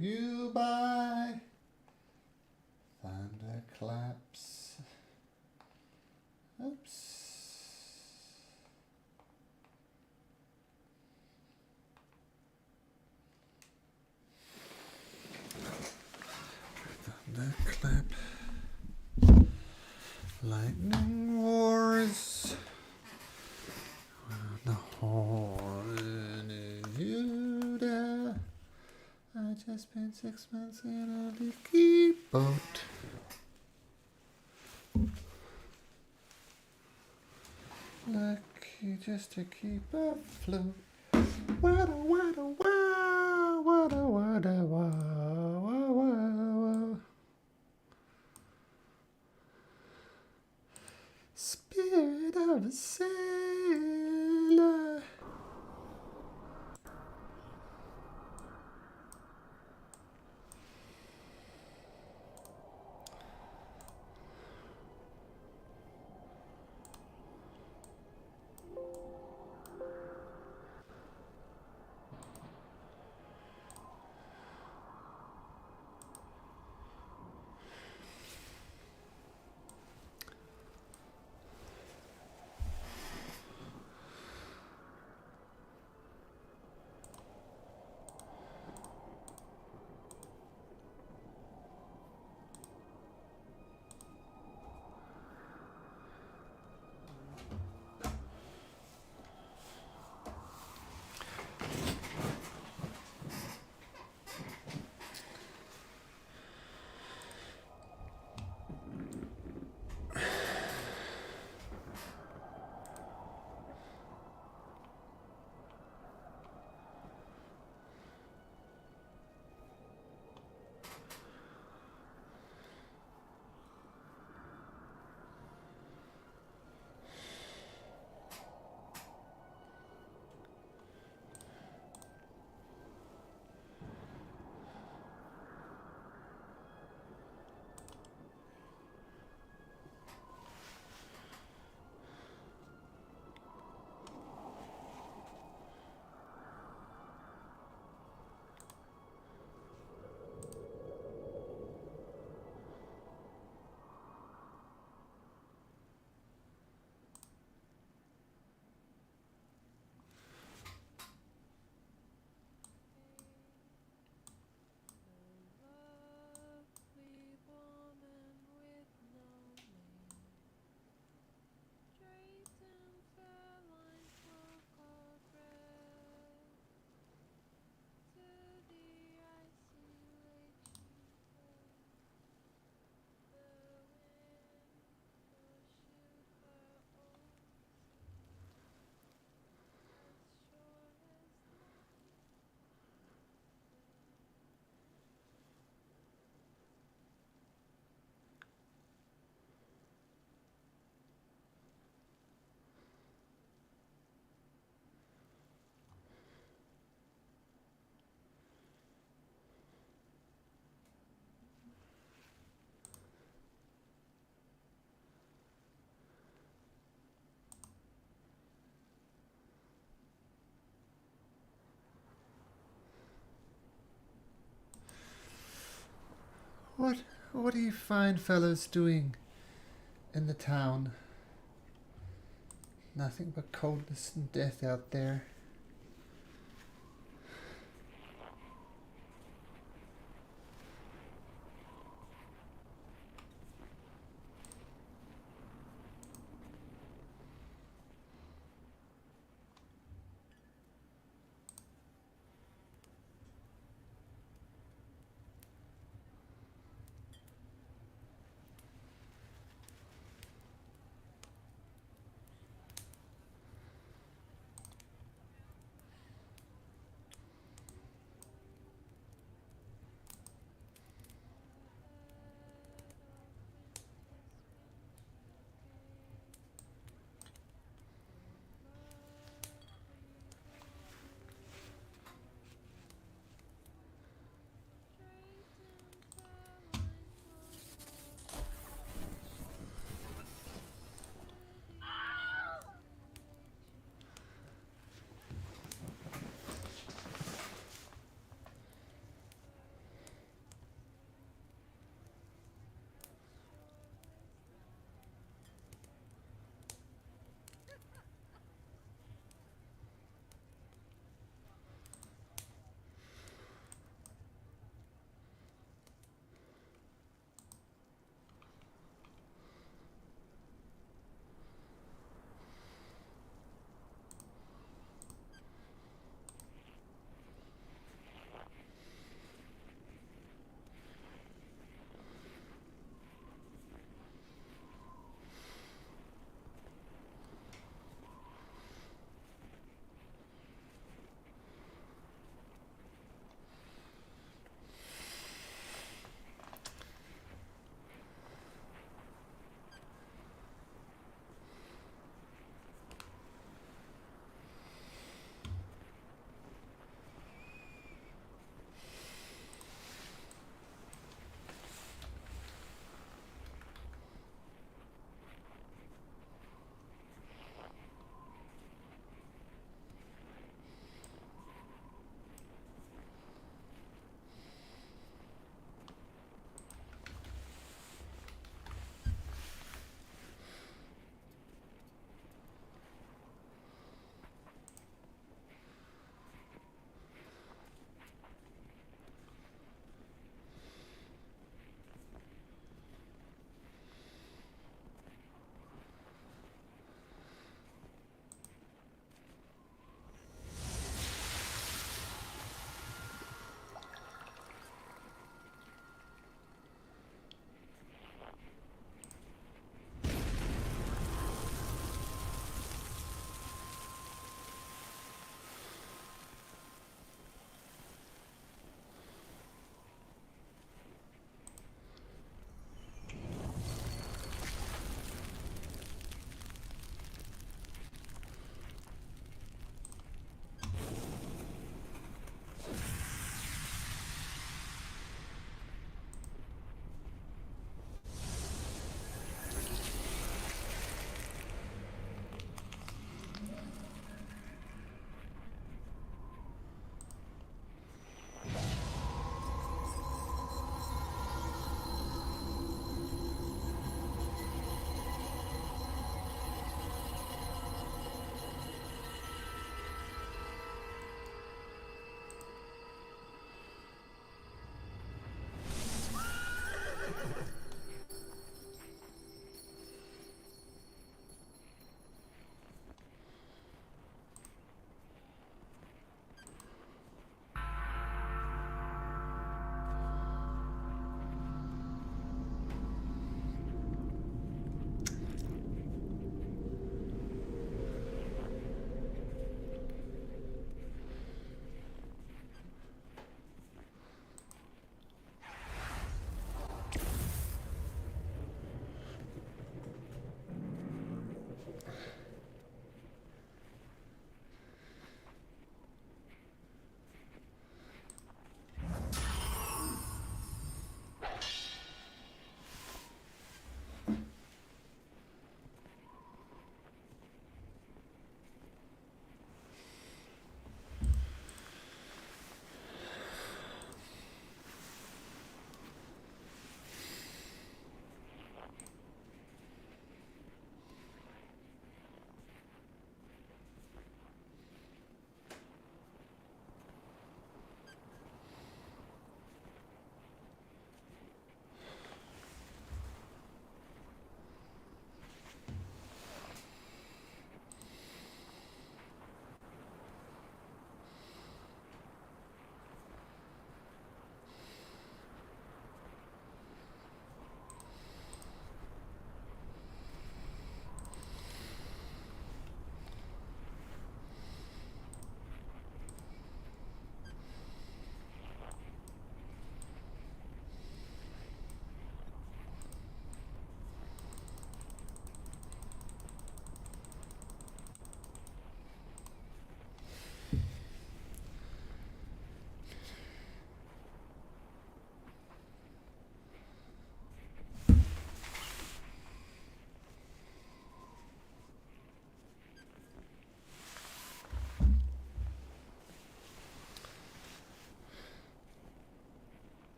you by thunderclaps. Oops. Thunderclap. Lightning wars. The horn is you there. I just spent 6 months in a leaky boat. Lucky just to keep afloat. Wada wada wah, wada wada wah, wah wah wah. Spirit of a sailor. What are you fine fellows doing in the town? Nothing but coldness and death out there.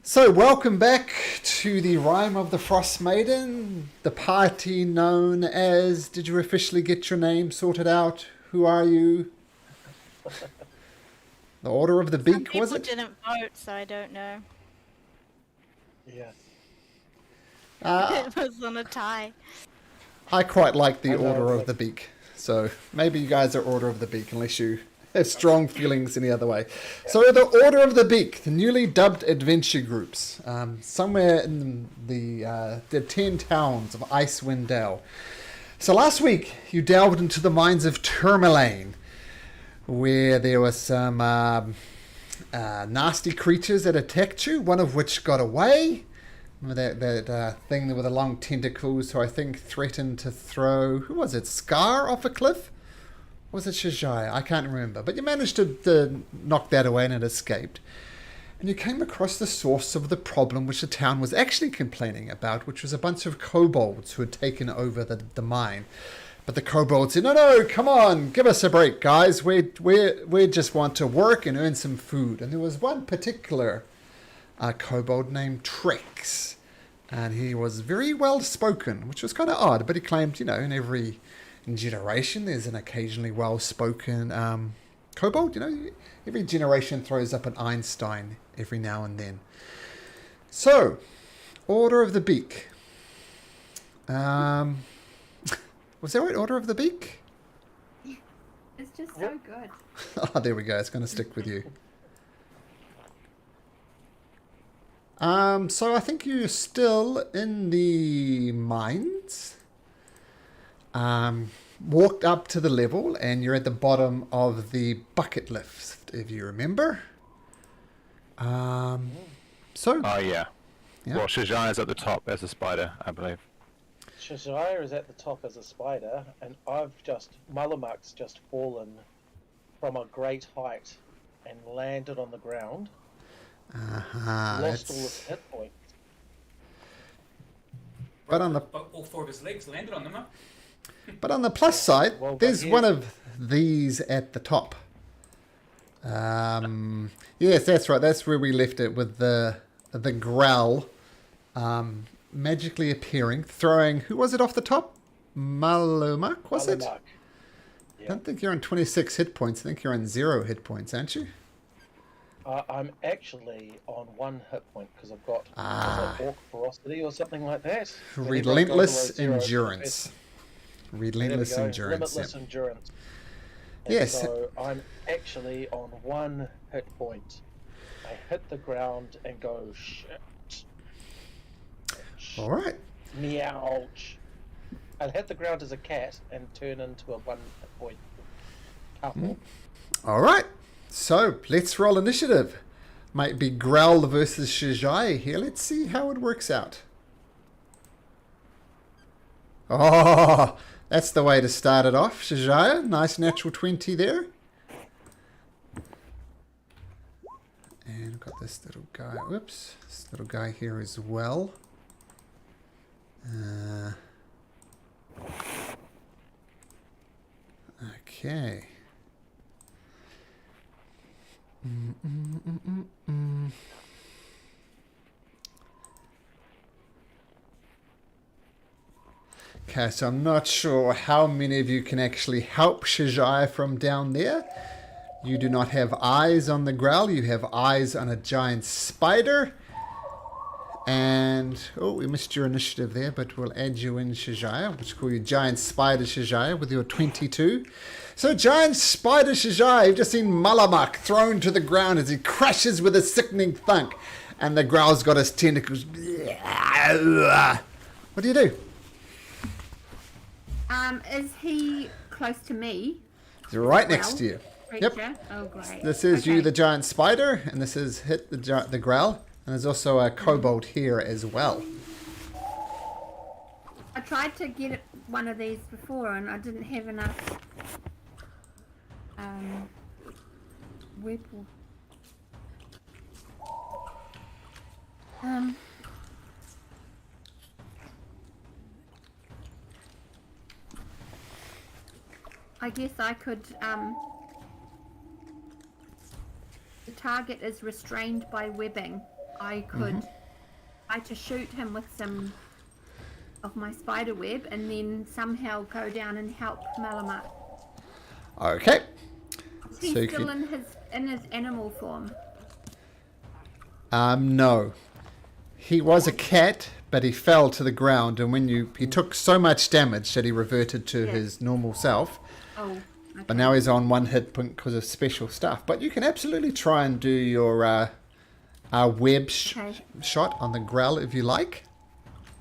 So, welcome back to the Rime of the Frost Maiden, the party known as. Did you officially get your name sorted out? Who are you? The Order of the Beak, was it? People didn't vote, so I don't know. Yeah. It was on a tie. I quite like the I know, Order of like- the Beak. So, maybe you guys are Order of the Beak, unless you have strong feelings any other way. So, the Order of the Beak, the newly dubbed adventure groups, somewhere in the 10 towns of Icewind Dale. So, last week, you delved into the mines of Tourmaline, where there were some nasty creatures that attacked you, one of which got away. Remember that thing with the long tentacles who I think threatened to throw, who was it, Scar off a cliff? Or was it Shajai? I can't remember. But you managed to knock that away and it escaped. And you came across the source of the problem which the town was actually complaining about, which was a bunch of kobolds who had taken over the mine. But the kobolds said, no, come on, give us a break, guys. We just want to work and earn some food. And there was one particular kobold named Trex. And he was very well spoken, which was kind of odd. But he claimed, in every generation there's an occasionally well spoken kobold. Every generation throws up an Einstein every now and then. So, Order of the Beak. Was that right? Order of the Beak? It's just so good. Oh, there we go. It's going to stick with you. So I think you're still in the mines. Walked up to the level and you're at the bottom of the bucket lift, if you remember. So. Oh, yeah. Yeah. Well, Shajai is at the top as a spider, I believe. Shazaya is at the top as a spider, and Mullamuck's just fallen from a great height and landed on the ground. Lost all his hit points. But on the all four of his legs landed on them, huh? But on the plus side, Well, but there's here's- one of these at the top. Yes, that's right. That's where we left it with the growl magically appearing, throwing. Who was it off the top? Malumak, was it? Mullamuck. I Yeah. don't think you're on 26 hit points. I think you're on 0 hit points, aren't you? I'm actually on 1 hit point because I've got Ah. was it orc ferocity or something like that. Relentless Whenever I go below 0, endurance. there we Relentless go, endurance. Limitless Yep. endurance. And Yes. So I'm actually on 1 hit point. I hit the ground and go shit. All right. Meowch. I'll hit the ground as a cat and turn into a 1 hit point couple. All right. So let's roll initiative. Might be Growl versus Shajai here. Let's see how it works out. Oh, that's the way to start it off, Shajaya. Nice natural 20 there. And I've got this little guy. Whoops. This little guy here as well. Okay. Okay, so I'm not sure how many of you can actually help Shajai from down there. You do not have eyes on the growl. You have eyes on a giant spider. And, oh, we missed your initiative there, but we'll add you in, Shajaya. We'll call you Giant Spider Shajaya with your 22. So, Giant Spider Shajaya, you've just seen Mullamuck thrown to the ground as he crashes with a sickening thunk. And the growl's got his tentacles. What do you do? Is he close to me? He's right next to you. Creature? Yep. Oh, great. This is Okay. you, the giant spider, and this is hit the growl. And there's also a kobold here as well. I tried to get one of these before and I didn't have enough weapon. I guess I could the target is restrained by webbing. I could try to shoot him with some of my spider web and then somehow go down and help Malamak. Okay. Is he So you still could- in his animal form? No. He was a cat, but he fell to the ground, and when he took so much damage that he reverted to Yeah. his normal self. Oh, okay. But now he's on 1 hit point because of special stuff. But you can absolutely try and do your web Okay. shot on the growl if you like.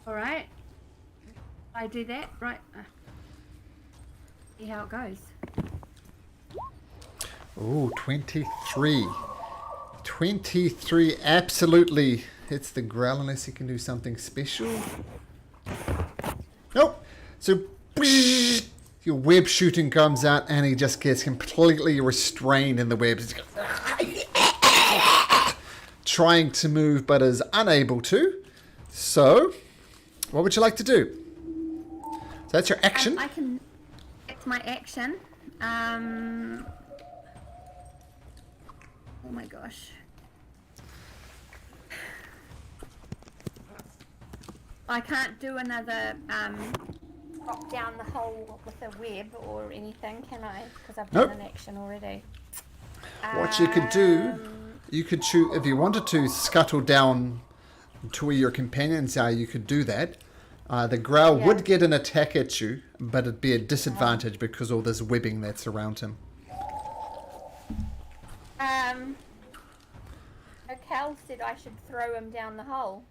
All right. I do that, right? See how it goes. Ooh, 23. 23 absolutely hits the growl unless he can do something special. Nope. So your web shooting comes out and he just gets completely restrained in the web. Trying to move but is unable to. So, what would you like to do? So that's your action. I can. It's my action. Oh my gosh. I can't do another drop down the hole with a web or anything, can I? Because I've done Nope. an action already. What you could do, you could shoot, if you wanted to scuttle down to where your companions are, you could do that. The growl Yeah. would get an attack at you, but it'd be a disadvantage because all this webbing that's around him. Cal said I should throw him down the hole.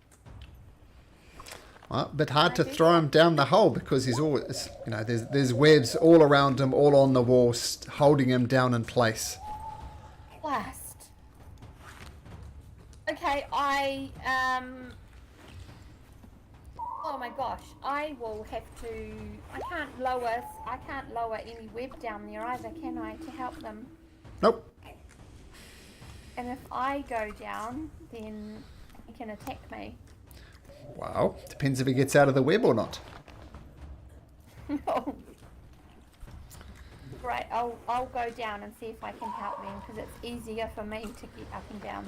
Well, a bit hard to I do throw him down the hole because he's always, there's webs all around him, all on the wall, holding him down in place. Blast. Okay, oh my gosh, I will have to. I can't lower any web down there either, can I, to help them? Nope. And if I go down, then he can attack me. Wow. Depends if he gets out of the web or not. Right, I'll go down and see if I can help them because it's easier for me to get up and down.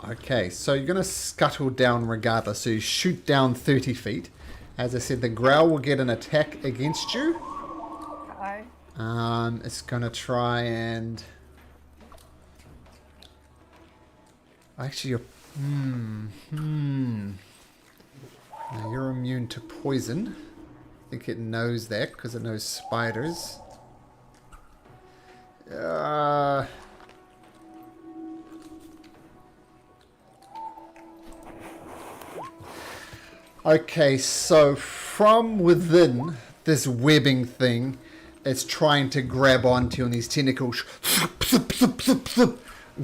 Okay, so you're going to scuttle down regardless. So you shoot down 30 feet. As I said, the growl will get an attack against you. Uh-oh. It's going to try and... Actually, you're... Now, you're immune to poison. I think it knows that because it knows spiders. Okay, so from within this webbing thing, it's trying to grab onto you and these tentacles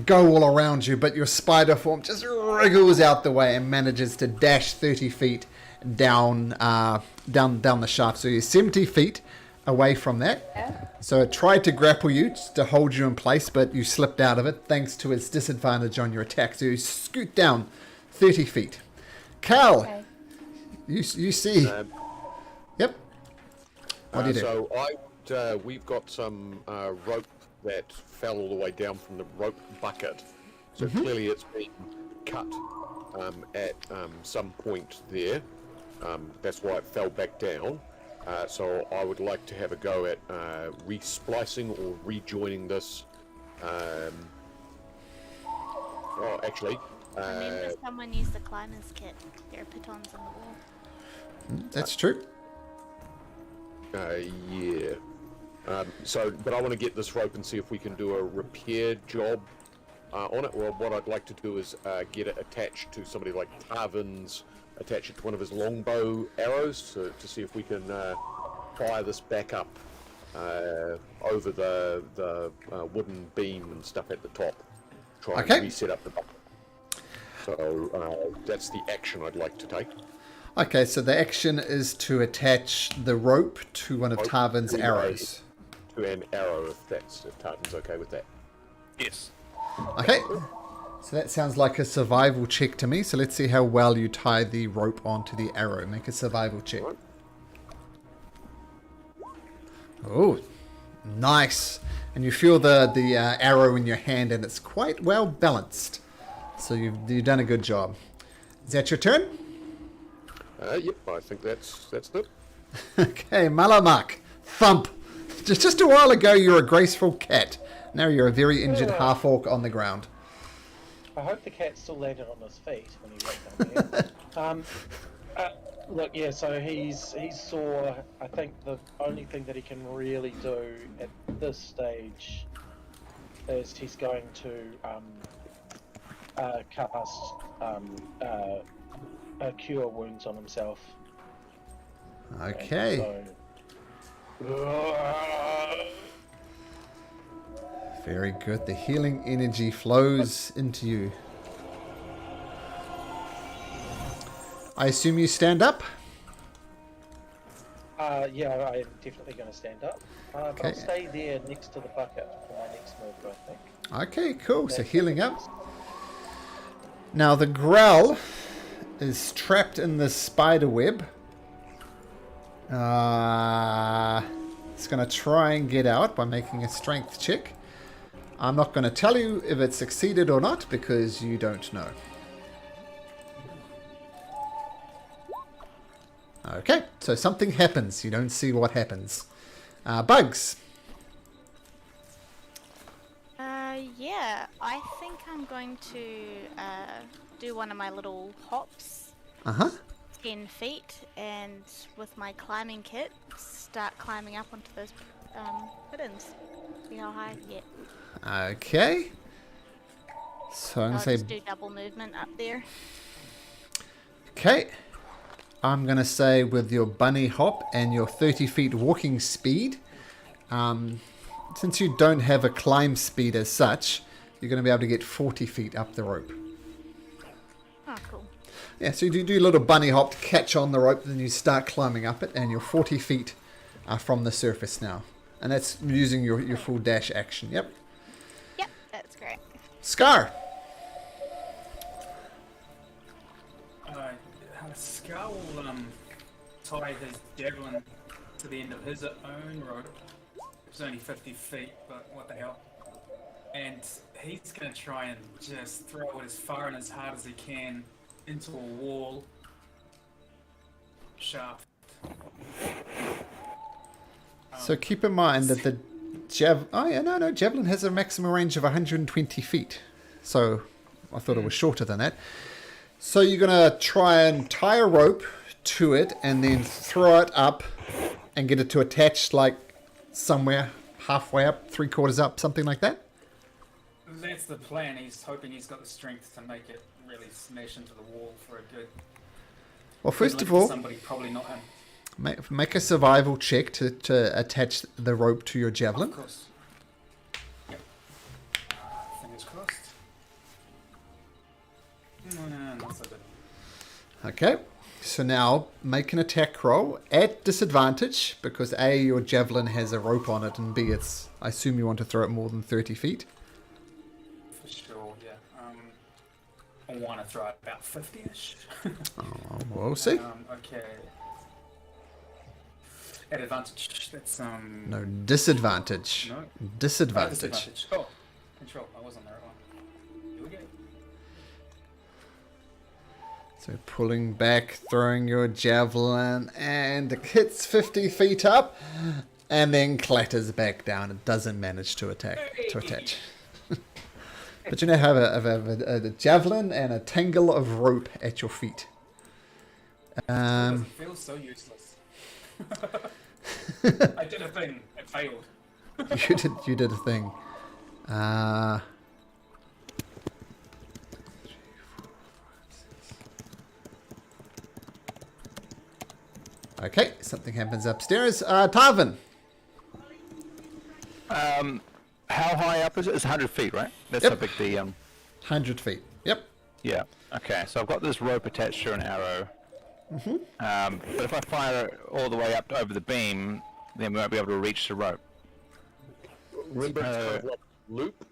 go all around you, but your spider form just wriggles out the way and manages to dash 30 feet down the shaft. So you're 70 feet away from that. Yeah. So it tried to grapple you just to hold you in place, but you slipped out of it thanks to its disadvantage on your attack. So you scoot down 30 feet. Cal, Okay. you see. Yep. What do you do? So we've got some rope that fell all the way down from the rope bucket. So clearly it's been cut at some point there. That's why it fell back down. So I would like to have a go at re-splicing or rejoining this. Actually, Remember, someone used the climber's kit. There are pitons on the wall. That's true. yeah. But I want to get this rope and see if we can do a repair job on it. Well, what I'd like to do is get it attached to somebody like Tarvin's, attach it to one of his longbow arrows to see if we can fire this back up over the wooden beam and stuff at the top. Try Okay. and reset up the bucket. So that's the action I'd like to take. Okay, so the action is to attach the rope to one of Rope Tarvin's to arrows. To an arrow, if Tarvin's okay with that. Yes. Okay, so that sounds like a survival check to me. So let's see how well you tie the rope onto the arrow. Make a survival check. Oh, nice. And you feel the arrow in your hand and it's quite well balanced. So you've done a good job. Is that your turn? Yep, I think that's it. Okay, Malamak. Thump. Just a while ago, you were a graceful cat. Now you're a very injured half-orc on the ground. I hope the cat still landed on his feet when he went down there. Look, yeah, so he saw, I think the only thing that he can really do at this stage is he's going to cast cure wounds on himself. Okay. Very good. The healing energy flows into you. I assume you stand up? Yeah, I am definitely going to stand up. Okay. I'll stay there next to the bucket for my next move, I think. Okay, cool. So healing up. Now the growl is trapped in the spider web. It's going to try and get out by making a strength check. I'm not going to tell you if it succeeded or not because you don't know. Okay, so something happens. You don't see what happens. Bugs. Yeah, I think I'm going to do one of my little hops. 10 feet, and with my climbing kit, start climbing up onto those pittons. See how high I can get. Okay. So I'm going I'll to say... just do double movement up there. Okay. I'm going to say with your bunny hop and your 30 feet walking speed, since you don't have a climb speed as such, you're going to be able to get 40 feet up the rope. Oh, cool. Yeah, so you do a little bunny hop to catch on the rope, then you start climbing up it, and you're 40 feet from the surface now. And that's using your full dash action. Yep. Yep, that's great. Scar. Scar will tie his javelin to the end of his own rope. It's only 50 feet, but what the hell. And he's going to try and just throw it as far and as hard as he can into a wall. Shaft. So keep in mind that the javelin has a maximum range of 120 feet. So I thought it was shorter than that. So you're going to try and tie a rope to it and then throw it up and get it to attach like somewhere halfway up, 3/4 up, something like that? That's the plan. He's hoping he's got the strength to make it really smash into the wall for a good... Well, first good of link to all, somebody, probably not him. make a survival check to attach the rope to your javelin. Of course. Yep. Fingers crossed. No, not so good. Okay, so now make an attack roll at disadvantage because A, your javelin has a rope on it, and B, I assume you want to throw it more than 30 feet. For sure, yeah. I want to throw it about 50-ish. Oh, we'll see. Okay. At advantage, that's No, disadvantage. No. Disadvantage. Disadvantage. Oh, control. I wasn't there. Here we go. So pulling back, throwing your javelin, and it hits 50 feet up, and then clatters back down. It doesn't manage to attach. But you now have a javelin and a tangle of rope at your feet. It feels so useless. I did a thing. It failed. You did a thing. Okay, something happens upstairs. Tarvin. How high up is it? It's 100 feet, right? That's Yep. how big the 100 feet. Yep. Yeah. Okay. So I've got this rope attached to an arrow. But if I fire it all the way up over the beam, then we won't be able to reach the rope. Remember, it's kind of like a loop.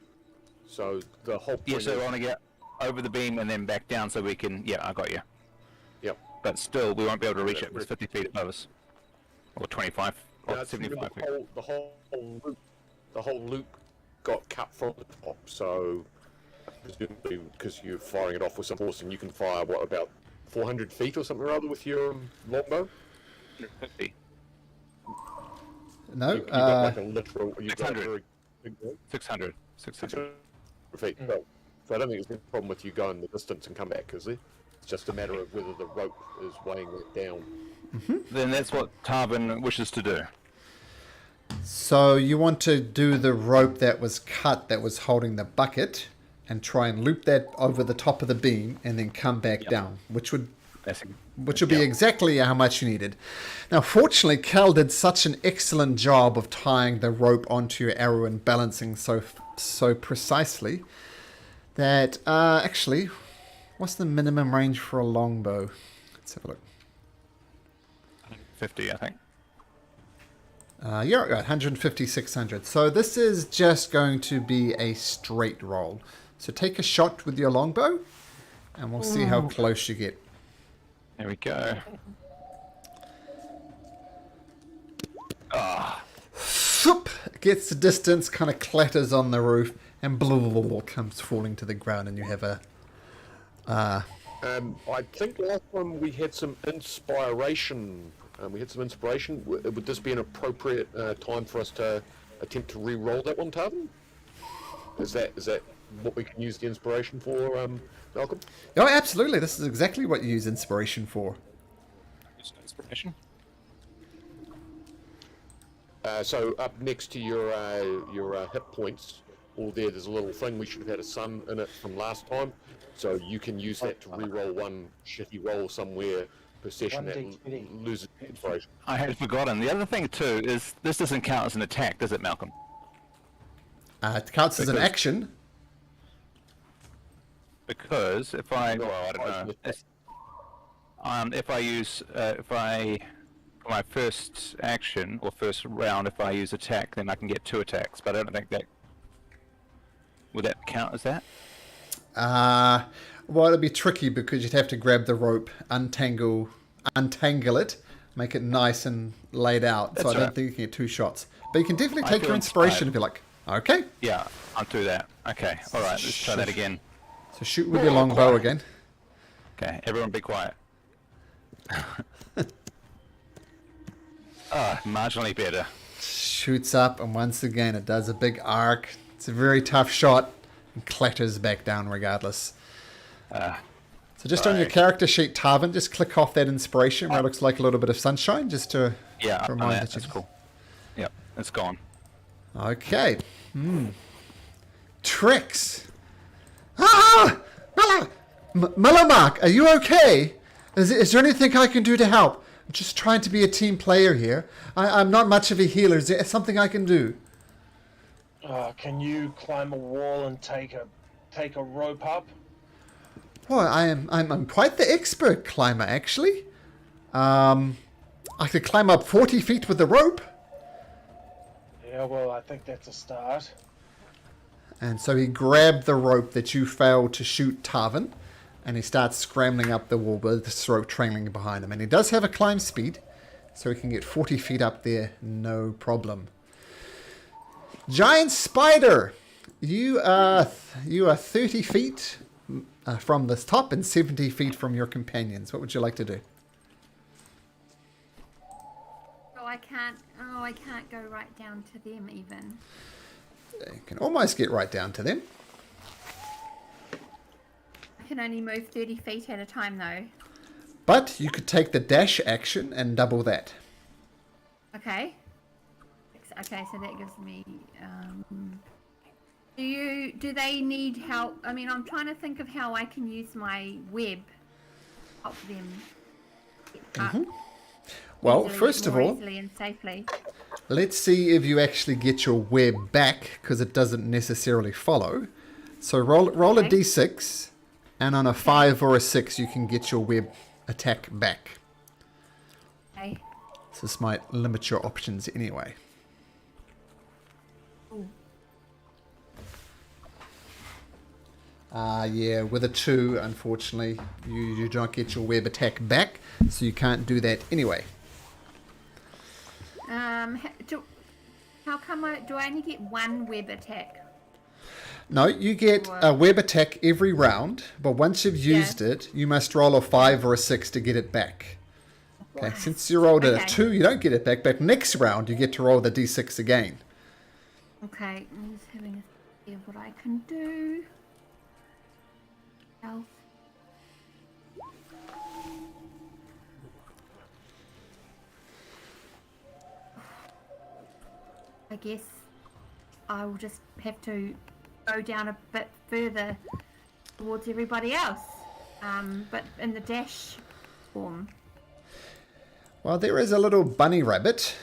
So the whole point Yeah. So I is- want to get over the beam and then back down so we can. Yeah, I got you. Yep. But still, we won't be able to reach it. It's 50 feet above us, or 25, or Yeah, it's- 75 feet. remember the whole loop got cut from the top. So presumably because you're firing it off with some force, and you can fire what about 400 feet or something or other with your longbow. 150. No, You've got like a literal. You've got a 600. very big bow. 600. 600. Feet. So I don't think there's any problem with you going the distance and come back, is there? It's just a matter of whether the rope is weighing it down. Then that's what Tarvin wishes to do. so you want to do the rope that was cut that was holding the bucket and try and loop that over the top of the beam and then come back down, which would be exactly how much you needed. Now, fortunately, Cal did such an excellent job of tying the rope onto your arrow and balancing so precisely that actually, what's the minimum range for a longbow? Let's have a look. 50, I think. You're right, 150, 600. So this is just going to be a straight roll. So take a shot with your longbow, and we'll see how close you get. There we go. Ah. Swoop! Gets the distance, kind of clatters on the roof, and blah, blah, blah, comes falling to the ground, and you have a... I think last time we had some inspiration. Would this be an appropriate time for us to attempt to re-roll that one, Tarvin? Is that what we can use the inspiration for, Malcolm? Oh, absolutely. This is exactly what you use inspiration for. Inspiration. So up next to your hit points, there's a little thing. We should have had a sun in it from last time, so you can use that to re-roll one shitty roll somewhere per session that loses inspiration. I had forgotten. The other thing too is this doesn't count as an attack, does it, Malcolm? It counts as an action. Because if I don't know. If I use for my first action or first round, if I use attack, then I can get 2 attacks. But I don't think that would that count as that. Well, it'd be tricky because you'd have to grab the rope, untangle it, make it nice and laid out. That's so I don't right. think you can get 2 shots. But you can definitely take your inspiration if you like. Okay. Yeah, I'll do that. Okay, all right, let's try that again. So shoot with your longbow again. Okay, everyone be quiet. Marginally better. Shoots up, and once again it does a big arc. It's a very tough shot and clatters back down regardless. So just on your character sheet, Tarvin, just click off that inspiration where it looks like a little bit of sunshine, just to remind that that's cool. Yep, it's gone. Okay. Tricks. Ah! Malamark, are you okay? Is there anything I can do to help? I'm just trying to be a team player here. I'm not much of a healer. Is there something I can do? Can you climb a wall and take a rope up? Well, I'm quite the expert climber, actually. I could climb up 40 feet with the rope. Yeah, well, I think that's a start. And so he grabbed the rope that you failed to shoot, Tarvin, and he starts scrambling up the wall with this rope trailing behind him. And he does have a climb speed, so he can get 40 feet up there, no problem. Giant spider! You are 30 feet from the top and 70 feet from your companions. What would you like to do? I can't go right down to them even. You can almost get right down to them. I can only move 30 feet at a time though. But you could take the dash action and double that. Okay. Okay, so that gives me. Do they need help? I mean, I'm trying to think of how I can use my web to help them. Well, first of all, easily and safely. let's see if you actually get your web back, because it doesn't necessarily follow. So roll a d6, and on a 5 or a 6, you can get your web attack back. Okay. So this might limit your options anyway. Yeah, with a 2, unfortunately, you do not get your web attack back, so you can't do that anyway. How come do I only get 1 web attack? No, you get a web attack every round, but once you've used it, you must roll a 5 or a 6 to get it back. Okay, since you rolled a 2, you don't get it back, but next round you get to roll the d6 again. Okay, I'm just having a see of what I can do. Health. I guess I'll just have to go down a bit further towards everybody else, but in the dash form. Well, there is a little bunny rabbit.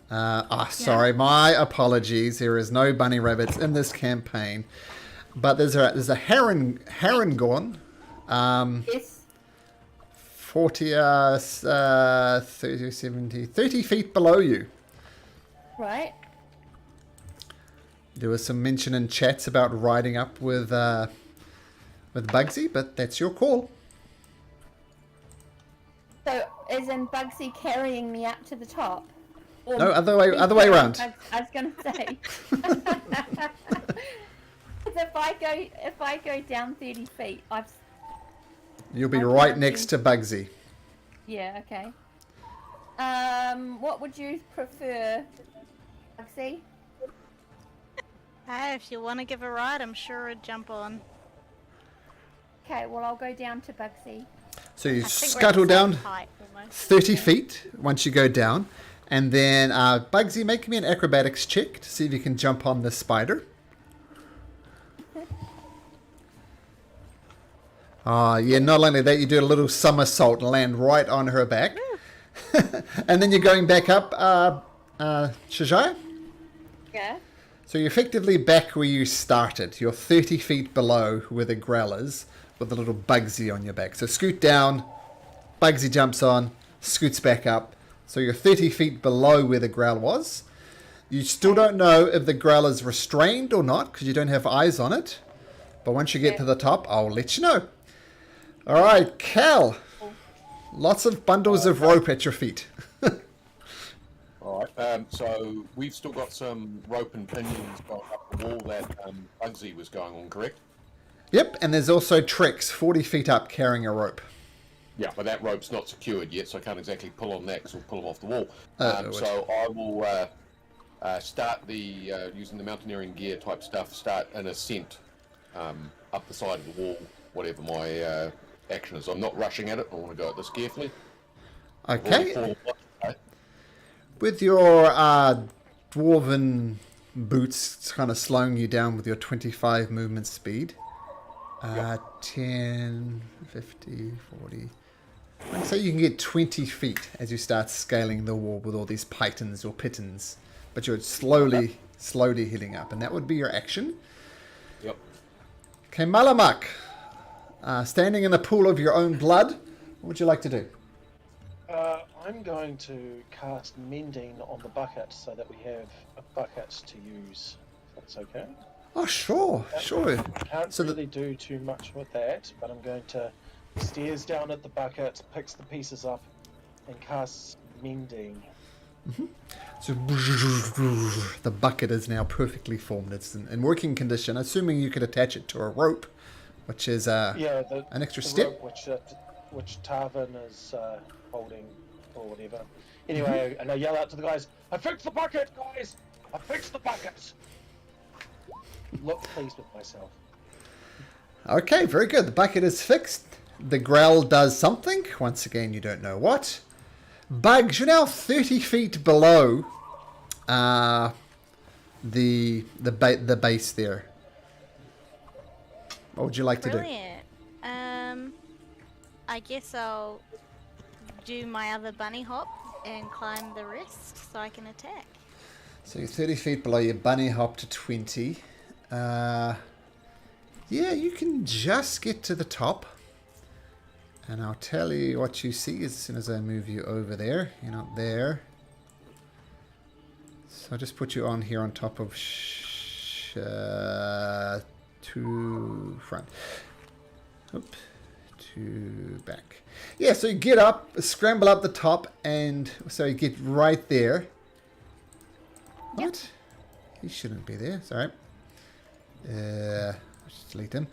Sorry, my apologies. There is no bunny rabbits in this campaign, but there's a herringon. Yes. 40, 30, 70, 30 feet below you. Right. There was some mention in chats about riding up with Bugsy, but that's your call. So, is in Bugsy carrying me up to the top? Or No, other way around. I was going to say. if I go down 30 feet, You'll be right next to Bugsy. Yeah. Okay. What would you prefer, Bugsy? If you want to give a ride, I'm sure I'd jump on. Okay. Well, I'll go down to Bugsy. So you I think we're scuttle at the same down height, almost. 30 feet once you go down. And then, Bugsy, make me an acrobatics check to see if you can jump on the spider. Yeah, not only that, you do a little somersault and land right on her back. And then you're going back up, Shajaya? Yeah. So you're effectively back where you started. You're 30 feet below where the growlers with a little Bugsy on your back. So scoot down, Bugsy jumps on, scoots back up. So you're 30 feet below where the growl was. You still don't know if the growl is restrained or not because you don't have eyes on it. But once you get to the top, I'll let you know. All right, Cal. Lots of bundles of rope at your feet. All right. So we've still got some rope and pinions going up the wall that Bugsy was going on, correct? Yep, and there's also Trex 40 feet up carrying a rope. Yeah, but that rope's not secured yet, so I can't exactly pull on that because we'll pull them off the wall. So I will start using the mountaineering gear type stuff, start an ascent up the side of the wall, whatever my action is. I'm not rushing at it. I want to go at this carefully. Okay. With your dwarven boots kind of slowing you down with your 25 movement speed. 10, 50, 40. I'd say you can get 20 feet as you start scaling the wall with all these pythons or pitons. But you're slowly healing up. And that would be your action. Yep. Okay, Malamak. Standing in a pool of your own blood, what would you like to do? I'm going to cast Mending on the bucket so that we have a bucket to use. If that's okay. Oh, sure. Can't really do too much with that, but I'm going to stares down at the bucket, picks the pieces up, and casts Mending. Mm-hmm. So the bucket is now perfectly formed. It's in working condition, assuming you could attach it to a rope, which is an extra step. Rope which Tarvin is holding or whatever. Anyway, and I yell out to the guys, I fixed the bucket, guys! I fixed the bucket! Look pleased with myself. Okay, very good. The bucket is fixed. The growl does something. Once again, you don't know what. Bugs, you're now 30 feet below the base there. What would you like to do? Brilliant. I guess I'll do my other bunny hop and climb the rest so I can attack. So you're 30 feet below your bunny hop to 20. Yeah, you can just get to the top. And I'll tell you what you see as soon as I move you over there. You're not there. So I'll just put you on here on top of to front. Oop. To back. Yeah, so you get up, scramble up the top, and so you get right there. What? He shouldn't be there. Sorry. Just delete him.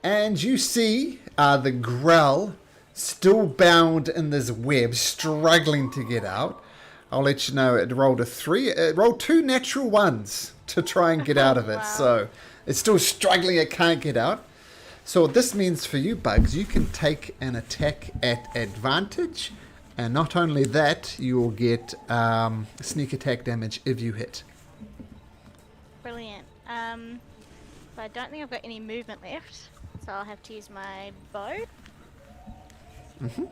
And you see the Grell still bound in this web, struggling to get out. I'll let you know it rolled a 3. It rolled 2 natural ones to try and get out of it. Wow. So it's still struggling. It can't get out. So what this means for you, Bugs, you can take an attack at advantage. And not only that, you will get sneak attack damage if you hit. Brilliant. But I don't think I've got any movement left, so I'll have to use my bow. Mm-hmm.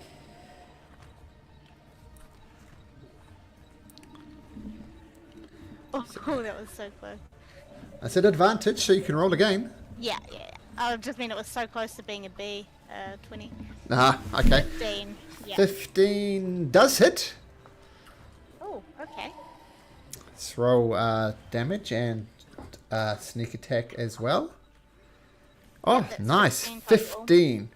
Oh, that was so close. I said advantage, so you can roll again. Yeah. I just mean it was so close to being a B. 20. Okay. 15. Yeah. 15 does hit. Oh, okay. Let's roll damage and sneak attack as well. Oh, That's nice. 15 total. 15.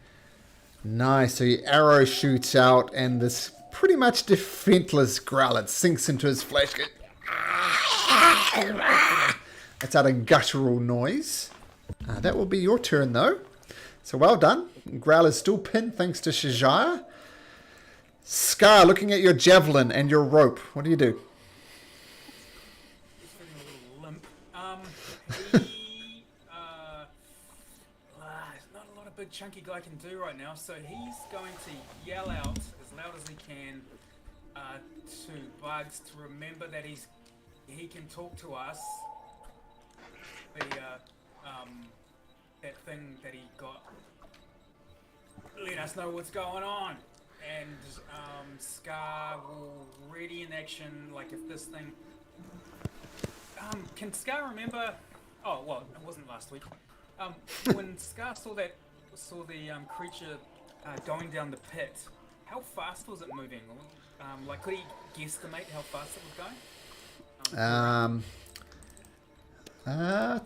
Nice. So your arrow shoots out and this pretty much defenseless growl, it sinks into his flesh. It's out a guttural noise. That will be your turn though. So well done. Growl is still pinned thanks to Shajaya. Scar, looking at your javelin and your rope, what do you do? He's feeling a little limp. There's not a lot of big chunky guy can do right now, so he's going to yell out as loud as he can to Bugs to remember that he can talk to us. That thing that he got. Let us know what's going on. And Scar will ready in action, like if this thing... can Scar remember... Oh, well, it wasn't last week. When Scar saw the creature going down the pit, how fast was it moving? Like, could he guesstimate how fast it was going?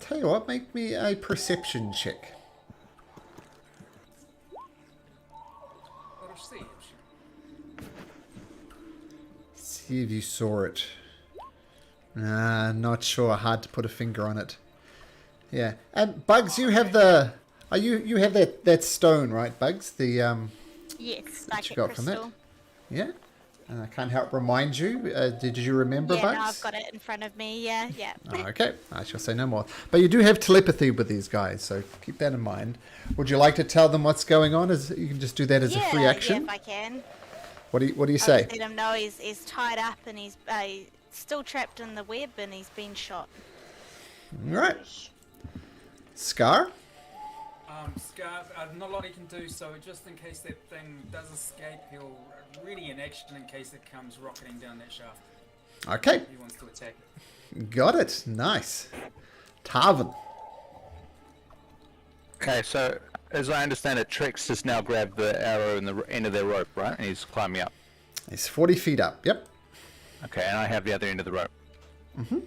Tell you what, make me a perception check. See if you saw it. Not sure. Hard to put a finger on it. Yeah. And Bugs, you have the. You have that stone, right, Bugs? The Yes, that like you a got from crystal. that. Yeah. I can't help remind you. Did you remember, Yeah, Bugs? no, I've got it in front of me. Yeah. Okay, I shall say no more. But you do have telepathy with these guys, so keep that in mind. Would you like to tell them what's going on? You can just do that as a free action. Yeah, if I can. What do you I'll say? just let him know he's tied up and he's still trapped in the web and he's been shot. All right. Scar? Scar, not a lot he can do, so just in case that thing does escape, he'll ready in action in case it comes rocketing down that shaft. Okay. He wants to attack. Got it. Nice. Tarvin. Okay, so as I understand it, Trix has now grabbed the arrow in the end of their rope, right? And he's climbing up. He's 40 feet up. Yep. Okay, and I have the other end of the rope. Mm-hmm.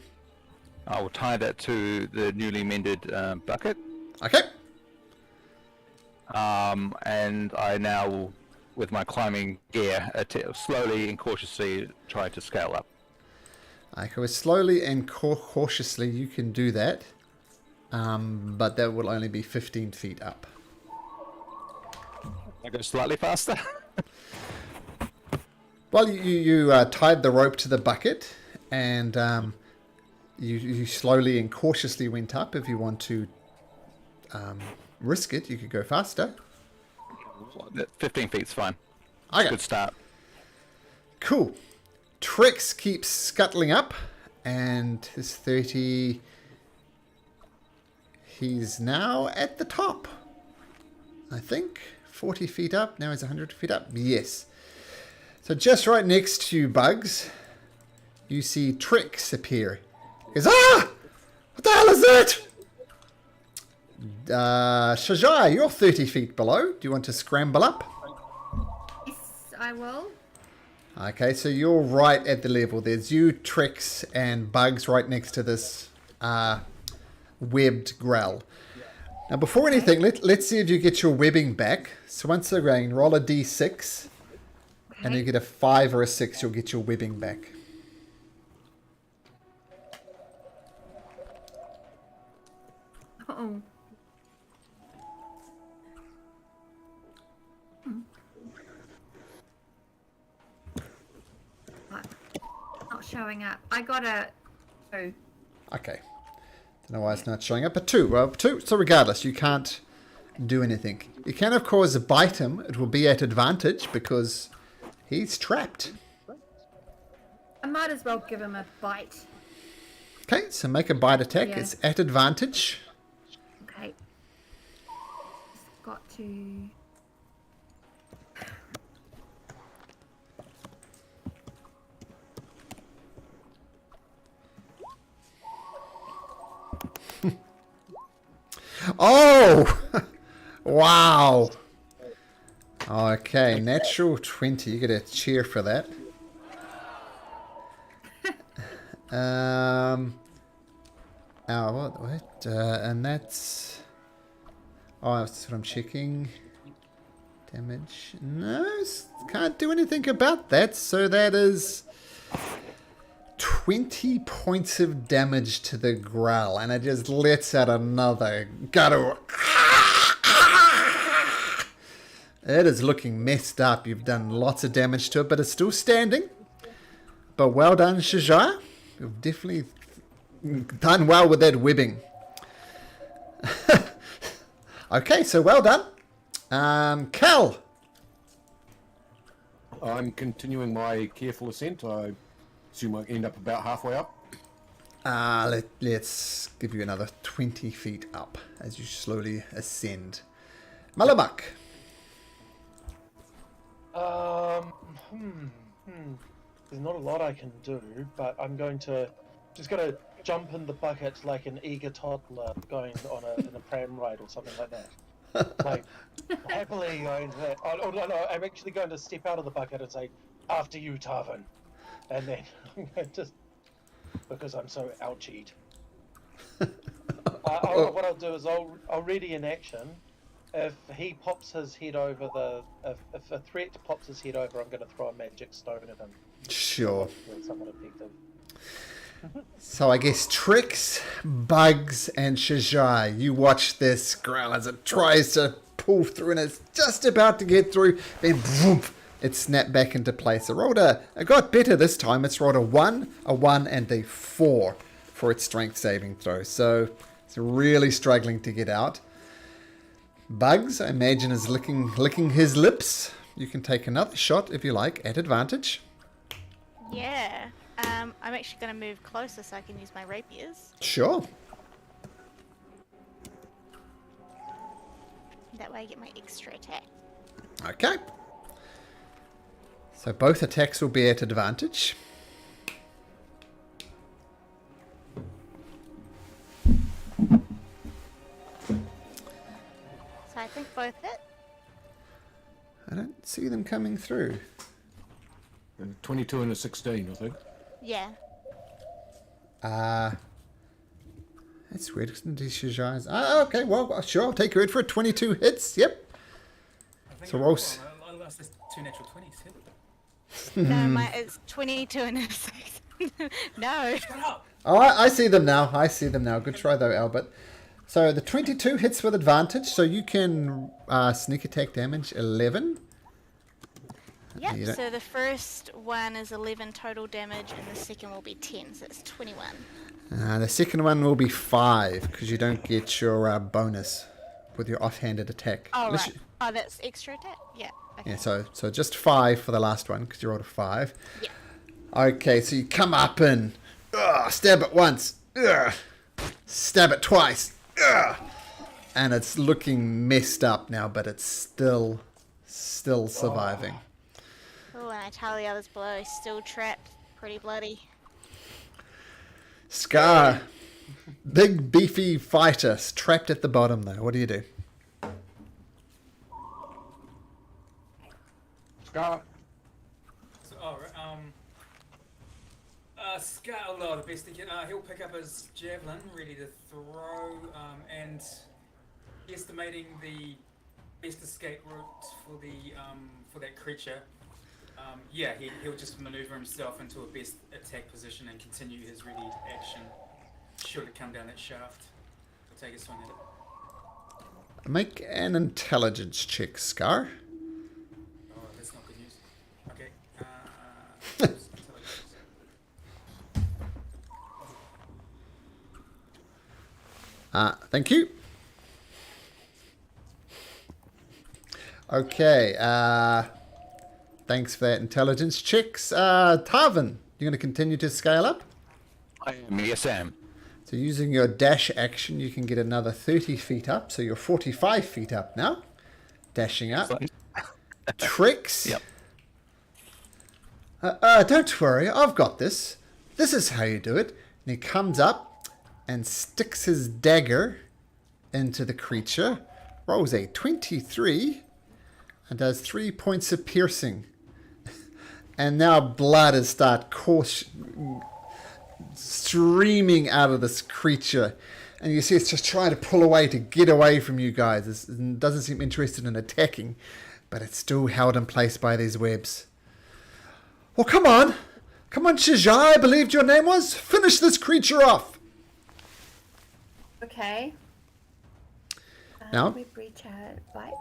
I will tie that to the newly mended bucket. Okay. And I now will, with my climbing gear, slowly and cautiously try to scale up. Okay, slowly and cautiously you can do that. But that will only be 15 feet up. I go slightly faster. Well, you tied the rope to the bucket, and you slowly and cautiously went up. If you want to risk it, you could go faster. 15 feet's fine. Okay. Good start. Cool. Trix keeps scuttling up, and his 30... He's now at the top. I think 40 feet up. Now he's 100 feet up. Yes. So just right next to you, Bugs, you see Trix appear. He goes, ah! What the hell is that? Shajai, you're 30 feet below. Do you want to scramble up? Yes, I will. Okay, so you're right at the level. There's you, Trix, and Bugs right next to this webbed Grell. Now, before anything, let's see if you get your webbing back. So once again, roll a d6, and you get a 5 or a 6, you'll get your webbing back. Oh. What? Not showing up. I got a 2. Okay. Don't know why it's not showing up. A 2. Well, 2. So regardless, you can't do anything. You can, of course, bite him. It will be at advantage because he's trapped. I might as well give him a bite. Okay, so make a bite attack. Yeah. It's at advantage. Okay. Just got to... Oh! Wow. Okay, natural 20. You get a cheer for that. What? And that's... Oh, that's what I'm checking. Damage. No, can't do anything about that. So that is 20 points of damage to the growl. And it just lets out another guttural... It is looking messed up. You've done lots of damage to it, but it's still standing. But well done, Shajaya. You've definitely done well with that webbing. Okay, so well done. Cal. I'm continuing my careful ascent. I assume I end up about halfway up. Let's give you another 20 feet up as you slowly ascend. Malamak. There's not a lot I can do, but I'm just gonna jump in the bucket like an eager toddler going on in a pram ride or something like that. Like happily going to that. Oh no, I'm actually going to step out of the bucket and say, "After you, Tarvin," and then I'm going to, because I'm so ouchied. What I'll do is I'll ready in action. If he pops his head over if a threat pops his head over, I'm going to throw a magic stone at him. Sure. Somewhat effective. So I guess Trix, Bugs, and Shajai, you watch this growl as it tries to pull through and it's just about to get through. Then boom, it snapped back into place. It got better this time. It's rolled a 1, and a 4 for its strength saving throw. So it's really struggling to get out. Bugs, I imagine, is licking his lips. You can take another shot if you like, at advantage. Yeah. I'm actually going to move closer so I can use my rapiers. Sure. That way I get my extra attack. Okay. So both attacks will be at advantage. So I think both hit. I don't see them coming through. 22 and a 16, I think. Yeah. That's weird. Okay, well, sure, I'll take your word for it. 22 hits, yep. I think So you're Ross. wrong. I lost this 2 natural 20s. Hit. No, it's 22 and a 6. No. Shut up! Oh, I see them now. Good try, though, Albert. So the 22 hits with advantage, so you can sneak attack damage 11. Yep, You don't- so the first one is 11 total damage and the second will be 10, so it's 21. The second one will be 5, because you don't get your bonus with your offhanded attack. Oh, Unless right. you- Oh, that's extra attack? Yeah. Okay. Yeah, so just 5 for the last one, because you rolled a 5. Yeah. Okay, so you come up and stab it once, stab it twice, and it's looking messed up now, but it's still surviving. Oh, and I tell the others below, he's still trapped. Pretty bloody. Scar, big beefy fighter, trapped at the bottom though. What do you do? Scar. So, Scar, the best he can. He'll pick up his javelin, ready to throw, and estimating the best escape route for that creature. He'll just maneuver himself into a best attack position and continue his ready action should it come down that shaft take a swing at it. Make an intelligence check, Scar. Oh, that's not good news. Okay. Thank you. Okay, thanks for that intelligence checks. Tarvin, you're going to continue to scale up? I am. Yes, I am. So using your dash action, you can get another 30 feet up. So you're 45 feet up now. Dashing up. Tricks. Yep. Don't worry, I've got this. This is how you do it. And he comes up and sticks his dagger into the creature. Rolls a 23 and does 3 points of piercing. And now blood is streaming out of this creature. And you see it's just trying to pull away to get away from you guys. It doesn't seem interested in attacking, but it's still held in place by these webs. Well, come on. Come on, Shijai, I believed your name was. Finish this creature off. Okay. Now? We breach a bite.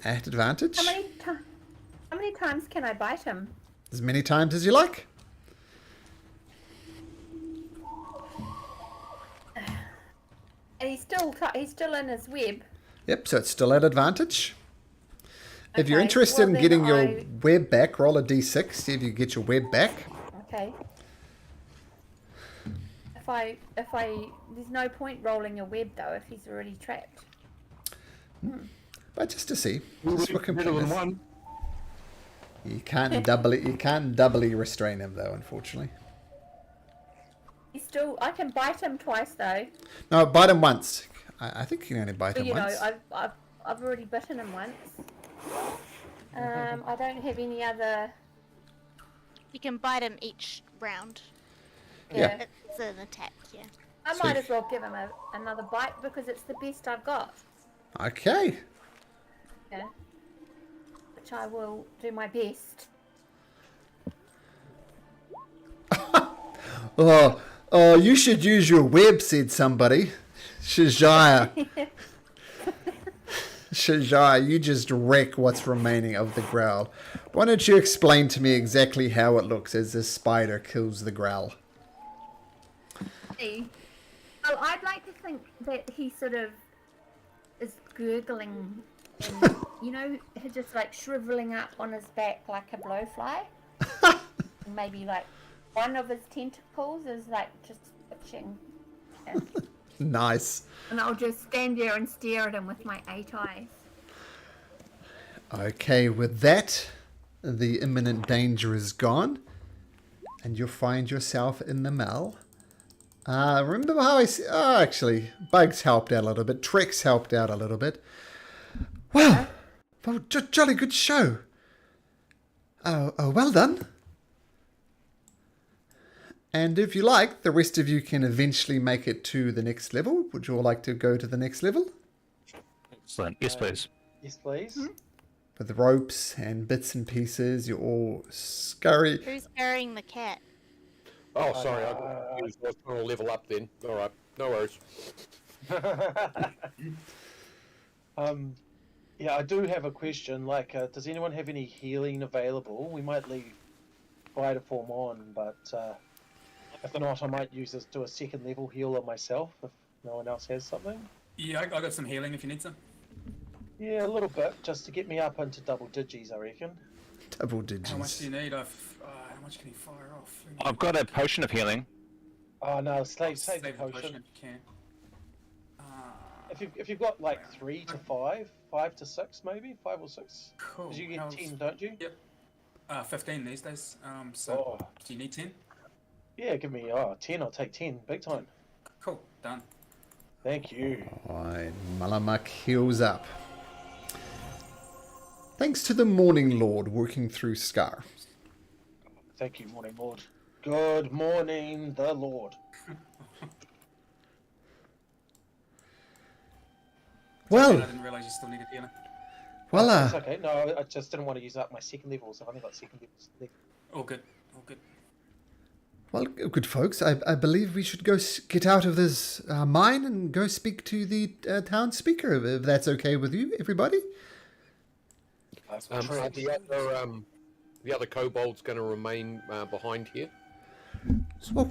At advantage. How many times can I bite him? As many times as you like. And he's still in his web. Yep, so it's still at advantage. If you're Okay, interested well in then getting your web back, roll a d6, see if you get your web back. Okay. If I there's no point rolling a web though if he's already trapped. But just to see. Just for Better than completeness. one. You can't doubly restrain him though, unfortunately. I can bite him twice though. No, bite him once. I think you can only bite But him you know, once. I've already bitten him once. I don't have any other. You can bite him each round. Yeah. It's an attack, yeah. I So might if- as well give him another bite because it's the best I've got. Okay. Yeah. Which I will do my best. Oh, you should use your web, said somebody. Shijaya. Shijaya, you just wreck what's remaining of the growl. Why don't you explain to me exactly how it looks as this spider kills the growl? See? Well, I'd like to think that he sort of is gurgling and, you know, just like shriveling up on his back like a blowfly. Maybe like one of his tentacles is like just twitching. Yeah. Nice. And I'll just stand there and stare at him with my 8 eyes. Okay, with that, the imminent danger is gone. And you'll find yourself in the mill. Remember how actually, Bugs helped out a little bit. Trex helped out a little bit. Well, jolly good show. Oh, well done. And if you like, the rest of you can eventually make it to the next level. Would you all like to go to the next level? Excellent. Yes, please. Yes, please. With the ropes and bits and pieces, you all scurry. Who's carrying the cat? Oh, sorry, I got confused. I was trying to level up then. All right, no worries. Yeah, I do have a question. Like, does anyone have any healing available? We might leave fire to form on, but if not, I might use this to a second level heal on myself if no one else has something. Yeah, I got some healing if you need some. Yeah, a little bit, just to get me up into double digits, I reckon. Double digits. How much do you need? How much can you fire off? I've got a potion of healing. Oh no, save the Save the potion. potion if you can. If you've got like 3 to 5, 5 to 6 maybe, 5 or 6. Cool. Because you get How's- 10, don't you? Yep. 15 these days. So Oh. do you need 10? Yeah, give me 10. I'll take 10, big time. Cool. Done. Thank you. Alright, Malamak heals up. Thanks to the Morning Lord working through Scar. Thank you, Morning Lord. Good morning, the Lord. Well, I didn't realise you still needed healing. well, It's okay. No, I just didn't want to use up my second level, so I've only got second level. All good. All good. Well, good folks, I believe we should go get out of this mine and go speak to the town speaker, if that's okay with you, everybody. Are the other kobolds going to remain behind here? Well,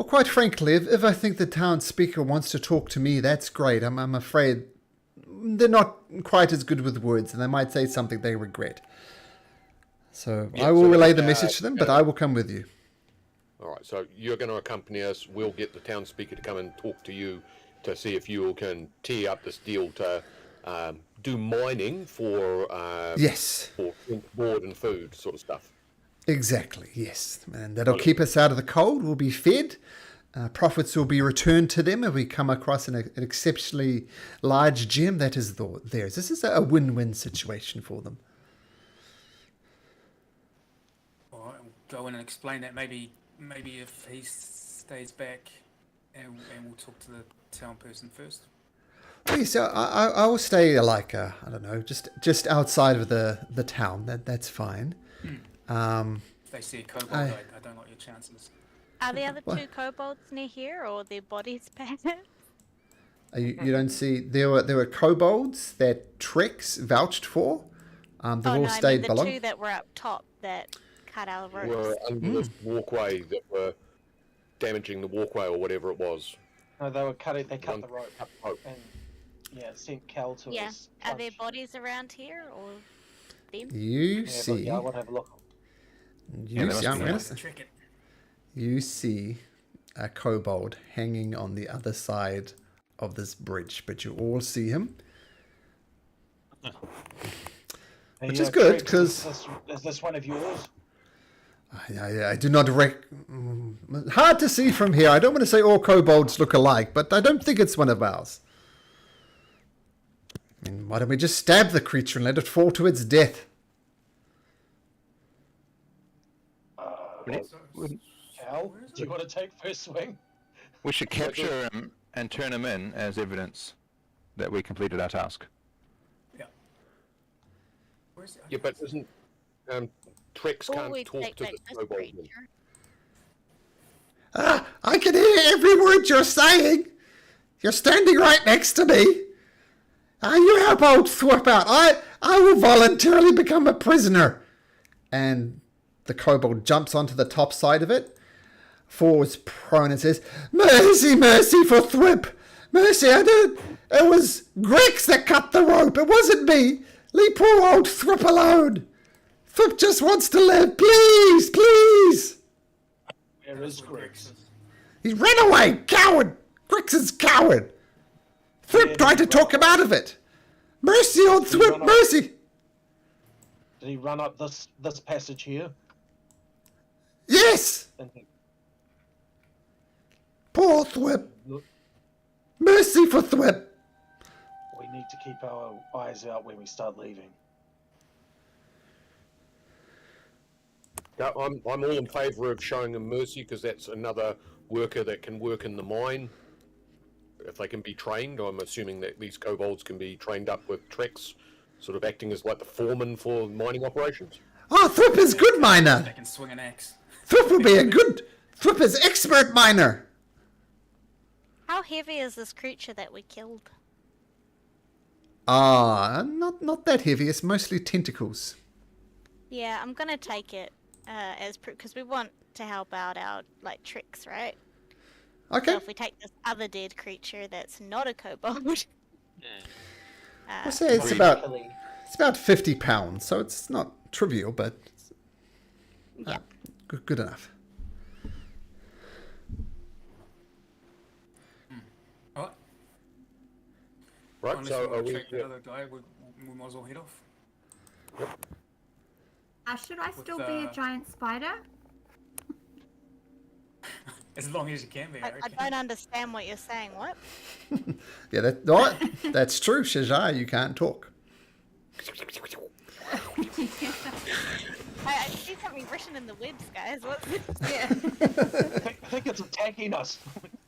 quite frankly, if I think the town speaker wants to talk to me, that's great. I'm afraid they're not quite as good with words, and they might say something they regret. So I will relay the message to them, but I will come with you. All right, so you're going to accompany us. We'll get the town speaker to come and talk to you to see if you can tee up this deal to do mining for yes, for board and food sort of stuff. Exactly, yes. And that'll keep us out of the cold. We'll be fed. Profits will be returned to them if we come across an exceptionally large gem that is theirs. This is a win-win situation for them. All right, we'll go in and explain that. Maybe if he stays back, and we'll talk to the town person first. Yes, I will stay like I don't know, just outside of the town. That's fine. If they see a kobold, I don't like your chances. Are the other two kobolds near here, or their bodies bad? You don't see there were kobolds that Trex vouched for. They've all stayed below. The two that were up top that cut our ropes. Were under this walkway that were damaging the walkway or whatever it was. No, they were cutting. They cut the rope. And sent Cal to us. Are there bodies around here, or them? You see. I want to have a look. You see a kobold hanging on the other side of this bridge, but you all see him, which is good because is this one of yours? I do not hard to see from here. I don't want to say all kobolds look alike, but I don't think it's one of ours. I mean, why don't we just stab the creature and let it fall to its death? Cal, do you want to take first swing? We should capture him and turn him in as evidence that we completed our task. Yeah. Yeah, but isn't Trex can't talk to the kobold? I can hear every word you're saying. You're standing right next to me. You help old Thwip out. I will voluntarily become a prisoner. And the kobold jumps onto the top side of it, falls prone and says, "Mercy, mercy for Thwip. Mercy, I did. It was Grex that cut the rope. It wasn't me. Leave poor old Thwip alone. Thwip just wants to live. Please, please." Where is Grex? He ran away. Coward. Grex is coward. Thwip tried to talk him out of it. Mercy on Thwip, mercy. Did he run up this passage here? Yes. Poor Thwip. Mercy for Thwip. We need to keep our eyes out when we start leaving. Yeah, I'm all in favour of showing him mercy because that's another worker that can work in the mine. If they can be trained, I'm assuming that these kobolds can be trained up with Trex, sort of acting as like the foreman for mining operations. Oh, Thwip is good miner. They can swing an axe. Thwip will be a good. Thwip is expert miner. How heavy is this creature that we killed? Not that heavy. It's mostly tentacles. Yeah, I'm gonna take it as proof because we want to help out our tricks, right? Okay. So if we take this other dead creature that's not a kobold, I'll say it's about 50 pounds, so it's not trivial, but good enough. Alright. Right, Unless so we are want to we? check the other guy, we might as well head off. Should I still be a giant spider? As long as you can be, I I reckon. don't understand what you're saying. What? Yeah, that's true, Shajar. You can't talk. I see something written in the webs, guys. What's this? Yeah. I think it's attacking us.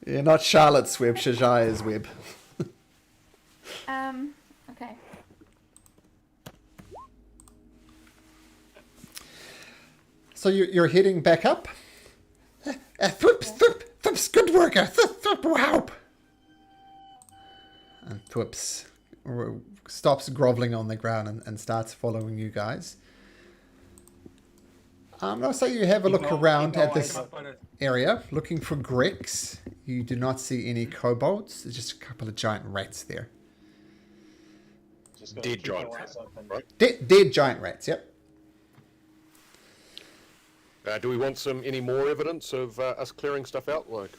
Yeah, not Charlotte's web, Shajar's web. Okay. So you're heading back up? Thwips, good worker. Thwip will help. And Thwips stops groveling on the ground and starts following you guys. I'll say you have a look around at this area, looking for Greeks. You do not see any kobolds. There's just a couple of giant rats there. Dead giant rats, right? Dead giant rats, yep. Do we want any more evidence of us clearing stuff out, like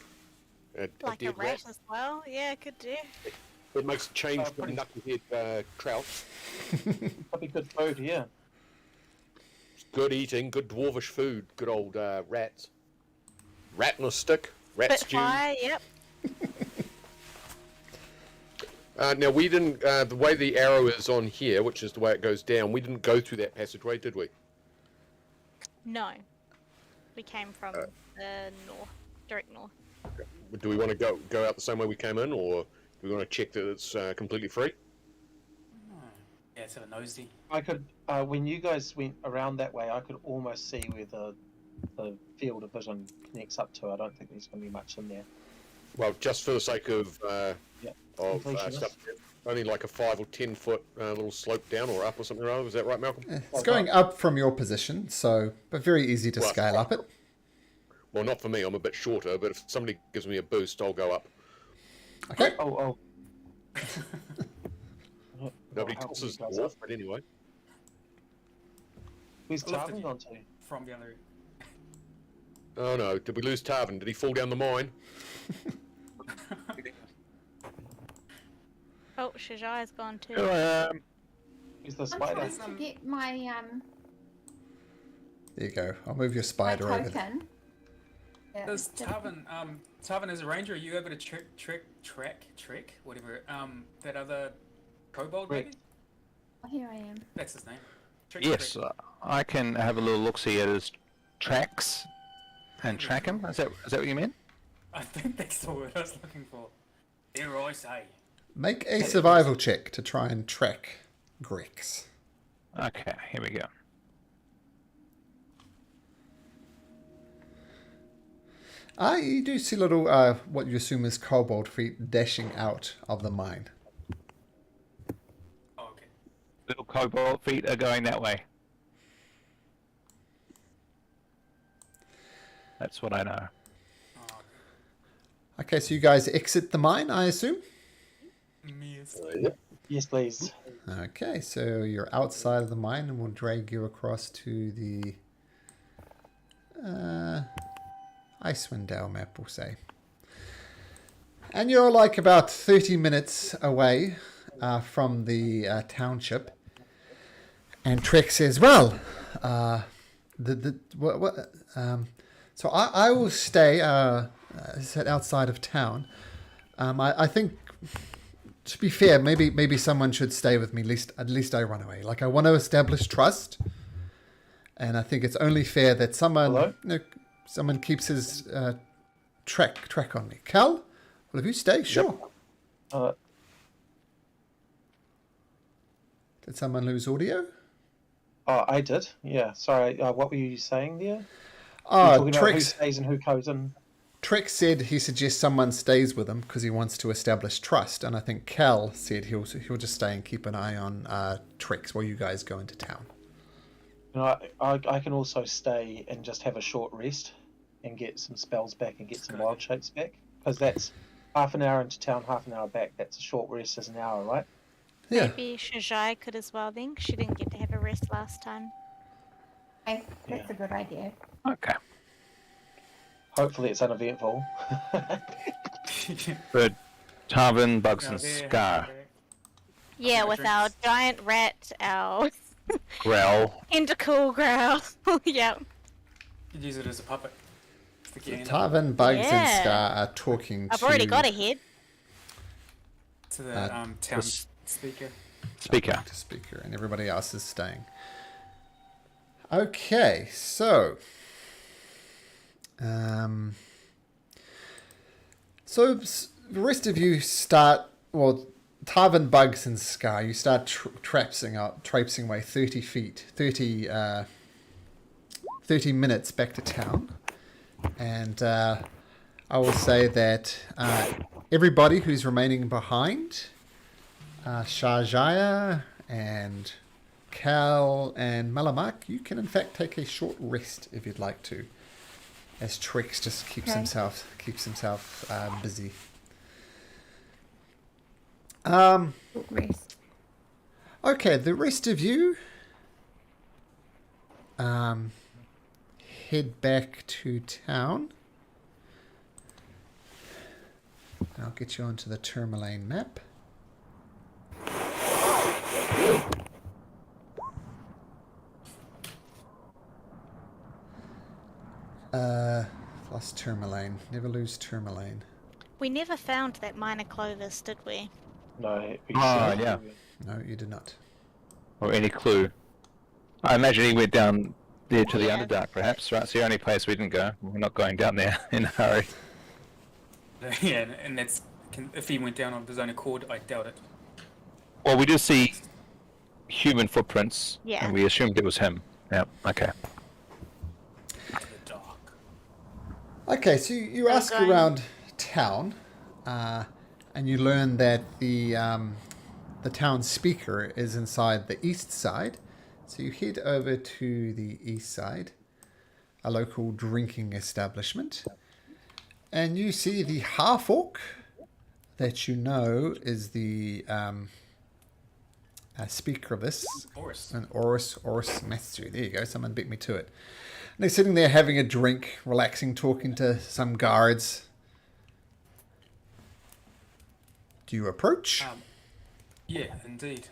a Like a dead rat as well? Yeah, could do. It makes a change from knucklehead trout. Probably good food, yeah. Good eating, good dwarvish food, good old rats. Rat on a stick, rat Bit stew. fire, yep. Now we didn't. The way the arrow is on here, which is the way it goes down, we didn't go through that passageway, did we? No. We came from the north, direct north. Do we want to go out the same way we came in, or do we want to check that it's completely free? Yeah, it's a nosy. I could, when you guys went around that way, I could almost see where the field of vision connects up to. I don't think there's going to be much in there. Well, just for the sake of Completionist. stuff, only like a 5 or 10 foot little slope down or up or something or other. Is that right, Malcolm? It's going up from your position, but very easy to scale up it. Well, not for me. I'm a bit shorter, but if somebody gives me a boost, I'll go up. Okay. Oh. Nobody tosses the dwarf, but anyway. Where's I love Tarvin the- gone to? From the other. Oh no, did we lose Tarvin? Did he fall down the mine? Oh, Shajai's gone too. Where's the I'm spider? trying to get my There you go. I'll move your my spider over there. token. Yeah, Does did- Tarvin as a ranger, are you able to track whatever that other kobold Rick. maybe? Oh, here I am. That's his name. Yes, I can have a little look-see at his tracks and track him. Is that what you meant? I think that's the word I was looking for. Dare I say? Make a survival check to try and track Greeks. Okay, here we go. You do see little, what you assume is kobold feet dashing out of the mine. Oh, okay. Little kobold feet are going that way. That's what I know. Oh, Okay, so you guys exit the mine, I assume? yes. Yes, please. Okay, so you're outside of the mine, and we'll drag you across to the Icewind Dale map, we'll say. And you're like about 30 minutes away from the township. And Trek says, well, so I will stay outside of town. I think, to be fair, maybe someone should stay with me. At least I run away. Like, I want to establish trust, and I think it's only fair that someone someone keeps his track on me. Cal, will you stay? Sure. Did someone lose audio? Oh, I did. Yeah. Sorry. What were you saying there? Talking about who stays and who goes in. Trek said he suggests someone stays with him because he wants to establish trust, and I think Cal said he'll just stay and keep an eye on Trex while you guys go into town. You know, I can also stay and just have a short rest and get some spells back and get some wild shapes back, because that's half an hour into town, half an hour back. That's a short rest is an hour, right? Yeah. Maybe Shajai could as well then. She didn't get to have a rest last time. Okay, that's a good idea. Okay. Hopefully it's uneventful. But Tarvin, Bugs, Now and there, Scar. there. Yeah, More with our drinks. giant rat, our Growl. tentacle growl. Yep. Could use it as a puppet. Stick your hand Tarvin, Bugs, and Yeah. Scar are talking I've to... already got a head. to the town this- speaker. Speaker. to speaker, and everybody else is staying. Okay, so... the rest of you start... Well, Tarvin, Bugs, and Scar, you start traipsing away 30 feet, 30 minutes back to town. And I will say that everybody who's remaining behind, Sharjaya and Cal and Malamak, you can in fact take a short rest if you'd like to, as Trex just keeps himself busy. Short rest. Okay, the rest of you head back to town. I'll get you onto the Tourmaline map. Lost Tourmaline. Never lose Tourmaline. We never found that minor Clovis, did we? No. Yeah. No, you did not. Or any clue. I imagine he went down there to the Yeah. Underdark, perhaps, right? It's the only place we didn't go. We're not going down there in a hurry. Yeah, and that's if he went down on his own accord, I doubt it. Well, we did see human footprints, Yeah. and we assumed it was him. Yeah, okay. The dark. Okay, so you ask going- around town, and you learn that the town speaker is inside the east side. So you head over to the east side, a local drinking establishment, and you see the half-orc that you know is the speaker of this. Horus. An Oris Matsu. There you go. Someone beat me to it. And they're sitting there having a drink, relaxing, talking to some guards. Do you approach? Yeah, indeed.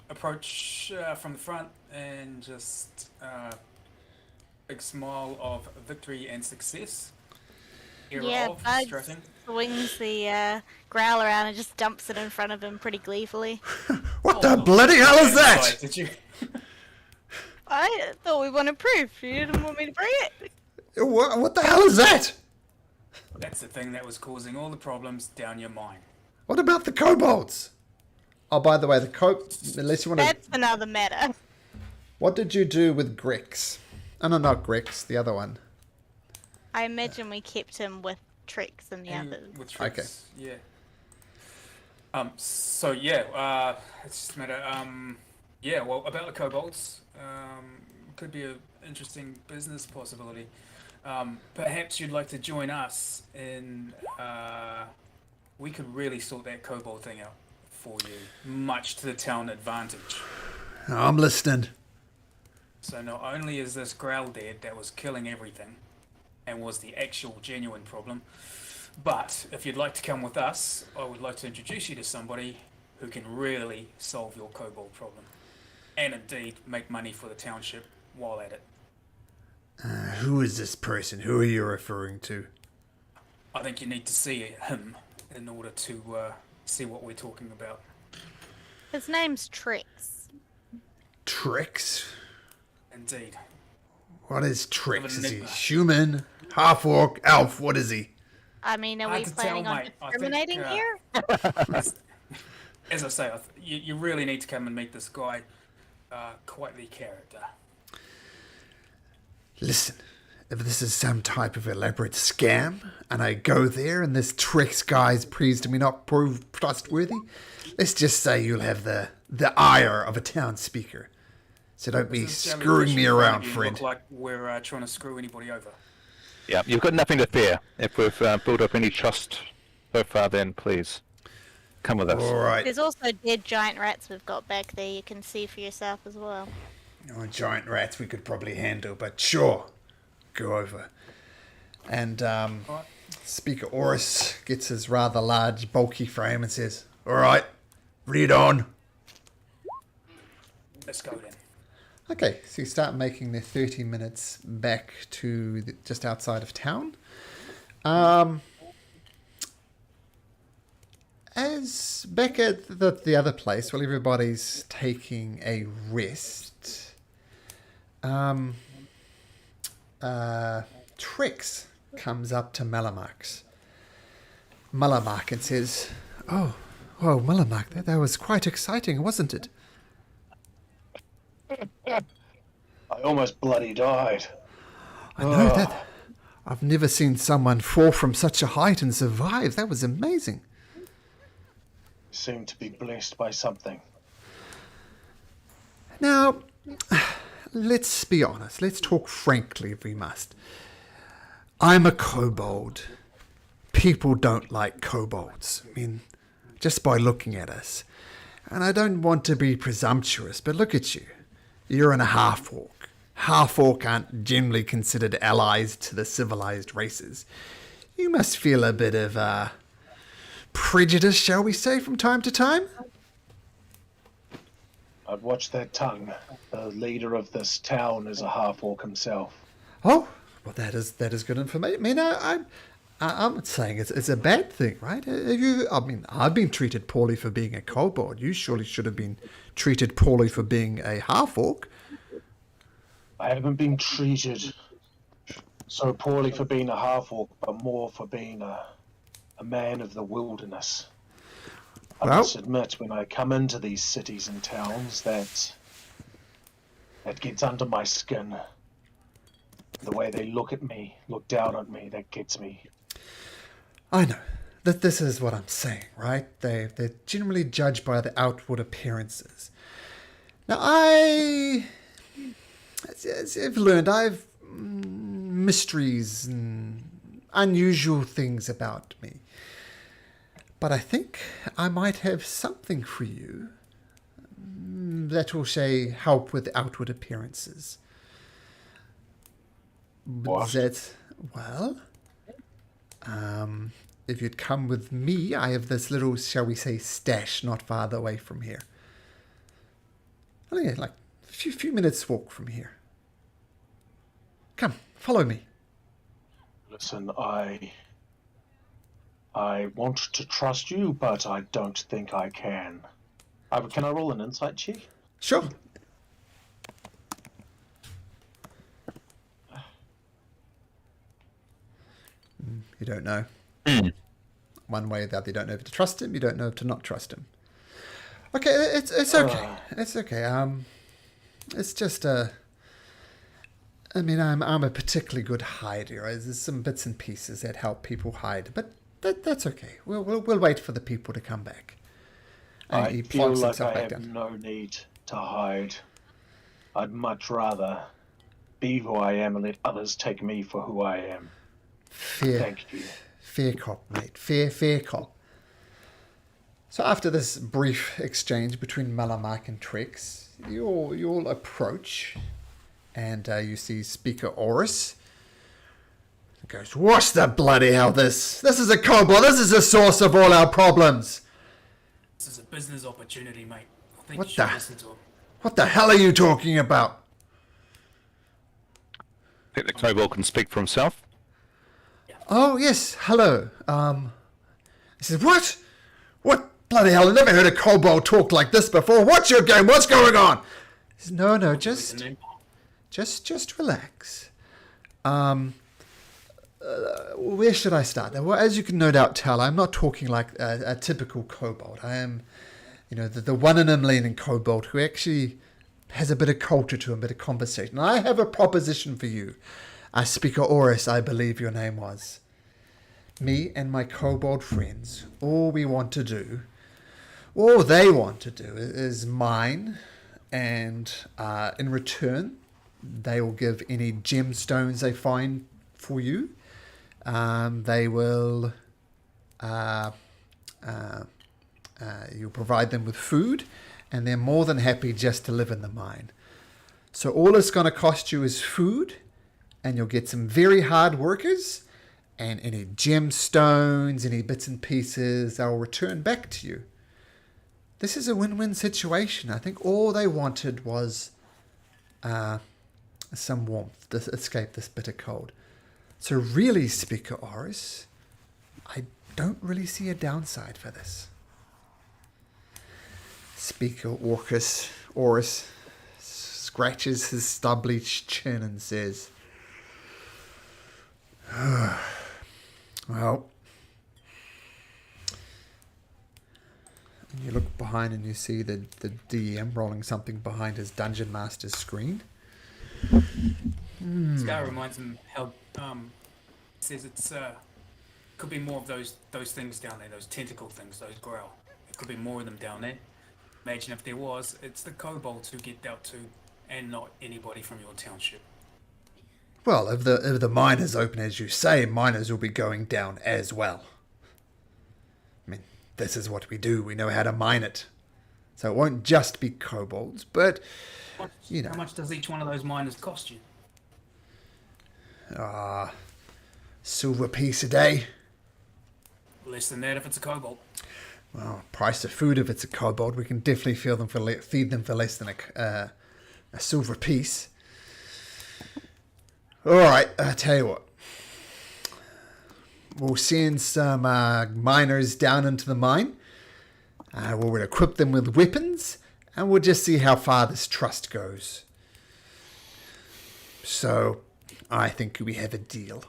Approach from the front and just big smile of victory and success. Era Yeah, of Bugs strutting. swings the growl around and just dumps it in front of him pretty gleefully. What the bloody hell is that? Did you? I thought we wanted proof. You didn't want me to bring it? What the hell is that? That's the thing that was causing all the problems down your mine. What about the kobolds? Oh, by the way, unless you want to... That's another matter. What did you do with Grex? Oh, no, not Grex, the other one. I imagine we kept him with Tricks and the others. With tricks, yeah. So yeah, it's just a matter. Yeah. Well, about the kobolds, could be an interesting business possibility. Perhaps you'd like to join us in. We could really sort that kobold thing out for you, much to the town advantage. I'm listening. So not only is this growl dead that was killing everything, and was the actual genuine problem, but if you'd like to come with us, I would like to introduce you to somebody who can really solve your kobold problem, and indeed make money for the township while at it. Who is this person? Who are you referring to? I think you need to see him in order to see what we're talking about. His name's Tricks. Tricks? Indeed. What is Tricks? Is he Enigma. human? Half-orc? Elf? What is he? I mean, are Hard we to planning tell, on mate. I think, discriminating here? As I say, you really need to come and meet this guy. Quite the character. Listen, if this is some type of elaborate scam, and I go there and this Tricks guy's proves to me not prove trustworthy, let's just say you'll have the ire of a town speaker. So don't be Doesn't sound screwing me efficient, around, you friend. Look like we're trying to screw anybody over. Yeah, you've got nothing to fear. If we've built up any trust so far, then please come with us. All right. There's also dead giant rats we've got back there. You can see for yourself as well. Oh, giant rats we could probably handle, but sure, go over. And Alright. Speaker Oris gets his rather large, bulky frame and says, "All right, read on." Let's go then. Okay, so you start making the 30 minutes back to just outside of town. As back at the other place, while everybody's taking a rest, Trix comes up to Malamak and says, "Oh, Malamak, that was quite exciting, wasn't it?" I almost bloody died. I know that. I've never seen someone fall from such a height and survive. That was amazing. You seem to be blessed by something. Now, let's be honest. Let's talk frankly if we must. I'm a kobold. People don't like kobolds. I mean, just by looking at us. And I don't want to be presumptuous, but look at you. You're in a half-orc. Half-orc aren't generally considered allies to the civilized races. You must feel a bit of prejudice, shall we say, from time to time? I'd watch that tongue. The leader of this town is a half-orc himself. Oh, well, that is good information. I mean, I'm not saying it's a bad thing, right? I've been treated poorly for being a kobold. You surely should have been treated poorly for being a half-orc. I haven't been treated so poorly for being a half-orc, but more for being a man of the wilderness. I must admit, when I come into these cities and towns, that gets under my skin. The way they look at me, look down at me, that gets me. I know. That this is what I'm saying, right? They're generally judged by the outward appearances. Now, as I've learned, I've mysteries and unusual things about me. But I think I might have something for you that will, say, help with outward appearances. What? If you'd come with me, I have this little, shall we say, stash not far away from here. Only like a few minutes walk from here. Come, follow me. Listen, I want to trust you, but I don't think I can. Can I roll an insight check? Sure. You don't know. One way or the other, you don't know if to trust him, you don't know if to not trust him. Okay, it's okay. It's okay. It's just I mean, I'm a particularly good hider. There's some bits and pieces that help people hide, but that's okay. We'll wait for the people to come back. And I feel like I have no need to hide. I'd much rather be who I am and let others take me for who I am. Thank you. Fair cop, mate. Fair cop. So after this brief exchange between Malamark and Trex, you all approach, and you see Speaker Oris. He goes, "What's the bloody hell this? This is a kobold. This is the source of all our problems." This is a business opportunity, mate. I think What you should the- listen to him. What the hell are you talking about? I think the kobold can speak for himself. Oh, yes, hello. He says, What? What bloody hell? I've never heard a kobold talk like this before. What's your game? What's going on? He says, No, just relax. Where should I start? Well, as you can no doubt tell, I'm not talking like a typical kobold. I am, the one in a million kobold who actually has a bit of culture to him, a bit of conversation. I have a proposition for you. Speaker Oris, I believe your name was. Me and my kobold friends, all they want to do is mine, and in return, they will give any gemstones they find for you. They will, you'll provide them with food, and they're more than happy just to live in the mine. So all it's going to cost you is food, and you'll get some very hard workers, and any gemstones, any bits and pieces, they'll return back to you. This is a win-win situation. I think all they wanted was some warmth to escape this bitter cold. So really, Speaker Oris, I don't really see a downside for this. Speaker Oris scratches his stubbly chin and says, Well, you look behind and you see the DM rolling something behind his Dungeon Master's screen. This guy reminds him how says it's could be more of those things down there, those tentacle things, those growl. There could be more of them down there. Imagine if there was, it's the kobolds who get dealt to, and not anybody from your township. Well, if the mine is open as you say, miners will be going down as well. I mean, this is what we do. We know how to mine it. So it won't just be kobolds, but, you know. How much does each one of those miners cost you? Silver piece a day. Less than that if it's a kobold. Well, price of food if it's a kobold. We can definitely feed them for less than a silver piece. All right, I tell you what. We'll send some miners down into the mine. We'll equip them with weapons, and we'll just see how far this trust goes. So, I think we have a deal.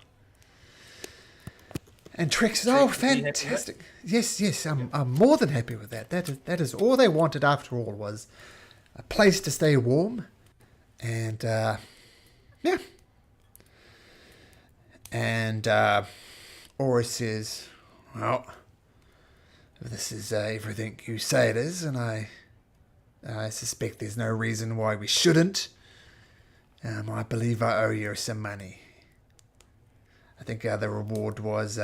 And Trex says, "Oh, fantastic! Yes, I'm more than happy with that. That is all they wanted after all, was a place to stay warm, and yeah." And Aura says, "Well, if this is everything you say it is, and I suspect there's no reason why we shouldn't. I believe I owe you some money. I think the reward was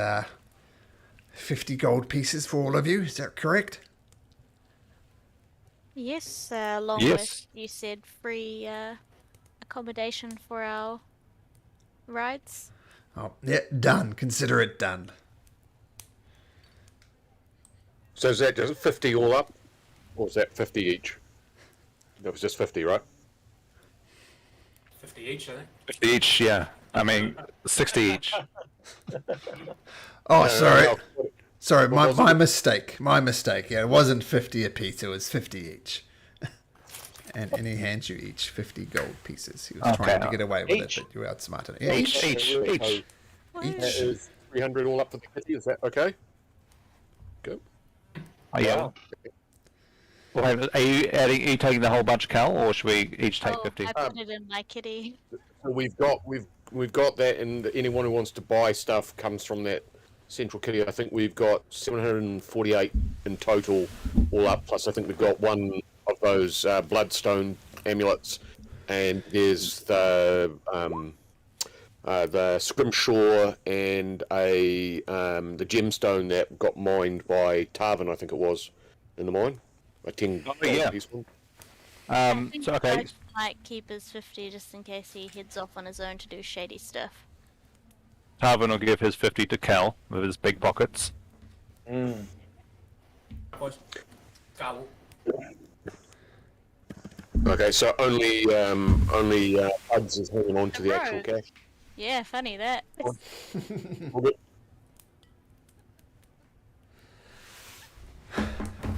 50 gold pieces for all of you. Is that correct?" Yes, along with, you said, free accommodation for our rides. Oh, yeah, done. Consider it done. So is that just 50 all up? Or is that 50 each? That was just 50, right? 50 each, I think. 50 each, yeah. I mean, 60 each. Oh, sorry. No. Sorry, What was my it? mistake. My mistake. Yeah, it wasn't 50 a piece. It was 50 each. And he hands you each 50 gold pieces. He was trying to get away with Each? it, but you outsmarted it. Yeah, Each. So Each. that is 300 all up for the 50, is that okay? Good. Oh, yeah. Wow. Well, are you taking the whole bunch, Cal, or should we each take 50? I put it in my kitty. So we've got that, and anyone who wants to buy stuff comes from that central kitty. I think we've got 748 in total, all up. Plus, I think we've got one of those bloodstone amulets, and there's the scrimshaw and the gemstone that got mined by Tarvin, I think it was, in the mine. A 10 piece one. I think So, okay. Doug might keep his 50 just in case he heads off on his own to do shady stuff. Tarvin will give his 50 to Cal with his big pockets. What? Gobble. Okay, so only Buds is hanging on to the actual cash. Yeah, funny that.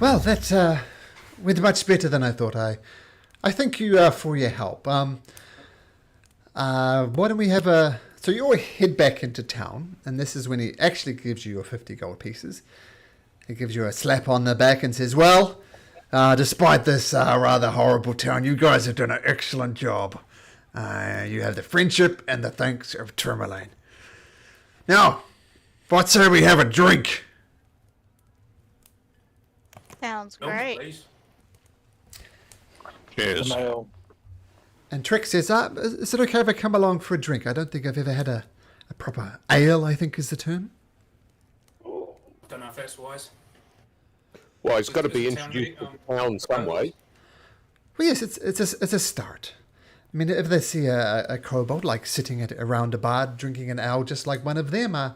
Well, that went much better than I thought. I thank you for your help. Why don't we have a... So you all head back into town, and this is when he actually gives you your 50 gold pieces. He gives you a slap on the back and says, "Well, despite this rather horrible town, you guys have done an excellent job. You have the friendship and the thanks of Tourmaline. Now, what say we have a drink?" Sounds Milk, great. please. Cheers. Mail. And Trix says, "Is it okay if I come along for a drink? I don't think I've ever had a proper ale, I think is the term." Don't know if that's wise. Well, it's got to Is be the town introduced to ready? the town some way. Well, yes, it's a start. I mean, if they see a kobold like sitting around a bar drinking an ale just like one of them, I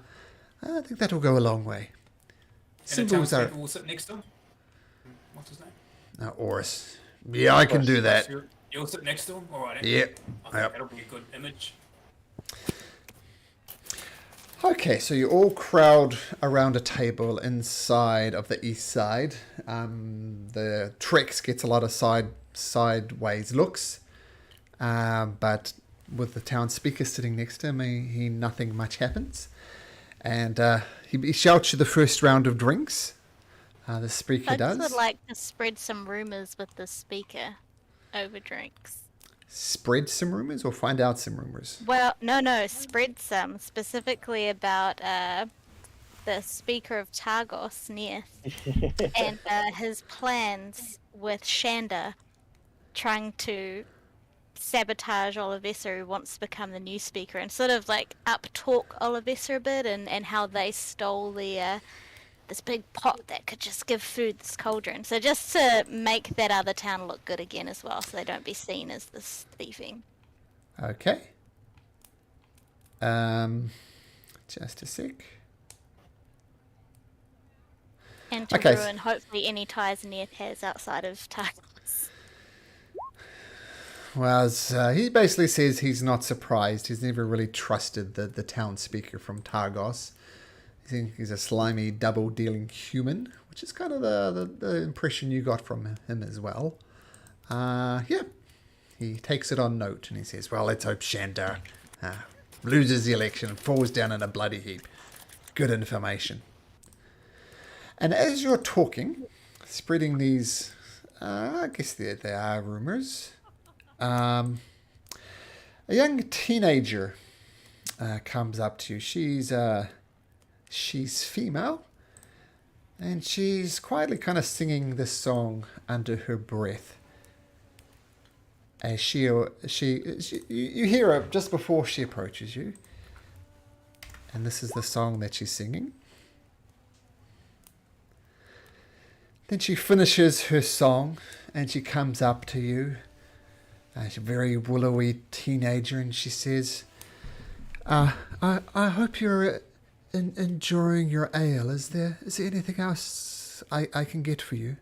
think that'll go a long way. And the Symbols are... townspeople will sit next to him. What's his name? Oris. Yeah, I can do that. You'll sit next to him? Alright. Yeah. I think that'll be a good image. Okay, so you all crowd around a table inside of the east side. The Trex gets a lot of sideways looks, but with the town speaker sitting next to him, he nothing much happens. And he shouts you the first round of drinks. The speaker I does. just would like to spread some rumors with the speaker over drinks. spread some rumors or find out some rumors? Well, no, spread some, specifically about the Speaker of Targos, Neith, and his plans with Shanda trying to sabotage Olivessa, who wants to become the new speaker, and sort of like up-talk Olivessa a bit, and how they stole the this big pot that could just give food, this cauldron. So just to make that other town look good again as well, so they don't be seen as this thieving. Okay. Just a sec. And to ruin, hopefully, any ties Neith has outside of Targos. Well, he basically says he's not surprised. He's never really trusted the town speaker from Targos. I think he's a slimy, double-dealing human, which is kind of the impression you got from him as well. Yeah, he takes it on note and he says, well, let's hope Shanda loses the election and falls down in a bloody heap. Good information. And as you're talking, spreading these, I guess they are rumors, a young teenager comes up to you. She's female, and she's quietly kind of singing this song under her breath. As you hear her just before she approaches you, and this is the song that she's singing. Then she finishes her song, and she comes up to you. She's a very willowy teenager, and she says, I hope you're enjoying your ale. Is there anything else I can get for you?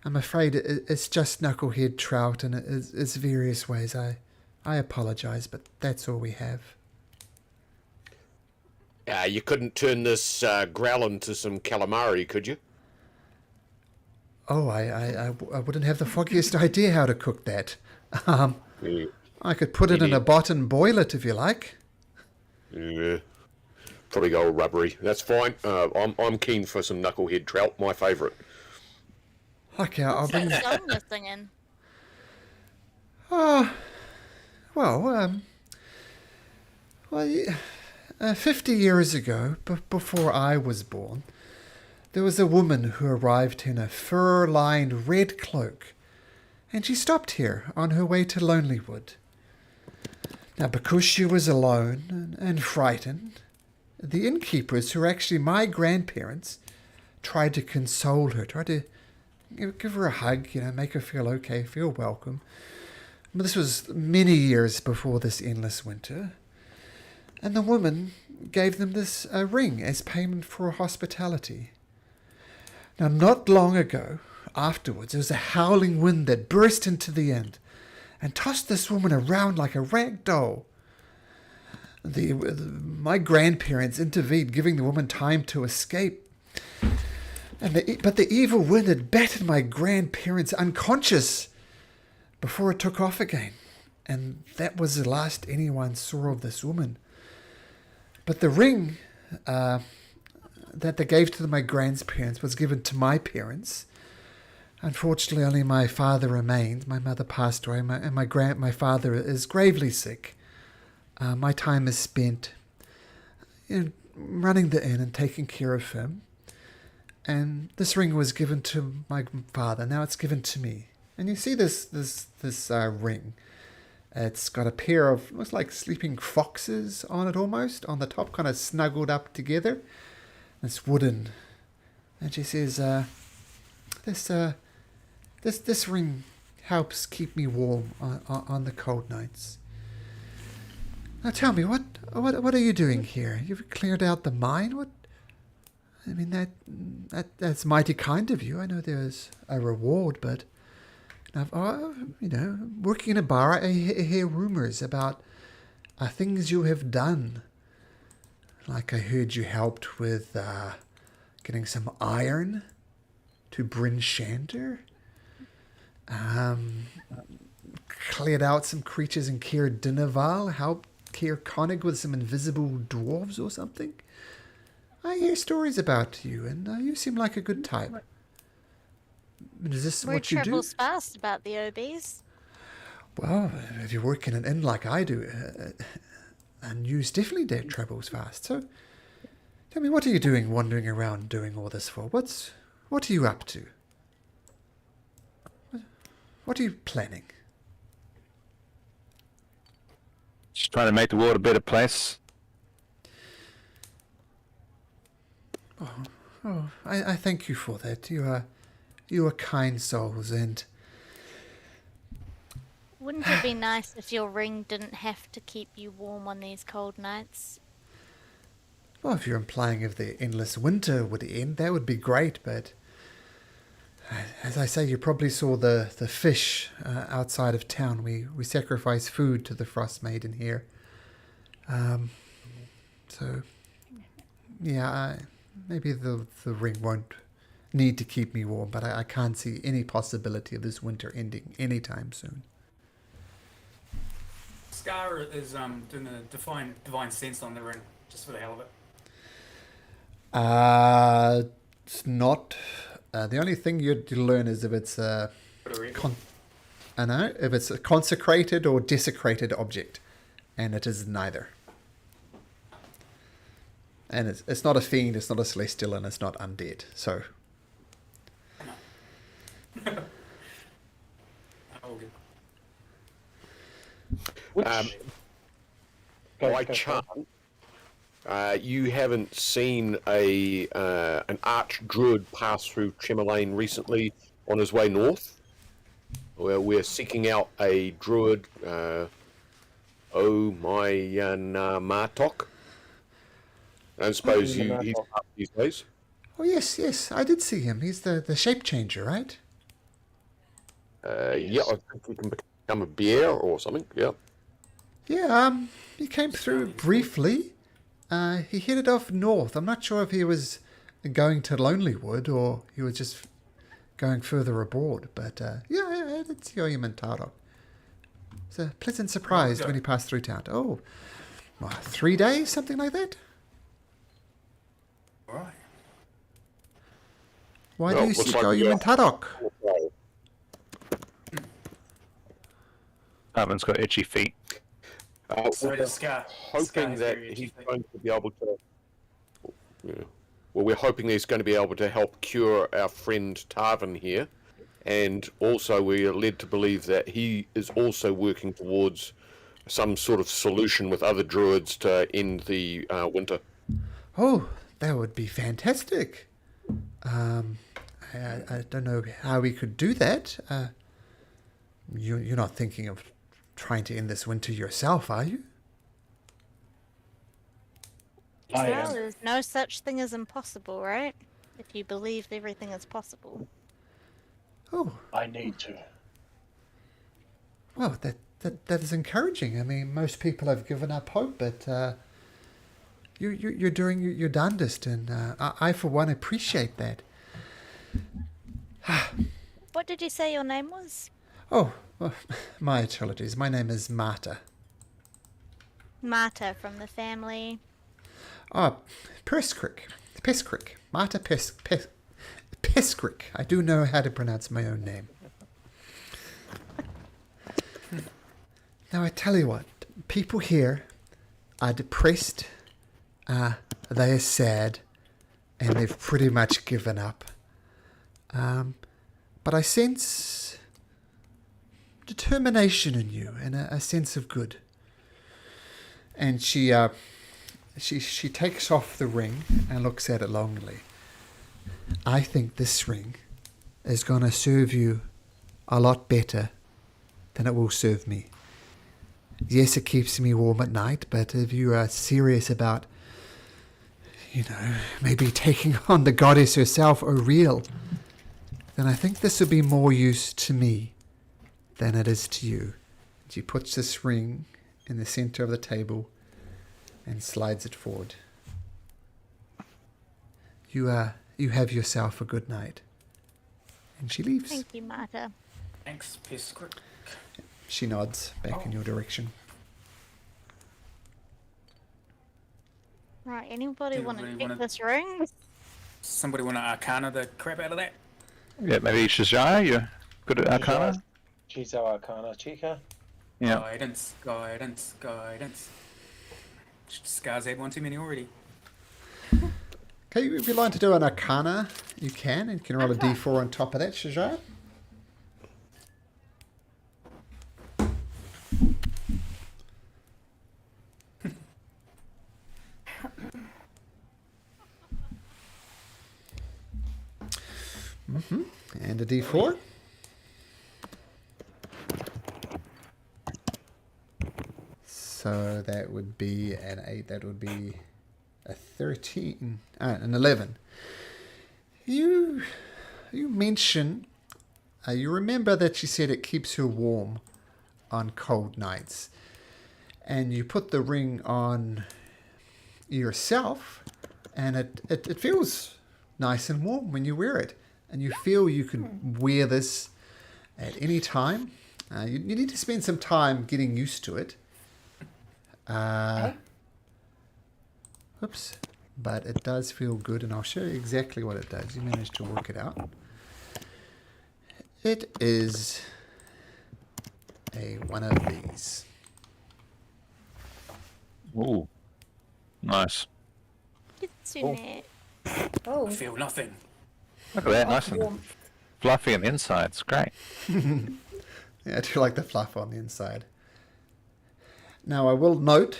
I'm afraid it's just knucklehead trout, and it's various ways. I apologize, but that's all we have. You couldn't turn this growl into some calamari, could you? Oh, I wouldn't have the foggiest idea how to cook that. I could put it in a pot and boil it if you like. Yeah. Probably go rubbery. That's fine. I'm keen for some knucklehead trout, my favourite. Okay, I'll bring What's that song you're singing? Well, 50 years ago, before I was born, there was a woman who arrived in a fur-lined red cloak, and she stopped here on her way to Lonelywood. Now, because she was alone and frightened, the innkeepers, who are actually my grandparents, tried to console her, tried to give her a hug, make her feel okay, feel welcome. But this was many years before this endless winter. And the woman gave them this ring as payment for hospitality. Now, not long ago, afterwards, there was a howling wind that burst into the inn and tossed this woman around like a rag doll. My grandparents intervened, giving the woman time to escape. But the evil wind had battered my grandparents unconscious before it took off again. And that was the last anyone saw of this woman. But the ring that they gave to my grandparents was given to my parents. Unfortunately, only my father remained. My mother passed away, and my father is gravely sick. My time is spent running the inn and taking care of him. And this ring was given to my father. Now it's given to me. And you see this ring. It's got a pair of, looks like sleeping foxes on it almost, on the top, kind of snuggled up together. It's wooden. And she says, this ring helps keep me warm on the cold nights. Now tell me, what are you doing here? You've cleared out the mine? What? I mean, that's mighty kind of you. I know there's a reward, but working in a bar, I hear rumors about things you have done. Like I heard you helped with getting some iron to Bryn Shander. Cleared out some creatures in Caer Dineval. Helped Caer Konig with some invisible dwarves or something. I hear stories about you, and you seem like a good type. Is this what you do? Word travels fast about the OBs. Well, if you work in an inn like I do, news definitely travels fast. So, tell me, what are you doing, wandering around, doing all this for? What are you up to? What are you planning? Just trying to make the world a better place. Oh, I thank you for that. You are kind souls, and Wouldn't it be nice if your ring didn't have to keep you warm on these cold nights? well, if you're implying if the endless winter would end, that would be great. But as I say, you probably saw the fish outside of town. We sacrifice food to the Frost Maiden here. So yeah, maybe the ring won't need to keep me warm, but I can't see any possibility of this winter ending anytime soon. Scar is doing a divine sense on the ring, just for the hell of it. It's not. The only thing you'd learn is if it's if it's a consecrated or desecrated object, and it is neither. And it's not a fiend, it's not a celestial, and it's not undead. So. By chance, you haven't seen an arch druid pass through Chemelane recently on his way north? We're seeking out a druid, Martok. I don't suppose he's up these days. Oh yes, I did see him. He's the shape changer, right? Yeah, I think he can become a bear or something. Yeah. Yeah, he came through briefly. He headed off north. I'm not sure if he was going to Lonelywood or he was just going further abroad. But yeah, I did see him in Tarok. It's a pleasant surprise when he passed through town. Oh, 3 days, something like that. Right. Why do you seek Goyim in Tarok? Arvin's got itchy feet. So does Scar. Hoping that he's going to be able to. Yeah. Well, we're hoping he's going to be able to help cure our friend Tarvin here, and also we are led to believe that he is also working towards some sort of solution with other druids to end the winter. Oh, that would be fantastic. I don't know how we could do that. You're not thinking of trying to end this winter yourself, are you? Well, there's no such thing as impossible, right? If you believe everything is possible. Oh. I need to. Well, that is encouraging. I mean, most people have given up hope, but you're doing your darndest, and I for one appreciate that. What did you say your name was? Oh, well, my apologies. My name is Marta. Marta from the family. Oh, Peskrick. Marta Peskrick. I do know how to pronounce my own name. Now, I tell you what. People here are depressed. They are sad. And they've pretty much given up. But I sense determination in you and a sense of good. And she takes off the ring and looks at it longingly. I think this ring is going to serve you a lot better than it will serve me. Yes, it keeps me warm at night, but if you are serious about, maybe taking on the goddess herself, O'Real, then I think this would be more use to me than it is to you. She puts this ring in the center of the table and slides it forward. You have yourself a good night. And she leaves. Thank you, Marta. Thanks, Peskrick. She nods back in your direction. Right, anybody want to Anybody take wanna- this ring? Somebody want to arcana the crap out of that? Yeah, maybe Shazai, you're good at Arcana? She's our arcana checker. Yeah. Guidance. Scar's had one too many already. Okay, if you'd like to do an Arcana, you can. And you can roll a Okay. d4 on top of that, Shajaya. And a d4. So that would be an 8. That would be a 13. An 11. You mention... you remember that you said it keeps you warm on cold nights. And you put the ring on yourself, and it feels nice and warm when you wear it. And you feel you can wear this at any time. You need to spend some time getting used to it. Oops. But it does feel good, and I'll show you exactly what it does. You managed to work it out. It is one of these. Ooh. Nice. Kitsune. Oh, I feel nothing. Look at that, nice and warm. fluffy on the inside. It's great. Yeah, I do like the fluff on the inside. Now, I will note,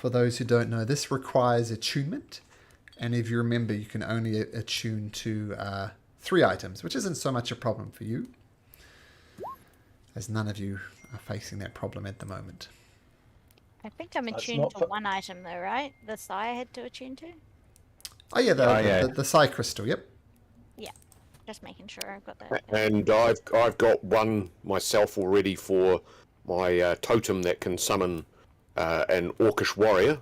for those who don't know, this requires attunement. And if you remember, you can only attune to 3 items, which isn't so much a problem for you, as none of you are facing that problem at the moment. I think I'm That's attuned not to for- one item though, right? The Sai I had to attune to? Oh, yeah, yeah. the Psi Crystal, yep. Yeah. Just making sure I've got that. And I've got one myself already for my totem that can summon an orcish warrior.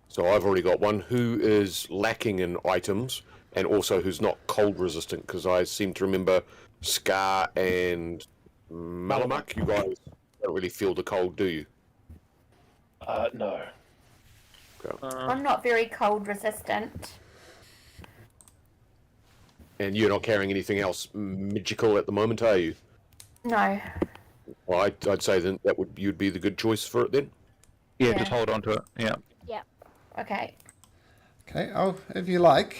So I've already got one who is lacking in items and also who's not cold resistant, because I seem to remember Scar and Malamak, you guys don't really feel the cold, do you? No. I'm not very cold resistant. And you're not carrying anything else magical at the moment, are you? No. Well, I'd say then you'd be the good choice for it then. Yeah, Yeah. just hold on to it. Yeah. Yeah. Okay. Okay, if you like,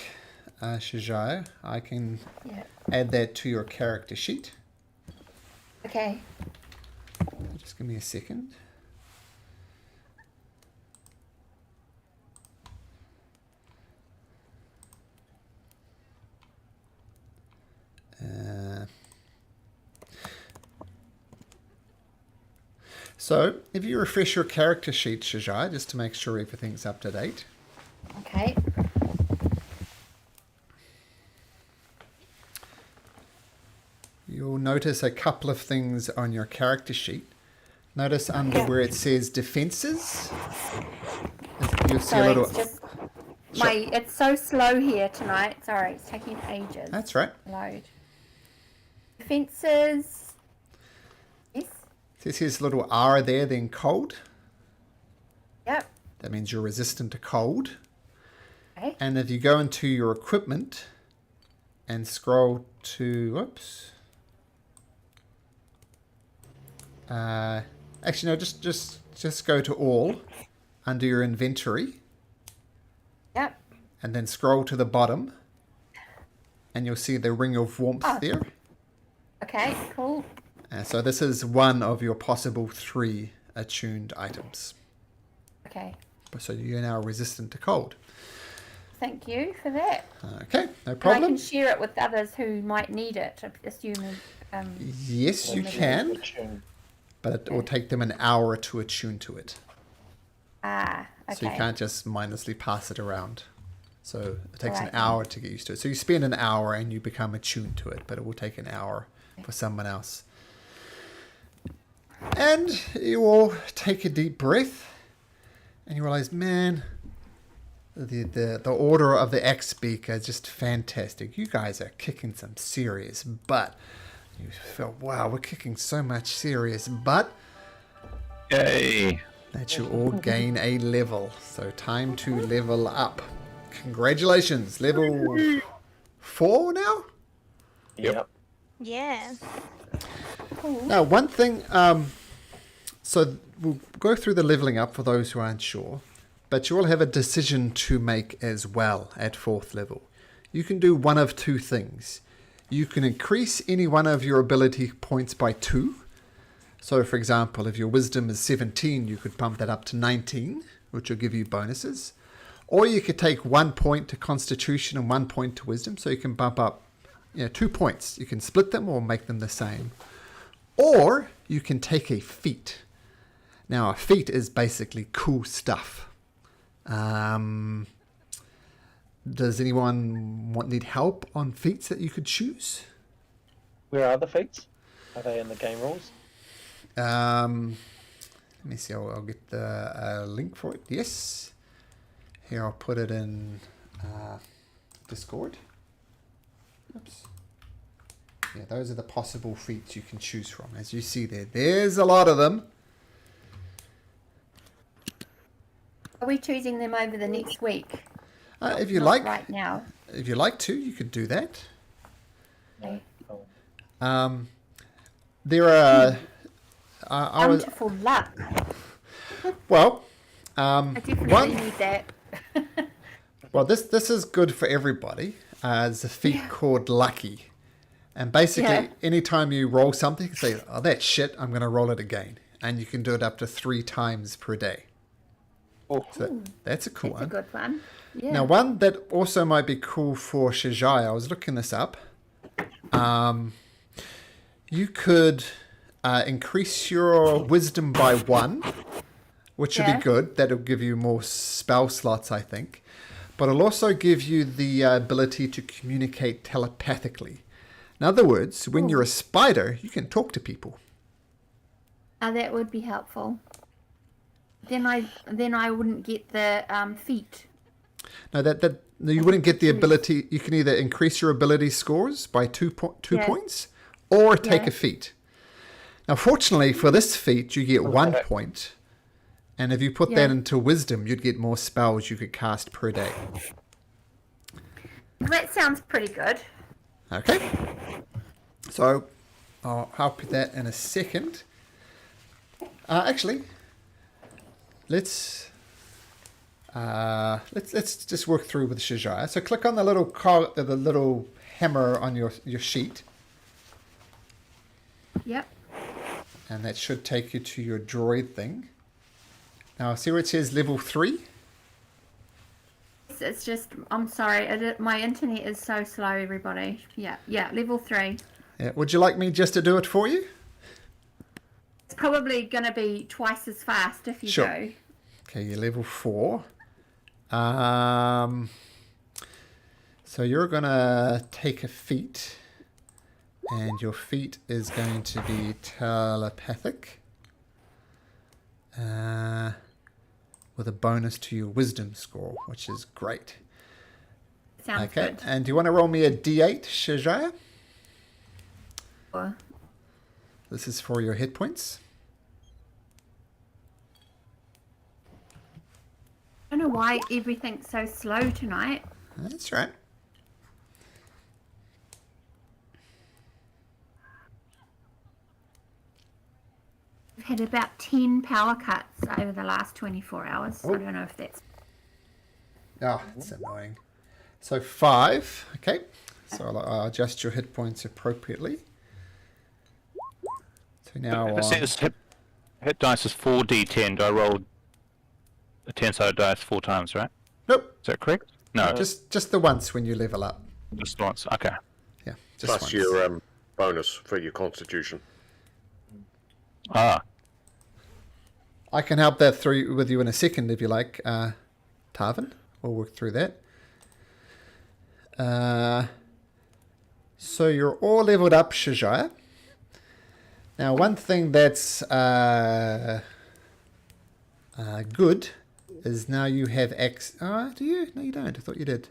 Shajaya, I can Yeah. add that to your character sheet. Okay. Just give me a second. So, if you refresh your character sheet, Shajai, just to make sure everything's up to date. Okay. You'll notice a couple of things on your character sheet. Notice under where it says defenses, you'll see a Sorry, little... it's just it's so slow here tonight. Sorry, it's taking ages. That's right. to load. Defenses. Yes. So it says a little R there, then cold. Yep. That means you're resistant to cold. Okay. And if you go into your equipment and scroll to... Whoops. Actually, no, just go to all under your inventory. Yep. And then scroll to the bottom. And you'll see the ring of warmth there. Okay, cool. So this is one of your possible 3 attuned items. Okay. So you're now resistant to cold. Thank you for that. Okay, no And I problem. can share it with others who might need it, assuming. Yes, you can, Attune. but it will take them an hour to attune to it. Okay. So you can't just mindlessly pass it around. So it takes an Alright. hour to get used to it. So you spend an hour and you become attuned to it, but it will take an hour for someone else. And you all take a deep breath and you realize, man, the order of the Beak is just fantastic. You guys are kicking some serious butt. You feel, wow, we're kicking so much serious butt Yay. that you all gain a level. So time to level up. Congratulations, level 4 now? Yep. Yeah. Now, one thing So we'll go through the leveling up for those who aren't sure, but you all have a decision to make as well at 4th level. You can do one of two things. You can increase any one of your ability points by 2. So for example, if your wisdom is 17, you could bump that up to 19, which will give you bonuses. Or you could take 1 point to constitution and 1 point to wisdom, so you can bump up 2 points. You can split them or make them the same. Or you can take a feat. Now, a feat is basically cool stuff. Does anyone need help on feats that you could choose? Where are the feats? Are they in the game rules? Let me see. I'll get the link for it. Yes. Here, I'll put it in Discord. Oops. Yeah, those are the possible feats you can choose from. As you see there's a lot of them. Are we choosing them over the next week? If you Not like, right now. if you like to, you could do that. Okay. There are. I was, Bountiful luck. well, I definitely one. need that. Well, this is good for everybody. It's a feat called Lucky. And basically, anytime you roll something, you can say, oh, that's shit, I'm going to roll it again. And you can do it up to 3 times per day. So that's a cool That's one. a good one. Yeah. Now, one that also might be cool for Shijai, I was looking this up. You could increase your wisdom by 1, which would be good. That'll give you more spell slots, I think. But it'll also give you the ability to communicate telepathically. In other words, when you're a spider, you can talk to people. That would be helpful. Then I wouldn't get the feat. No, that you wouldn't get the ability. You can either increase your ability scores by 2 points, or take a feat. Now, fortunately for this feat, you get 1 point, and if you put that into wisdom, you'd get more spells you could cast per day. That sounds pretty good. Okay, so I'll help with that in a second. Actually, let's just work through with Shijai. So click on the little hammer on your sheet. Yep. And that should take you to your droid thing. Now, see where it says level 3? It's just, I'm sorry, my internet is so slow, everybody. Yeah, level 3. Yeah. Would you like me just to do it for you? It's probably going to be twice as fast if you go. Okay, you're level 4. So you're going to take a feat. And your feat is going to be telepathic. With a bonus to your wisdom score, which is great. Sounds good. And do you want to roll me a d8, Shijaya? Sure. This is for your hit points. I don't know why everything's so slow tonight. That's right. We've had about 10 power cuts over the last 24 hours. I don't know if that's... Oh, that's annoying. So 5, okay. So I'll adjust your hit points appropriately. So now If it says hit dice is 4d10, do I roll a 10-sided dice 4 times, right? Nope. Is that correct? No. Just the once when you level up. Just once. Okay. Yeah, just Plus once. your bonus for your constitution. Ah. I can help that through with you in a second if you like, Tarvin. We'll work through that. So you're all leveled up, Shijaya. Now, one thing that's good is now you have do you? No, you don't. I thought you did.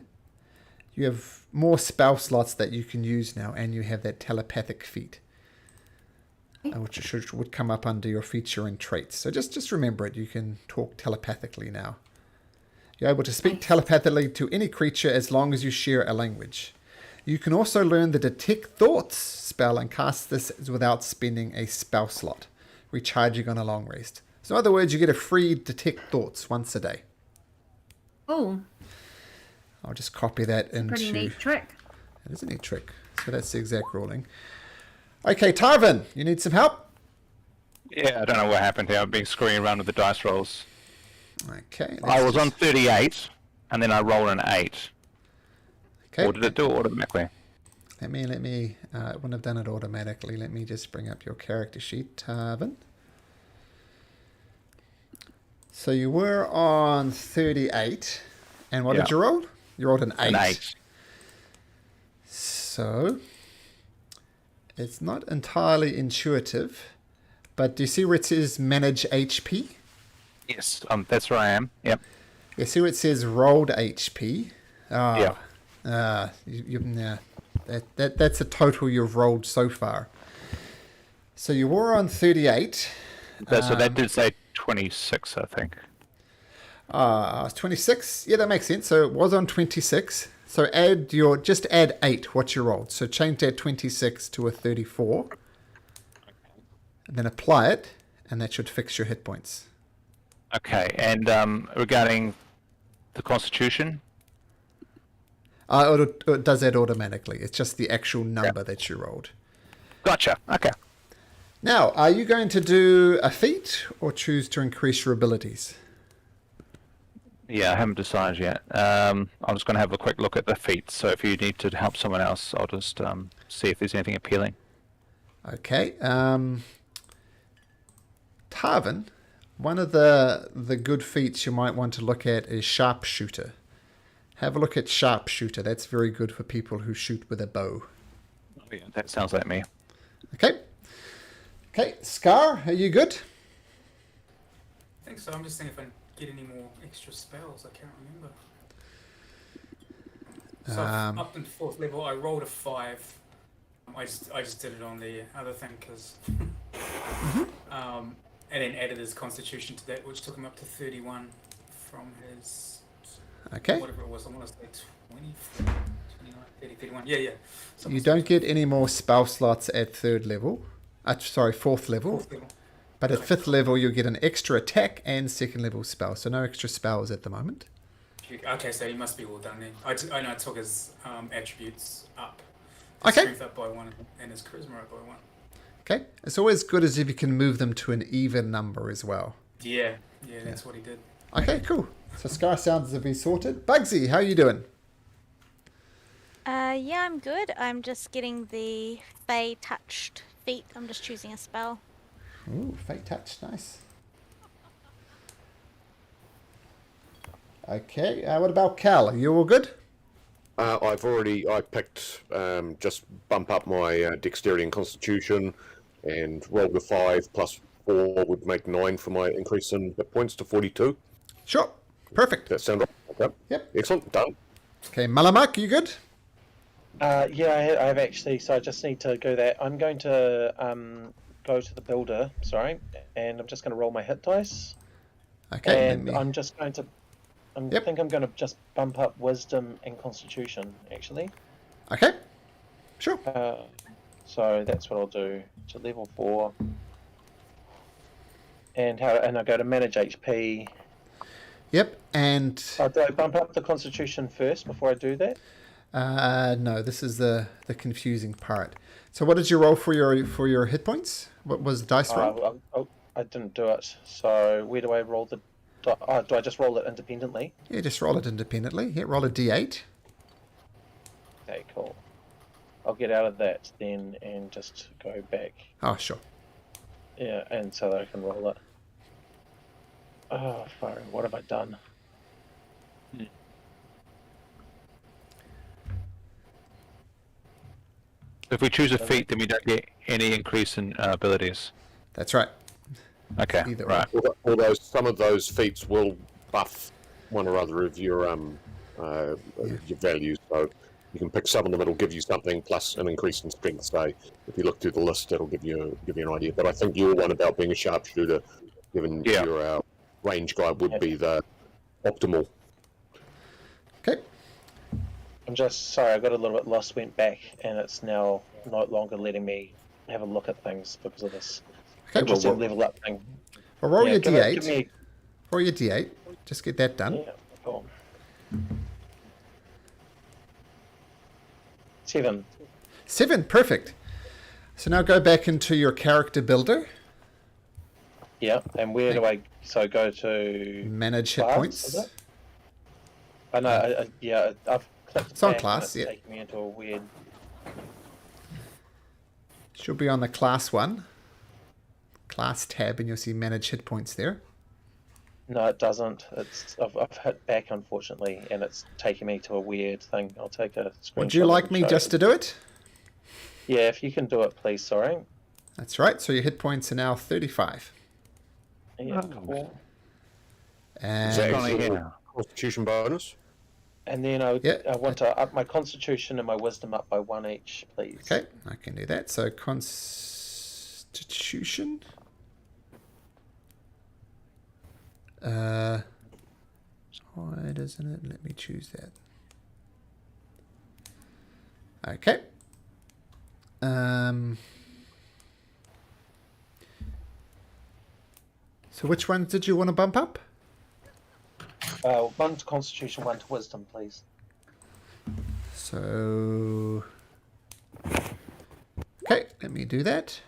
You have more spell slots that you can use now, and you have that telepathic feat, which would come up under your feature and traits. So just remember it. You can talk telepathically now. You're able to speak telepathically to any creature as long as you share a language. You can also learn the Detect Thoughts spell and cast this without spending a spell slot, recharging on a long rest. So in other words, you get a free detect thoughts once a day. Oh, I'll just copy that into... pretty neat trick. It is a neat trick. So that's the exact ruling. Okay, Tarvin, you need some help? Yeah, I don't know what happened here. I've been screwing around with the dice rolls. Okay. I was on 38, and then I rolled an 8. Okay. Or did it do it automatically? Let me, it wouldn't have done it automatically. Let me just bring up your character sheet, Tarvin. So you were on 38, and what did you roll? You rolled an 8. An 8. So, it's not entirely intuitive, but do you see where it says manage HP? Yes, that's where I am. Yep. You see where it says rolled HP? Yeah. That's the total you've rolled so far. So you were on 38. So that did say 26, I think. 26. Yeah, that makes sense. So it was on 26. So just add 8 what you rolled. So change that 26 to a 34. And then apply it, and that should fix your hit points. Okay, and regarding the Constitution? It does that automatically. It's just the actual number that you rolled. Gotcha. Okay. Now, are you going to do a feat or choose to increase your abilities? Yeah, I haven't decided yet. I'm just going to have a quick look at the feats. So if you need to help someone else, I'll just see if there's anything appealing. Okay. Tarvin, one of the good feats you might want to look at is Sharpshooter. Have a look at Sharpshooter. That's very good for people who shoot with a bow. Oh, yeah, that sounds like me. Okay. Okay, Scar, are you good? I think so. I'm just thinking if I can get any more extra spells. I can't remember. So I've up in 4th level, I rolled a 5. I just did it on the other thing because, and then added his Constitution to that, which took him up to 31 from his whatever it was. I want to say 24, 29, 30, 31. Yeah. You don't get any more spell slots at 3rd level. 4th level. 4th level. But at 5th level, you'll get an extra attack and 2nd level spell. So no extra spells at the moment. Okay, so he must be all done then. I know I took his attributes up. Okay. Strength up by 1 and his charisma up by 1. Okay. It's always good as if you can move them to an even number as well. Yeah, that's what he did. Okay, cool. So Scar sounds to be sorted. Bugsy, how are you doing? Yeah, I'm good. I'm just getting the Fey touched feat. I'm just choosing a spell. Ooh, Fate Touch, nice. Okay, what about Cal? Are you all good? I picked just bump up my dexterity and constitution, and rolled a 5 plus 4 would make 9 for my increase in hit points to 42. Sure, perfect. That sound right? Okay. Yep. Excellent, done. Okay, Malamak, you good? Yeah, I have actually. So I just need to go there. I'm going to go to the builder. Sorry, and I'm just going to roll my hit dice. Okay. And I'm just going to. I think I'm going to just bump up wisdom and constitution. Actually. Okay. Sure. So that's what I'll do to level 4. And I go to manage HP. Yep, and... Do I bump up the constitution first before I do that? No, this is the confusing part. So what did you roll for your hit points? What was dice roll? I didn't do it. So where do I roll the... do I just roll it independently? Yeah, just roll it independently. Yeah, roll a d8. Okay, cool. I'll get out of that then and just go back. Oh, sure. Yeah, and so that I can roll it. Oh, fire. What have I done? If we choose a feat, then we don't get any increase in abilities. That's right. Okay, Either right. Although some of those feats will buff one or other of your values, so you can pick some of them. It'll give you something plus an increase in strength. Say, if you look through the list, it'll give you an idea. But I think your one about being a sharpshooter, given your range guy, would be the optimal. Okay. I'm just sorry, I got a little bit lost, went back, and it's now no longer letting me have a look at things because of this. Okay, interesting level up thing. well, roll your give D8. me, Roll your D8. Just get that done. yeah, cool. 7. 7, perfect. So now go back into your character builder. Yeah, and where do I go to? Manage hit class, points. is it? I know. Yeah, I've clicked It's on back class, and it's yeah. taking me into a weird. Should be on the class one. Class tab, and you'll see manage hit points there. No, it doesn't. I've hit back unfortunately, and it's taking me to a weird thing. I'll take a screenshot. Would you like me just to do it? Yeah, if you can do it, please. Sorry. That's right. So your hit points are now 35. Yeah, cool. Is that And a Constitution bonus? And then I Yeah. want to up my Constitution and my Wisdom up by 1 each, please. okay, I can do that. So Constitution. Why doesn't it let me choose that? Okay. So which ones did you want to bump up? 1 to Constitution, 1 to Wisdom, please. So, okay, let me do that.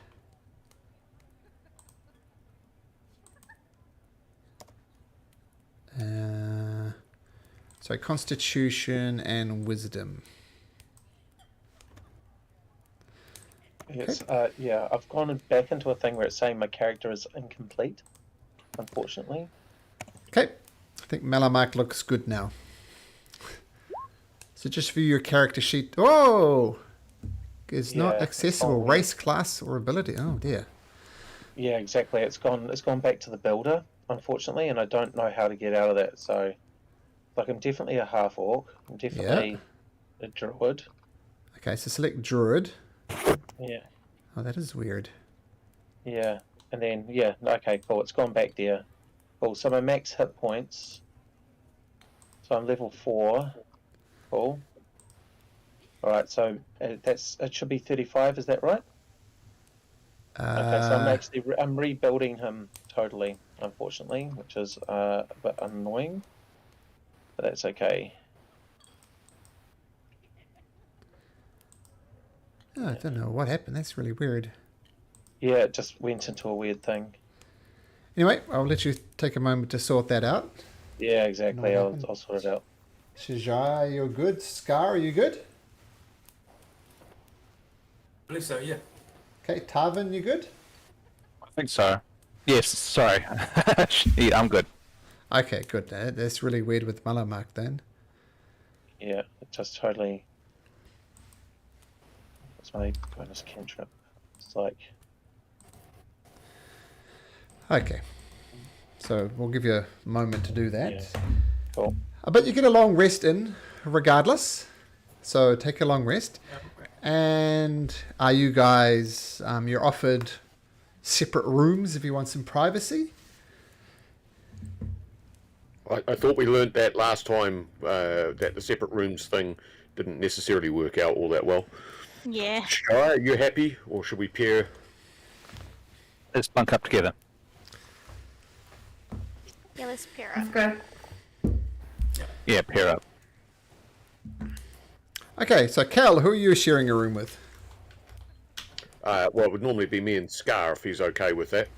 So Constitution and Wisdom. Yes. Yeah, I've gone back into a thing where it's saying my character is incomplete, unfortunately. Okay, I think Malamark looks good now. So just view your character sheet. Oh! Is not Yeah, accessible. oh. Race, class, or ability. Oh dear. Yeah, exactly. It's gone back to the builder, unfortunately, and I don't know how to get out of that. So, like, I'm definitely a half orc. I'm definitely a druid. Okay, so select Druid. Yeah. Oh, that is weird. Yeah, and then okay, cool. It's gone back there. Cool. So my max hit points. So I'm level 4. Cool. All right. So it should be 35. Is that right? Okay. So I'm rebuilding him totally, unfortunately, which is a bit annoying, but that's okay. Oh, I don't know what happened. That's really weird. Yeah, it just went into a weird thing. Anyway, I'll let you take a moment to sort that out. Yeah, exactly. No, I'll sort it out. Shajai, you're good. Scar, are you good? I believe so, yeah. Okay, Tarvin, you good? I think so. Yes, sorry. Yeah, I'm good. Okay, good. That's really weird with Malamark then. Yeah, it just totally. What's my bonus cantrip? It's like. Okay. So we'll give you a moment to do that. Yeah. Cool. But you get a long rest in regardless. So take a long rest. And are you guys, you're offered separate rooms if you want some privacy? I thought we learnt that last time, that the separate rooms thing didn't necessarily work out all that well. Yeah. Shy, are you happy, or should we pair? Let's bunk up together. Yeah, let's pair up. Let's go. Yeah, pair up. Okay, so Cal, who are you sharing a room with? Well, it would normally be me and Scar if he's okay with that.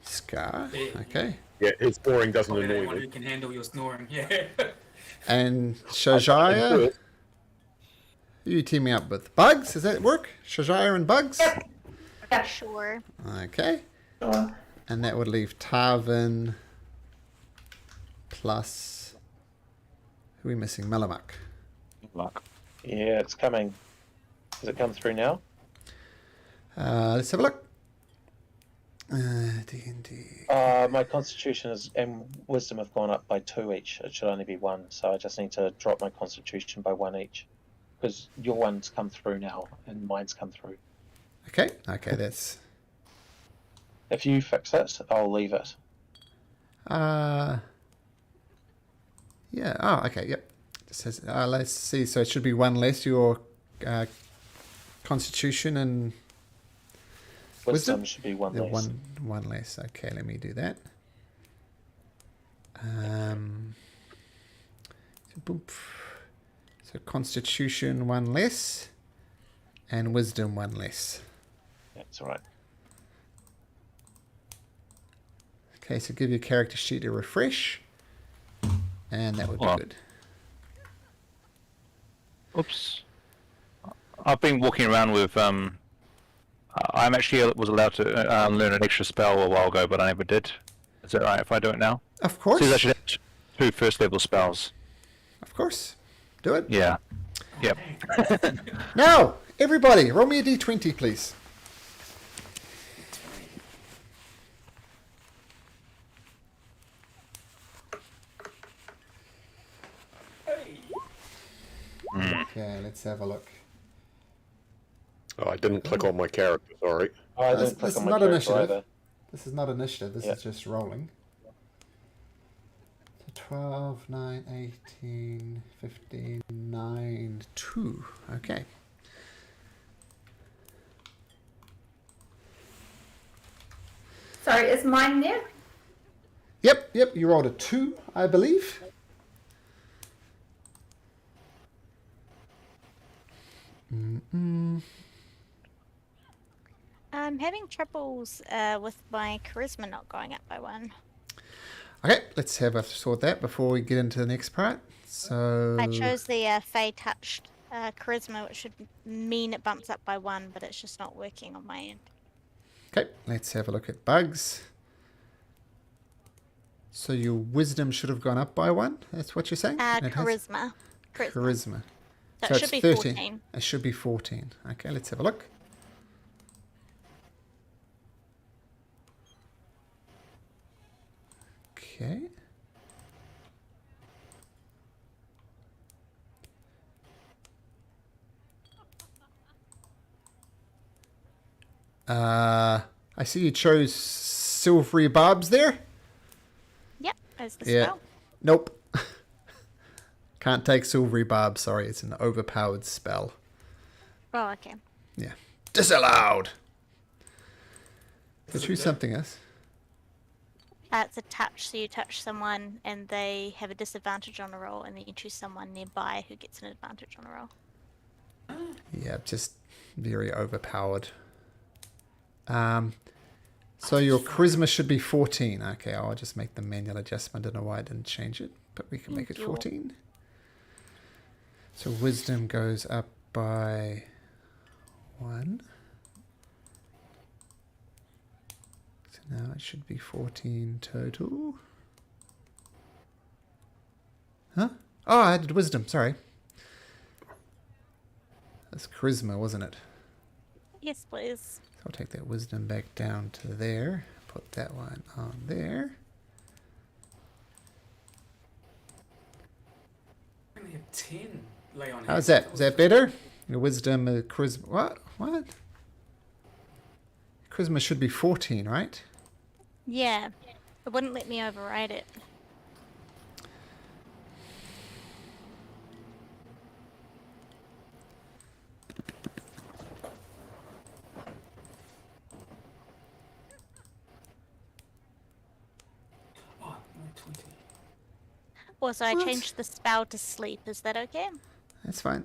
Scar, Yeah. okay. Yeah, his snoring doesn't Probably that annoy one me. who can handle your snoring, yeah. And Shajaya, who are you teaming up with? Bugs, does that work? Shajaya and Bugs? Sure. Okay. Sure. And that would leave Tarvin plus... Who are we missing? Malamak. Luck. Yeah, it's coming. Does it come through now? Let's have a look. D&D. My Constitution and Wisdom have gone up by 2 each. It should only be 1, so I just need to drop my Constitution by 1 each. Because your one's come through now, and mine's come through. Okay, that's... If you fix it, I'll leave it. Yeah, oh, okay, yep. It says, let's see, so it should be 1 less, your Constitution and Wisdom should be one The less. one less. Okay, let me do that. So Constitution one less, and Wisdom one less. That's all right. Okay, so give your character sheet a refresh, and that would be good. Oops. I've been walking around with I'm actually was allowed to learn an extra spell a while ago, but I never did. Is that right if I do it now? Of course. Says I should have 2 first level spells. Of course. Do it. Yeah. Yep. Now, everybody, roll me a d20, please. Okay, let's have a look. Oh, I didn't click on my character, sorry. Oh, I This didn't click is on my not character initiative. either. This is not initiative, this Yeah. is just rolling. So 12, 9, 18, 15, 9, 2. Okay. Sorry, is mine there? Yep, you rolled a 2, I believe. I'm having troubles with my charisma not going up by 1. Okay, let's have a sort that before we get into the next part. So I chose the Fey touched charisma, which should mean it bumps up by 1, but it's just not working on my end. Okay, let's have a look at bugs. So your wisdom should have gone up by 1. That's what you're saying? And it has? Charisma. Charisma. So it should it's be 13. 14. It should be 14. Okay, let's have a look. Okay. I see you chose silvery barbs there. Yep, as the Yeah. spell. Nope. Can't take silvery barb, sorry, it's an overpowered spell. Oh, okay. Yeah. Disallowed! So choose something else. It's a touch, so you touch someone and they have a disadvantage on a roll, and then you choose someone nearby who gets an advantage on a roll. Yeah, just very overpowered. So your charisma should be 14. Okay, I'll just make the manual adjustment. I don't know why I didn't change it, but we can make it 14. So wisdom goes up by 1. So now it should be 14 total. Huh? Oh, I did wisdom, sorry. That's charisma, wasn't it? Yes, please. So I'll take that wisdom back down to there. Put that one on there. I only have 10 lay on How's hands. that? Is that better? Your wisdom, charisma. What? Charisma should be 14, right? Yeah. It wouldn't let me override it. Oh, no, 20. Also, I What? changed the spell to sleep. Is that okay? That's fine.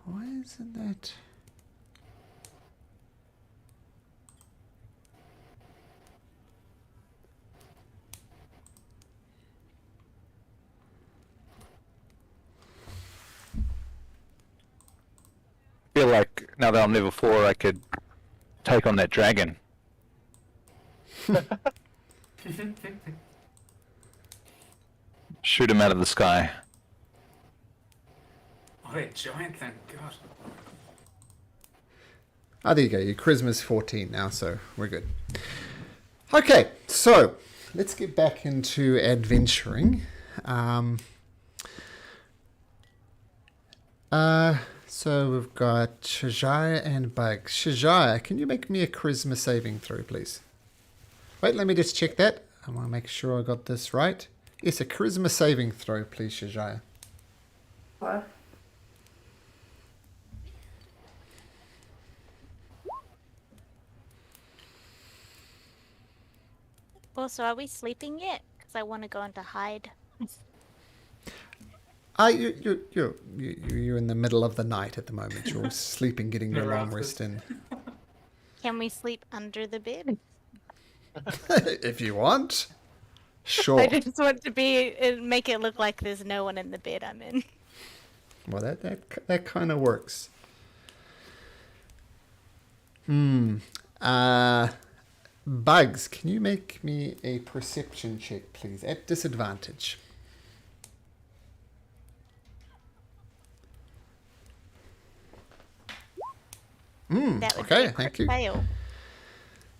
Why isn't that? I feel like now that I'm level 4, I could take on that dragon. Shoot him out of the sky. Oh, that giant thing, God. Oh, there you go. Your charisma's 14 now, so we're good. Okay, so let's get back into adventuring. So we've got Shajaya and Bug. Shajaya, can you make me a charisma saving throw, please? Wait, let me just check that. I want to make sure I got this right. Yes, a charisma saving throw, please, Shajaya. Or Also, are we sleeping yet? Because I want to go into hide. You're in the middle of the night at the moment. You're sleeping, getting your long rest in. Can we sleep under the bed? If you want. Sure. I just want to make it look like there's no one in the bed I'm in. Well, that kind of works. Bugs, can you make me a perception check, please, at disadvantage? That would be Okay, a thank crit you. fail.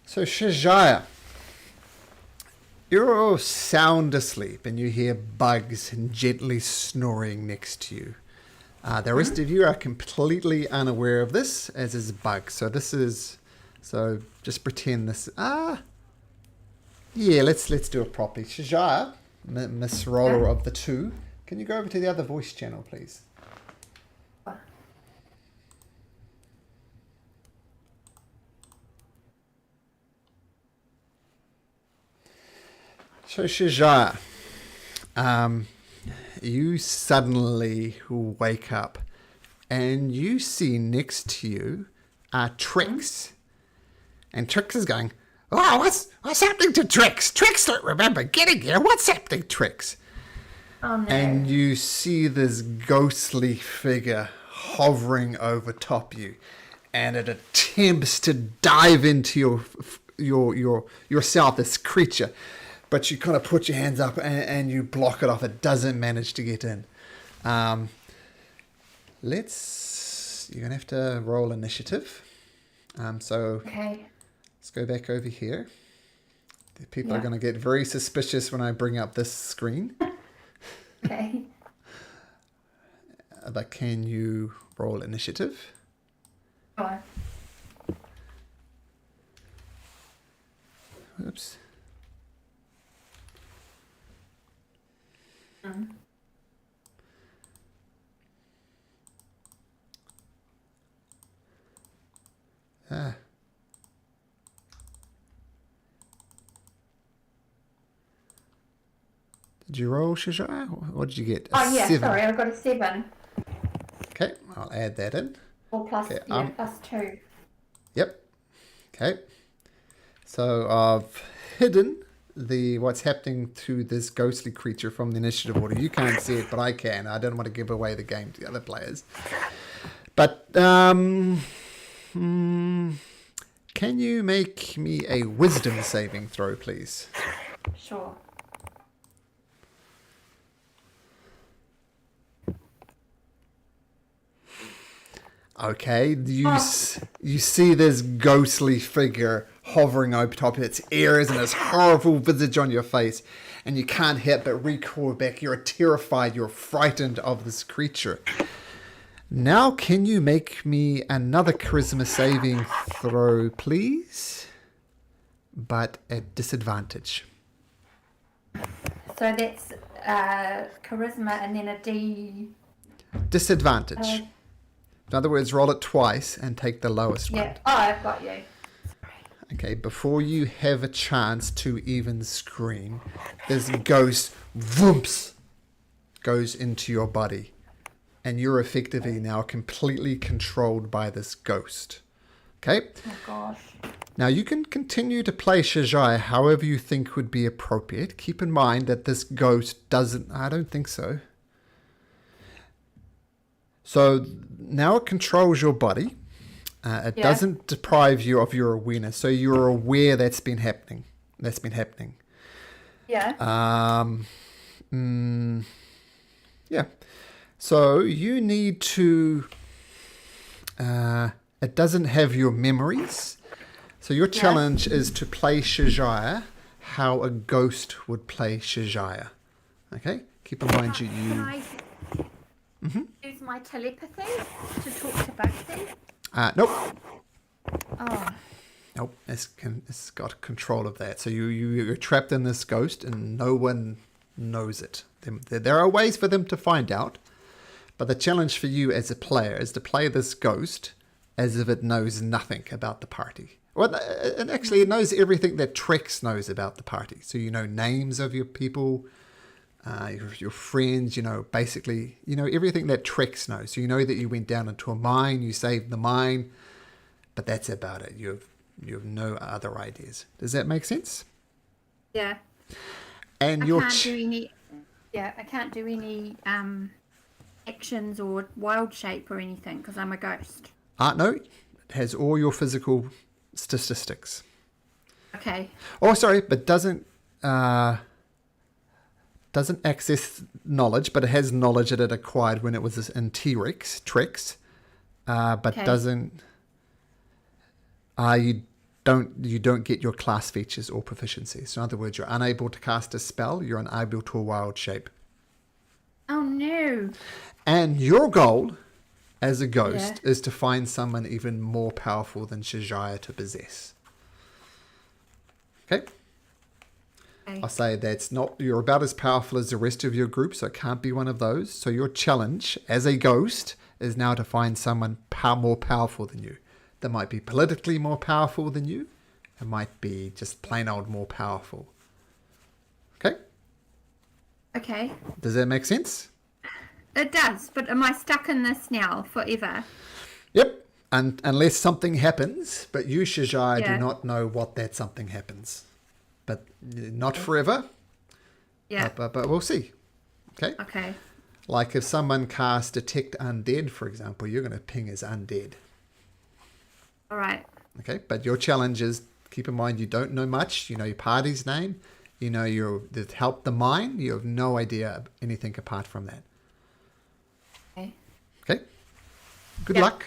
So, Shajaya, you're all sound asleep and you hear Bugs gently snoring next to you. The rest of you are completely unaware of this, as is Bugs. So just pretend this. Yeah, let's do it properly. Shajaya, Miss Roller of the two, can you go over to the other voice channel, please? So Shajaya, you suddenly wake up and you see next to you Trix. And Trix is going, "Oh, what's happening to Trix? Trix don't remember getting here. What's happening, Trix?" Oh no. And you see this ghostly figure hovering over top you, and it attempts to dive into yourself, this creature. But you kind of put your hands up and you block it off. It doesn't manage to get in. You're going to have to roll initiative. Okay. Let's go back over here. The people are going to get very suspicious when I bring up this screen. Okay. But can you roll initiative? Sure. Oops. Did you roll, Shajaya? What did you get? Oh yeah, 7. sorry, I got a 7. Okay, I'll add that in. Or plus, Okay, plus 2. Yep. Okay. So I've hidden what's happening to this ghostly creature from the initiative order. You can't see it, but I can. I don't want to give away the game to the other players. But can you make me a wisdom saving throw, please? Sure. Okay, you see this ghostly figure hovering over top of its ears and this horrible visage on your face, and you can't help but recoil back. You're terrified, you're frightened of this creature. Now, can you make me another charisma saving throw, please? But at disadvantage. So that's charisma and then a D. Disadvantage. In other words, roll it twice and take the lowest one. Yeah. Oh, I've got you. Okay, before you have a chance to even scream, this ghost whoops goes into your body. And you're effectively now completely controlled by this ghost. Okay? Oh gosh. Now you can continue to play Shajaya however you think would be appropriate. Keep in mind that this ghost doesn't... I don't think so. So now it controls your body. It doesn't deprive you of your awareness. So you're aware that's been happening. Yeah. Yeah. So you need to... it doesn't have your memories. So your challenge is to play Shajaya how a ghost would play Shajaya. Okay? Keep in mind Can I use my telepathy to talk to Bugsy? Nope. Oh. Nope. It's got control of that. So you're trapped in this ghost and no one knows it. There are ways for them to find out. But the challenge for you as a player is to play this ghost as if it knows nothing about the party. Well, and actually, it knows everything that Trex knows about the party. So you know names of your people, your friends. You know, basically, you know everything that Trex knows. So you know that you went down into a mine, you saved the mine, but that's about it. You have no other ideas. Does that make sense? Yeah. And I your can't do any. Yeah, I can't do any actions or wild shape or anything because I'm a ghost. no, it has all your physical statistics. Okay. Oh, sorry, but doesn't access knowledge, but it has knowledge that it acquired when it was in Trex, but Okay. doesn't. You don't get your class features or proficiencies. So in other words, you're unable to cast a spell. You're unable to a wild shape. Oh no. And your goal as a ghost is to find someone even more powerful than Shajaya to possess. Okay? I'll say you're about as powerful as the rest of your group, so it can't be one of those. So your challenge as a ghost is now to find someone more powerful than you. That might be politically more powerful than you. It might be just plain old more powerful. Okay? Okay. Does that make sense? It does, but am I stuck in this now forever? Yep. And unless something happens, but you, Shajaya, do Yeah. not know what that something happens. But not forever. Yeah. But we'll see. Okay? Okay. Like if someone casts Detect Undead, for example, you're going to ping as undead. All right. Okay? But your challenge is, keep in mind, you don't know much. You know your party's name. You know you've helped the mine. You have no idea anything apart from that. Okay. Okay? Good Yeah. luck.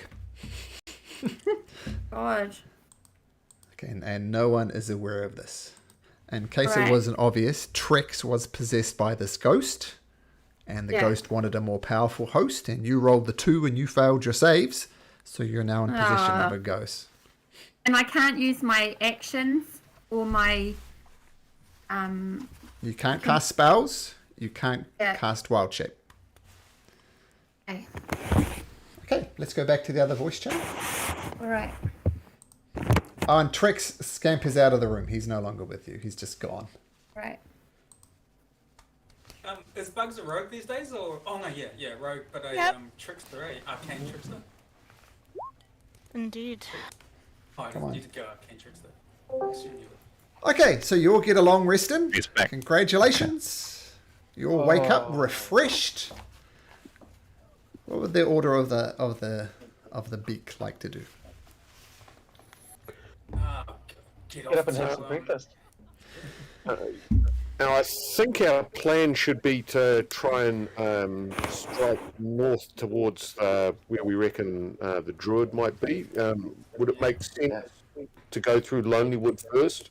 God. Okay, and no one is aware of this. In case Right. it wasn't obvious, Trex was possessed by this ghost, and the ghost wanted a more powerful host, and you rolled the 2 and you failed your saves, so you're now in possession of a ghost. And I can't use my actions or my You can't cast spells, you can't Yeah. cast wild shape. Okay. Okay, let's go back to the other voice chat. All right. Oh, and Trex scampers out of the room. He's no longer with you. He's just gone. Right. Is Bugs a rogue these days, or oh no, yeah, rogue, but a Yep. trickster, arcane trickster. Indeed. Oh, Come on. you did go arcane trickster. I assume you would. Okay, so you all get a long resting. He's back. Congratulations. You all wake up refreshed. What would the order of the beak like to do? Get Get up and to, have some breakfast. Now, I think our plan should be to try and strike north towards where we reckon the druid might be. Would it make sense to go through Lonelywood first?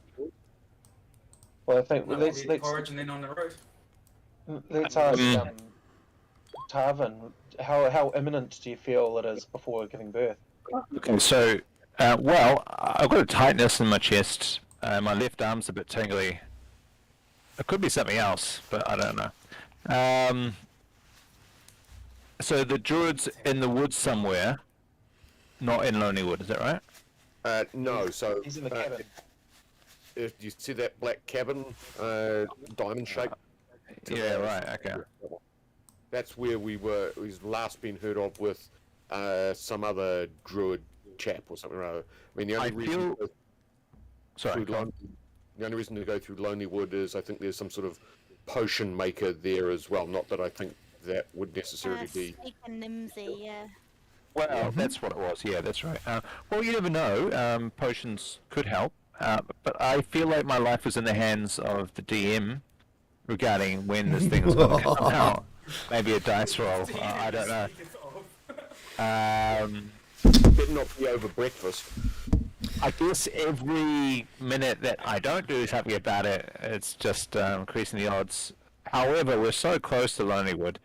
Well, I think No, let's porridge and then on the road. ask Tarvin, how imminent do you feel it is before giving birth? Okay, so, well, I've got a tightness in my chest. My left arm's a bit tingly. It could be something else, but I don't know. So the druid's in the woods somewhere, not in Lonelywood, is that right? No, so He's in the cabin. if you see that black cabin, diamond shape. Yeah, right, okay. That's where we were. He's last been heard of with some other druid chap or something or other. I mean, the only reason. Sorry, go on. The only reason to go through Lonelywood is I think there's some sort of potion maker there as well. Not that I think that would necessarily be. Snake and Nimsy, yeah. Well, that's what it was. Yeah, that's right. Well, you never know. Potions could help, but I feel like my life was in the hands of the DM regarding when this thing is going to come out. Maybe a dice roll. I don't know. Better not be over breakfast. I guess every minute that I don't do something about it, it's just increasing the odds. However, we're so close to Lonelywood.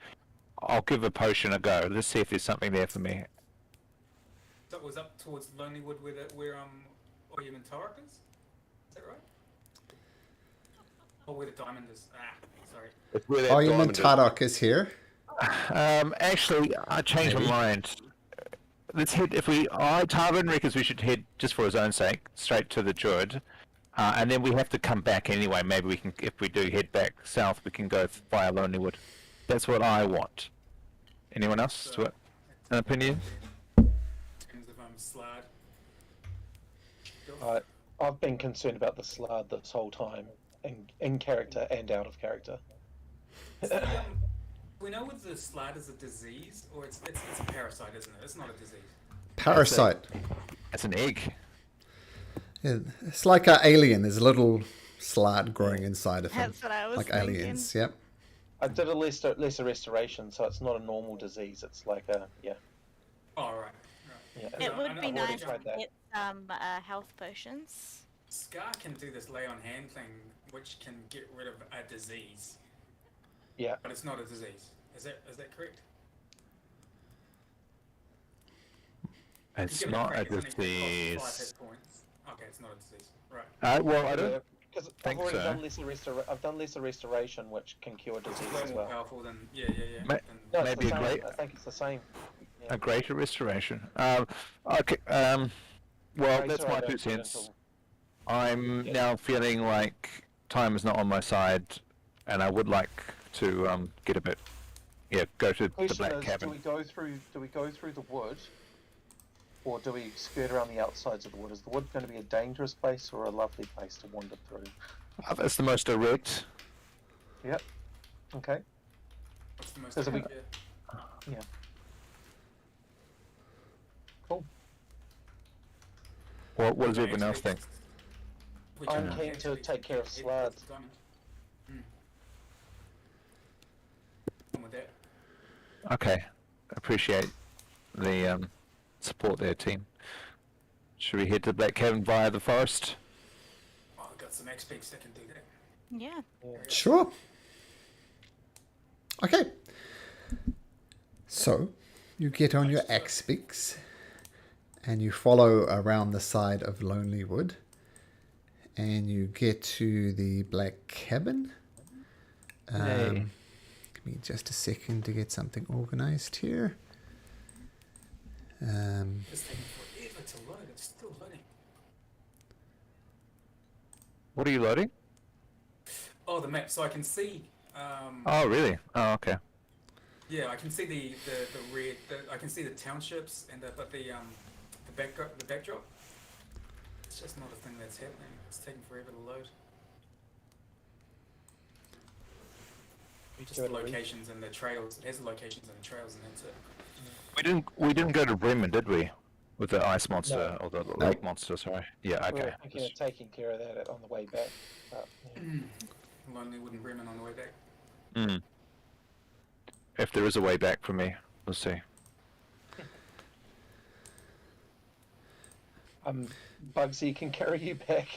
I'll give a potion a go. Let's see if there's something there for me. So it was up towards Lonelywood where Oyum Tarak is? Is that right? Or where the diamond is? Sorry. It's where that Oyum diamond is. Tarok is here. Actually, I changed my mind. let's head. Tarvin reckons we should head just for his own sake straight to the Druid, and then we have to come back anyway. Maybe we can, if we do head back south, we can go via Lonelywood. That's what I want. Anyone else to an opinion? Depends if I'm slide. I've been concerned about the Slard this whole time, in character and out of character. We know whether the slide is a disease or it's a parasite, isn't it? It's not a disease. Parasite. It's an egg. Yeah, it's like an alien. There's a little slard growing inside of him. That's what I was like thinking. aliens, yep. I did a lesser restoration, so it's not a normal disease. It's like a Oh, right. Yeah. It would be I've already nice to tried that. get some health potions. Scar can do this lay on hand thing, which can get rid of a disease, Yeah. but it's not a disease. Is that correct? It's Give it not crack, a it's only gonna cost 5 disease. hit points. Okay, it's not a disease. Right. Well, I don't Because I've think already so. done I've done lesser restoration, which can cure disease Way as more well. powerful than yeah. Ma- than- No, it's Maybe the a same. great- I think it's the same. a greater restoration. Okay. Well, that's my 2 cents. I'm now feeling like time is not on my side, and I would like to get a bit. Yeah, go to the Question Black is, Cabin. do we go through the wood, or do we skirt around the outsides of the wood? Is the wood going to be a dangerous place or a lovely place to wander through? That's the most direct. Yep. Okay. What's the most There's a big- accurate? Yeah. Cool. What does Okay, everyone else actually, think? which I'm one keen to actually take care of hit Slards. diamond? I'm with that. Okay, appreciate the support there, team. Should we head to Black Cabin via the forest? Oh, I've got some XPs that can do that. Yeah. Sure. Okay. So, you get on your Axbeaks and you follow around the side of Lonelywood and you get to the Black Cabin. Hey. Give me just a second to get something organized here. It's taking forever to load. It's still loading. What are you loading? Oh, the map. So I can see. Oh, really? Oh, okay. Yeah, I can see the red. I can see the townships and the backdrop. It's just not a thing that's happening. It's taking forever to load. Just the locations and the trails. It has the locations and the trails, and that's it. We didn't go to Bremen, did we? With the ice monster or the No. lake monster, sorry. Yeah, We okay. were thinking of taking care of that on the way back. But, yeah. Lonelywood and Bremen on the way back. Mm. If there is a way back for me, we'll see. Bugsy can carry you back.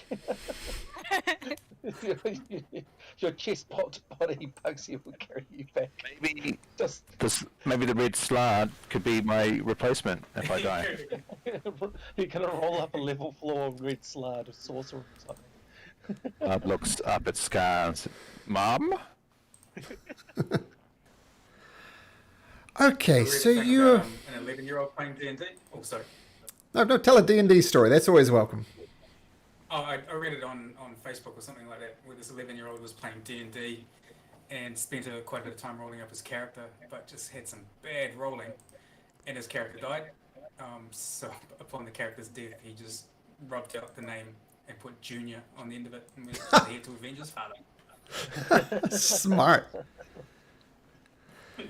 Your chest body, Bugsy, will carry you back. Maybe Just maybe the red slard could be my replacement if I die. you're gonna roll up a level floor of red slard of sorcerer or something. Blood looks up at Scar and says, Mom? Okay, so An you... 11-year-old playing D&D. Oh, sorry. No, tell a D&D story. That's always welcome. Oh, I read it on Facebook or something like that, where this 11-year-old was playing D&D and spent quite a bit of time rolling up his character, but just had some bad rolling, and his character died. So upon the character's death, he just rubbed out the name and put Junior on the end of it, and was here to avenge his father. Smart.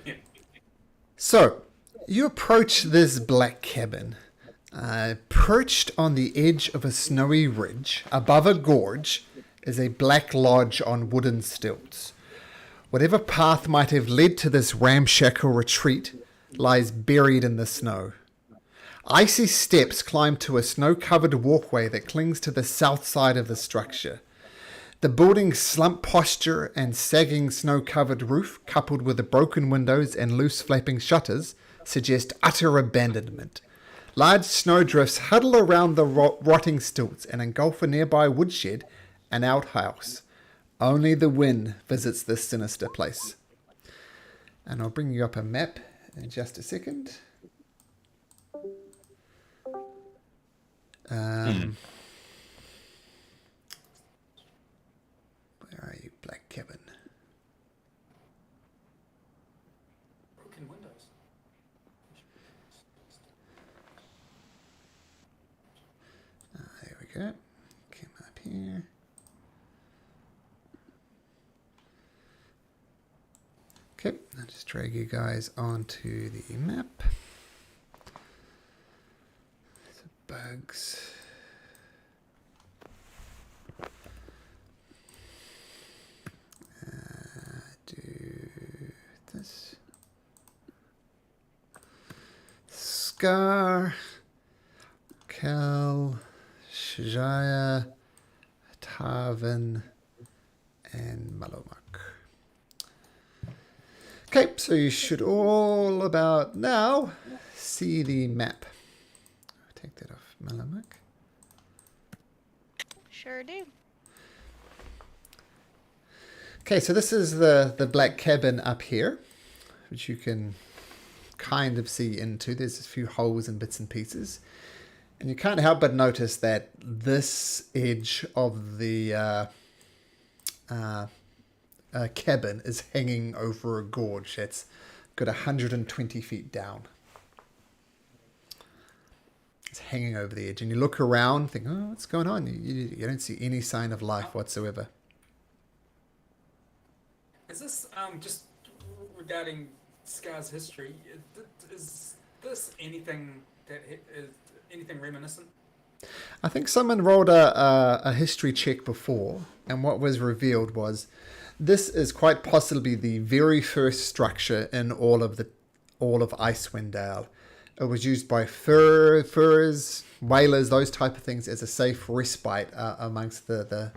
Yeah. So, you approach this black cabin. Perched on the edge of a snowy ridge, above a gorge, is a black lodge on wooden stilts. Whatever path might have led to this ramshackle retreat lies buried in the snow. Icy steps climb to a snow-covered walkway that clings to the south side of the structure. The building's slump posture and sagging snow-covered roof, coupled with the broken windows and loose flapping shutters, suggest utter abandonment. Large snowdrifts huddle around the rotting stilts and engulf a nearby woodshed and outhouse. Only the wind visits this sinister place. And I'll bring you up a map in just a second. Where are you, Black Cabin? Broken windows. There we go. Come up here. Okay, I'll just drag you guys onto the map. So bugs. Do this. Scar. Kel. Shajaya. Tarvin. And Malomuk. Okay, so you should all about now see the map. Take that off, Malomuk. Sure do. Okay, so this is the Black Cabin up here, which you can kind of see into. There's a few holes and bits and pieces. And you can't help but notice that this edge of the cabin is hanging over a gorge that's got 120 feet down. It's hanging over the edge. And you look around, think, oh, what's going on? You don't see any sign of life whatsoever. Is this just regarding Scar's history? Is this anything that is anything reminiscent? I think someone rolled a history check before, and what was revealed was this is quite possibly the very first structure in all of Icewind Dale. It was used by furries, whalers, those type of things as a safe respite amongst the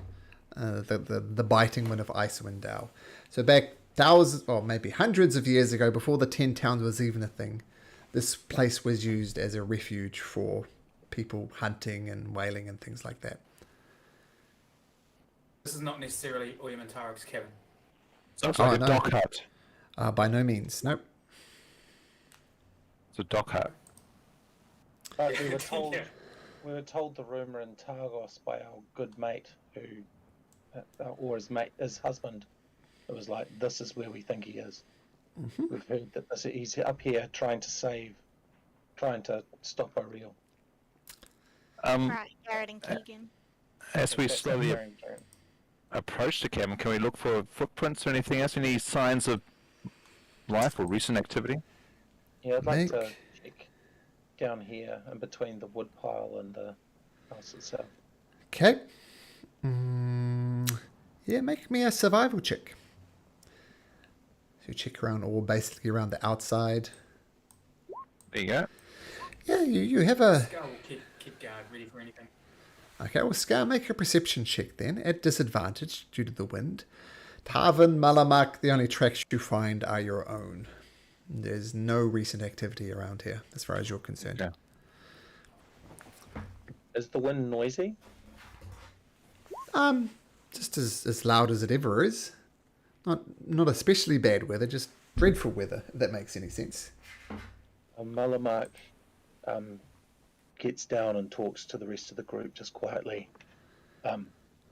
biting wind of Icewind Dale. So back thousands, or maybe hundreds of years ago, before the 10 towns was even a thing, this place was used as a refuge for people hunting and whaling and things like that. This is not necessarily William and Tarok's cabin. Sounds like a dock hut. By no means, nope. It's a dock hut. But we were told the rumor in Targos by our good mate or his husband. It was like, this is where we think he is. Mm-hmm. We've heard that he's up here trying to stop O'Reilly. Right, Garrett and Keegan. As we slowly approach the cabin, can we look for footprints or anything else? Any signs of life or recent activity? Yeah, I'd like to check down here in between the wood pile and the house itself. Okay. Yeah, make me a survival check. So you check around, or basically around the outside. There you go. Yeah, you have a... Scar will keep guard, ready for anything. Okay, well, Scar, make a perception check then, at disadvantage due to the wind. Tarvin, Malamak, the only tracks you find are your own. There's no recent activity around here, as far as you're concerned. Yeah. Is the wind noisy? Just as loud as it ever is. Not especially bad weather, just dreadful weather, if that makes any sense. Malamak gets down and talks to the rest of the group just quietly.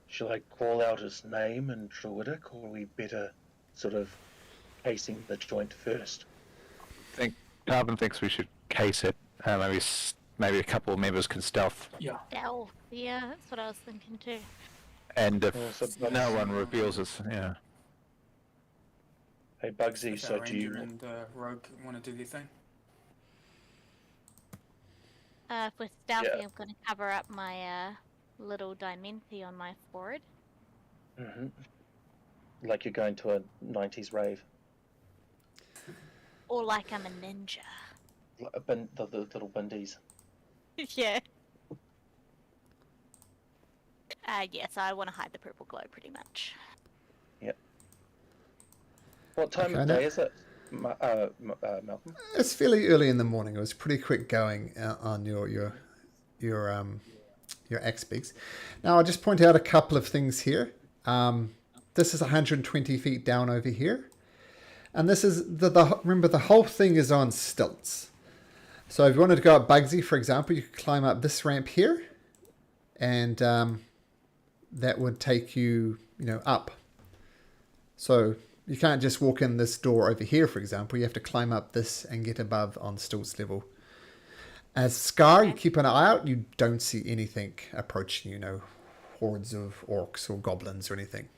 Shall I call out his name in Druidic, or are we better sort of casing the joint first? I think Tarvin thinks we should case it. Maybe a couple of members can stealth. Yeah. Oh, yeah, that's what I was thinking too. And if no one reveals us, yeah. Hey Bugsy, so do you... Ranger and Rogue want to do their thing? For stealthy, I'm going to cover up my little Dimensi on my forehead. Mm-hmm. Like you're going to a 90s rave. Or like I'm a ninja. The little bindies. Yeah. Yes, I want to hide the purple glow pretty much. Yep. What time of day is it, Malcolm? It's fairly early in the morning. It was pretty quick going on your axe beaks. Now I'll just point out a couple of things here. This is 120 feet down over here, and this is remember the whole thing is on stilts. So if you wanted to go up Bugsy, for example, you could climb up this ramp here, and that would take you, up. So you can't just walk in this door over here, for example. You have to climb up this and get above on Stilt's level. As Scar, you keep an eye out. You don't see anything approaching you. No hordes of orcs or goblins or anything.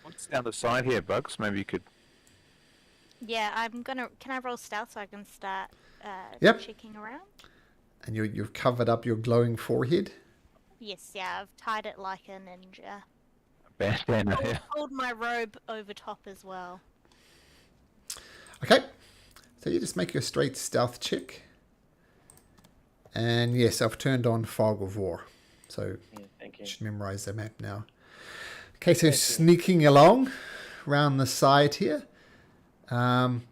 What's down the side here, Bugs? Maybe you could... Yeah, can I roll stealth so I can start checking around? And you've covered up your glowing forehead? Yes, yeah, I've tied it like a ninja. Bandana, yeah. Hold my robe over top as well. Okay. So you just make your straight stealth check. And yes, I've turned on Fog of War. So thank you. Should memorize the map now. Okay, so sneaking along around the side here. Let's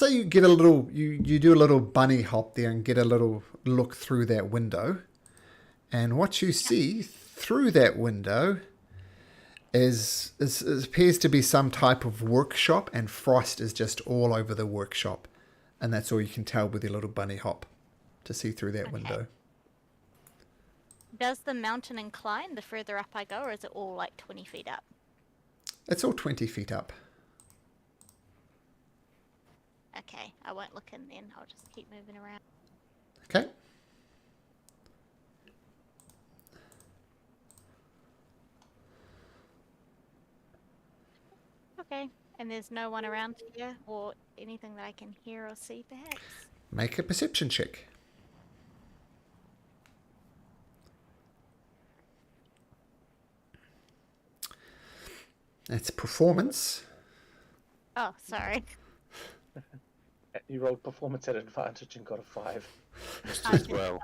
say you get a little, you do a little bunny hop there and get a little look through that window. And what you see through that window is appears to be some type of workshop, and frost is just all over the workshop. And that's all you can tell with your little bunny hop to see through that window. Does the mountain incline the further up I go, or is it all like 20 feet up? It's all 20 feet up. Okay, I won't look in then. I'll just keep moving around. Okay. Okay, and there's no one around here or anything that I can hear or see, perhaps? Make a perception check. That's performance. Oh, sorry. You rolled performance at advantage and got a 5. As well.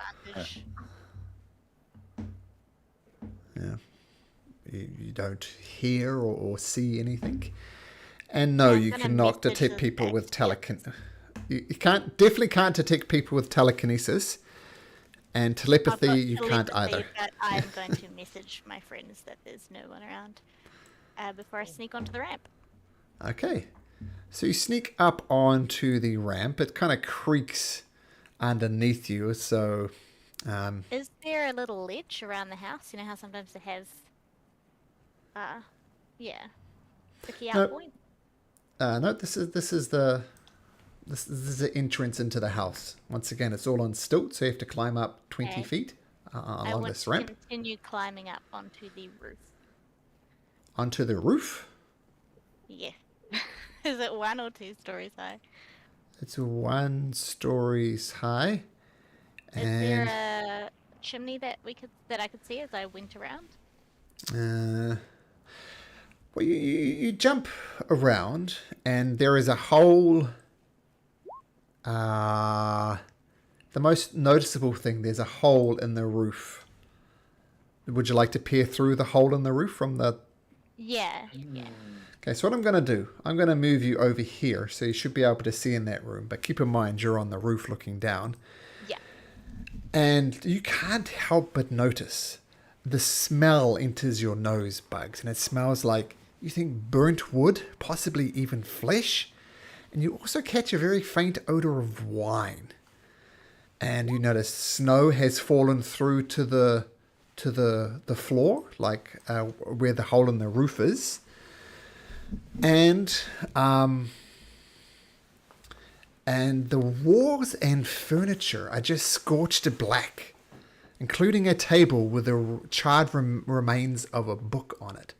Yeah. You don't hear or see anything. And no, you cannot detect people with telekinesis. You definitely can't detect people with telekinesis. And telepathy, you can't either. But I'm going to message my friends that there's no one around before I sneak onto the ramp. Okay. So you sneak up onto the ramp. It kind of creaks underneath you. So, is there a little ledge around the house? You know how sometimes they have, sticky out point? No, this is the entrance into the house. Once again, it's all on stilts, so you have to climb up 20 feet along this ramp. I want to continue climbing up onto the roof. Onto the roof? Yeah. Is it 1 or 2 stories high? It's 1 stories high. Is there a chimney that I could see as I went around? Well, you jump around, and there is a hole. The most noticeable thing, there's a hole in the roof. Would you like to peer through the hole in the roof from the... Yeah. Okay, so what I'm going to do, I'm going to move you over here, so you should be able to see in that room. But keep in mind, you're on the roof looking down. Yeah. And you can't help but notice the smell enters your nose, Bugs. And it smells like, you think, burnt wood, possibly even flesh. And you also catch a very faint odor of wine. And you notice snow has fallen through to the floor, like where the hole in the roof is. And the walls and furniture are just scorched black, including a table with the charred remains of a book on it.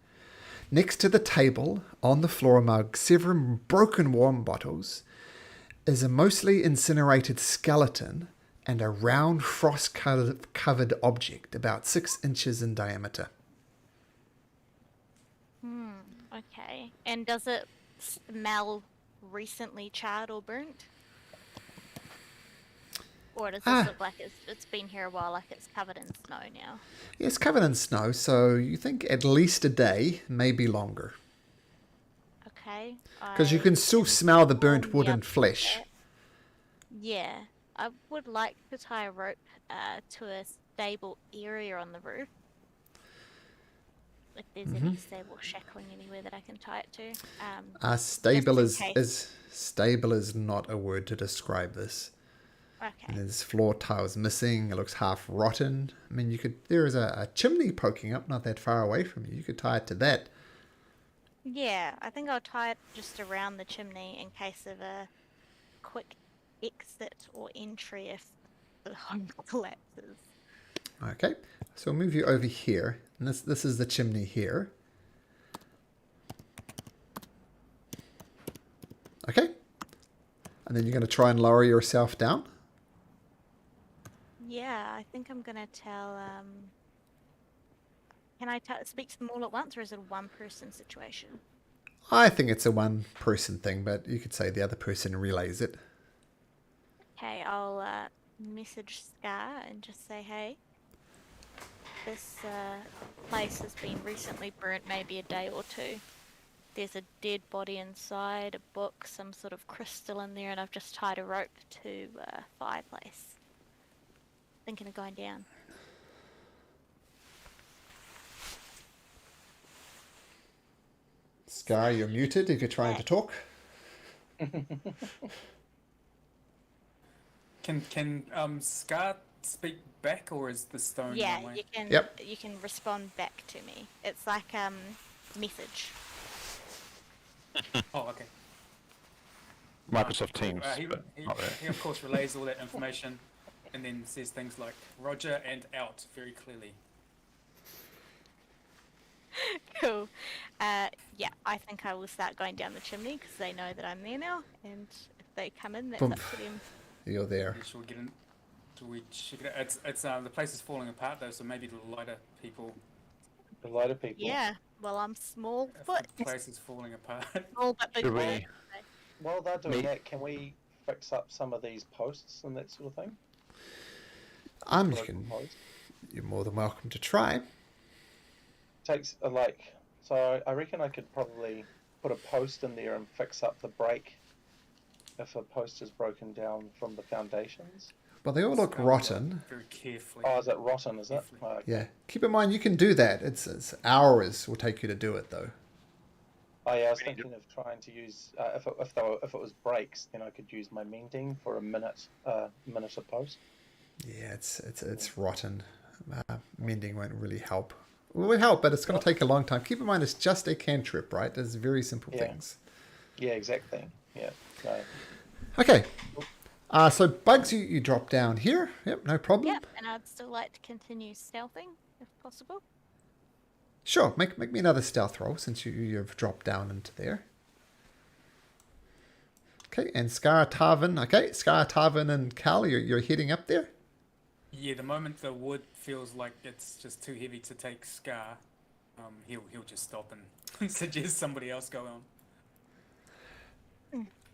Next to the table, on the floor among several broken wine bottles, is a mostly incinerated skeleton and a round frost-covered object about 6 inches in diameter. Okay. And does it smell recently charred or burnt? Or does this look like it's been here a while, like it's covered in snow now? Yeah, it's covered in snow, so you think at least a day, maybe longer. Okay. Because you can still smell the burnt wood and flesh. Yeah. I would like to tie a rope to a stable area on the roof. If there's any stable shackling anywhere that I can tie it to. Stable is not a word to describe this. Okay. And there's floor tiles missing. It looks half rotten. I mean, there is a chimney poking up not that far away from you. You could tie it to that. Yeah, I think I'll tie it just around the chimney in case of a quick exit or entry if the home collapses. Okay, so we'll move you over here. And this is the chimney here. Okay. And then you're going to try and lower yourself down. Yeah, I think I'm gonna tell. Can I speak to them all at once, or is it a one-person situation? I think it's a one-person thing, but you could say the other person relays it. Okay, I'll message Scar and just say, hey, this place has been recently burnt, maybe a day or two. There's a dead body inside, a book, some sort of crystal in there, and I've just tied a rope to a fireplace. Thinking of going down. Scar, you're muted if you're trying to talk. Can Scar speak back, or is the stone? Yeah, one way? you can. Yep. You can respond back to me. It's like message. Oh, okay. Microsoft Teams. He, but he, not there. he of course relays all that information, and then says things like "Roger" and "out" very clearly. Cool. Yeah, I think I will start going down the chimney because they know that I'm there now, and if they come in, that's Boom. up to them. You're there. Should we get in? Should we check it out? It's the place is falling apart though, so maybe the lighter people. A lot of people. Yeah. Well, I'm small If foot. the place is falling apart. Small but big Should foot. we- While they're doing Me- that, can we fix up some of these posts and that sort of thing? Broken. Posts? You're more than welcome to try. Takes so I reckon I could probably put a post in there and fix up the break if a post is broken down from the foundations. Well, they all look Scar rotten. Very carefully. Oh, is it rotten? Is it? Definitely. Oh, okay. Yeah. Keep in mind, you can do that. It's hours will take you to do it, though. Oh yeah, I was thinking of trying to use if it was breaks, then I could use my mending for a minute a post. Yeah, it's rotten. Mending won't really help. It will help, but it's going to take a long time. Keep in mind, it's just a cantrip, right? There's very simple Yeah. things. Yeah, exactly. Yeah. No. Okay. So bugs, you drop down here. Yep, no problem. Yep, and I'd still like to continue stealthing if possible. Sure, make me another stealth roll since you've dropped down into there. Okay, and Scar, Tarvin. Okay, Scar, Tarvin, and Cal, you're heading up there. Yeah, the moment the wood feels like it's just too heavy to take Scar, he'll just stop and suggest somebody else go on.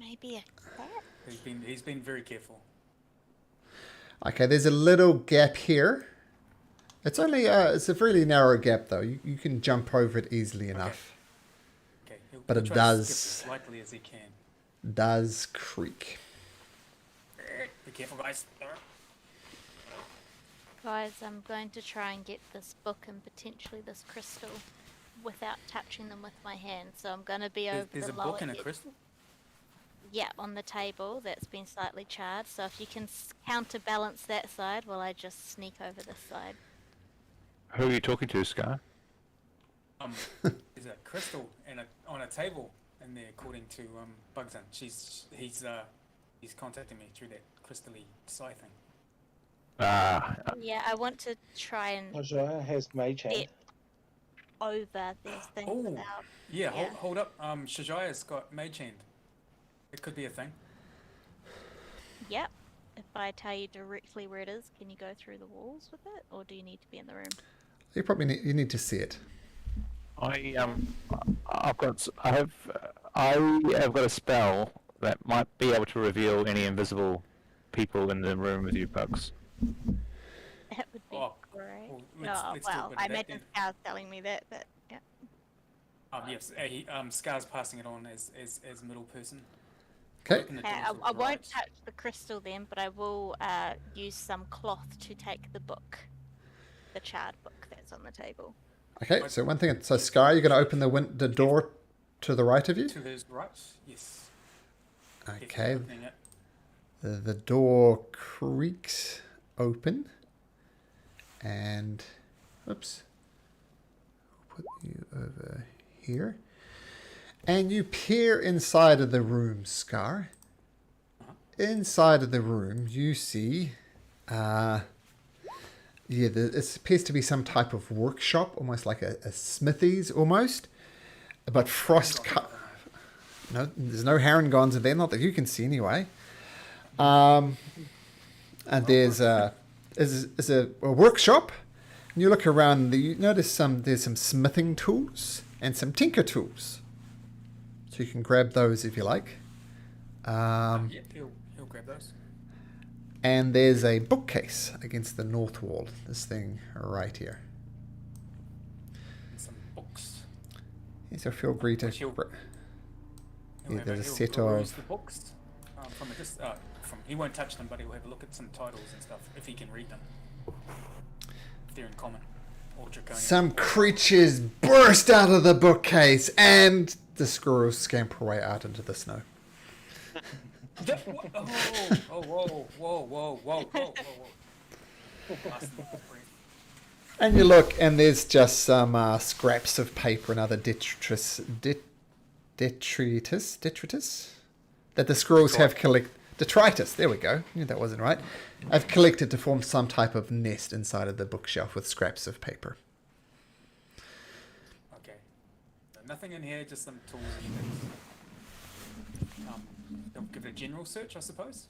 Maybe a cat? He's been very careful. Okay, there's a little gap here. It's only it's a really narrow gap though. You can jump over it easily enough. Okay, But he'll it try to does- skip as lightly as he can. Does creak. Be careful, guys. Guys, I'm going to try and get this book and potentially this crystal without touching them with my hand. So I'm going to be over There's the a lower book and a edge. crystal. Yeah, on the table that's been slightly charred. So if you can counterbalance that side while I just sneak over this side. Who are you talking to, Scar? There's a crystal on a table in there, according to Bugzan. He's contacting me through that crystally psi thing. Yeah, I want to try and Ojaya has mage hand. get over these things Oh, without. yeah. Yeah. Hold up. Shajaya's got mage hand. It could be a thing. Yep. If I tell you directly where it is, can you go through the walls with it, or do you need to be in the room? You probably need to see it. I have got a spell that might be able to reveal any invisible people in the room with you, Bugs. That would be Oh, great. well, Oh, let's talk well, about I that imagine Scar's telling me that, but yeah. Yes. Scar's passing it on as middle person. Okay. Open the Okay, door I to the won't right. touch the crystal then, but I will use some cloth to take the book, the charred book that's on the table. Okay. So one thing. So Scar, you're going to open the door to the right of you. To his right. Yes. Okay. Opening it. The door creaks open. And, oops, put you over here. And you peer inside of the room, Scar. Inside of the room, you see, it appears to be some type of workshop, almost like a smithy's almost. But frost cut. No, there's no herringons in there, not that you can see anyway. And there's a workshop. And you look around, you notice there's some smithing tools and some tinker tools. So you can grab those if you like. Yeah, he'll grab those. And there's a bookcase against the north wall. This thing right here. Books. Yeah, so feel free to... Yeah, there's a set of... The books he won't touch them, but he'll have a look at some titles and stuff, if he can read them. If they're in common or draconian. Some creatures burst out of the bookcase and the squirrels scamper away out into the snow. Whoa. And you look, and there's just some scraps of paper and other detritus that the squirrels have collected. Detritus, there we go. Knew that wasn't right. I've collected to form some type of nest inside of the bookshelf with scraps of paper. Okay. So nothing in here, just some tools and things. They'll give it a general search, I suppose?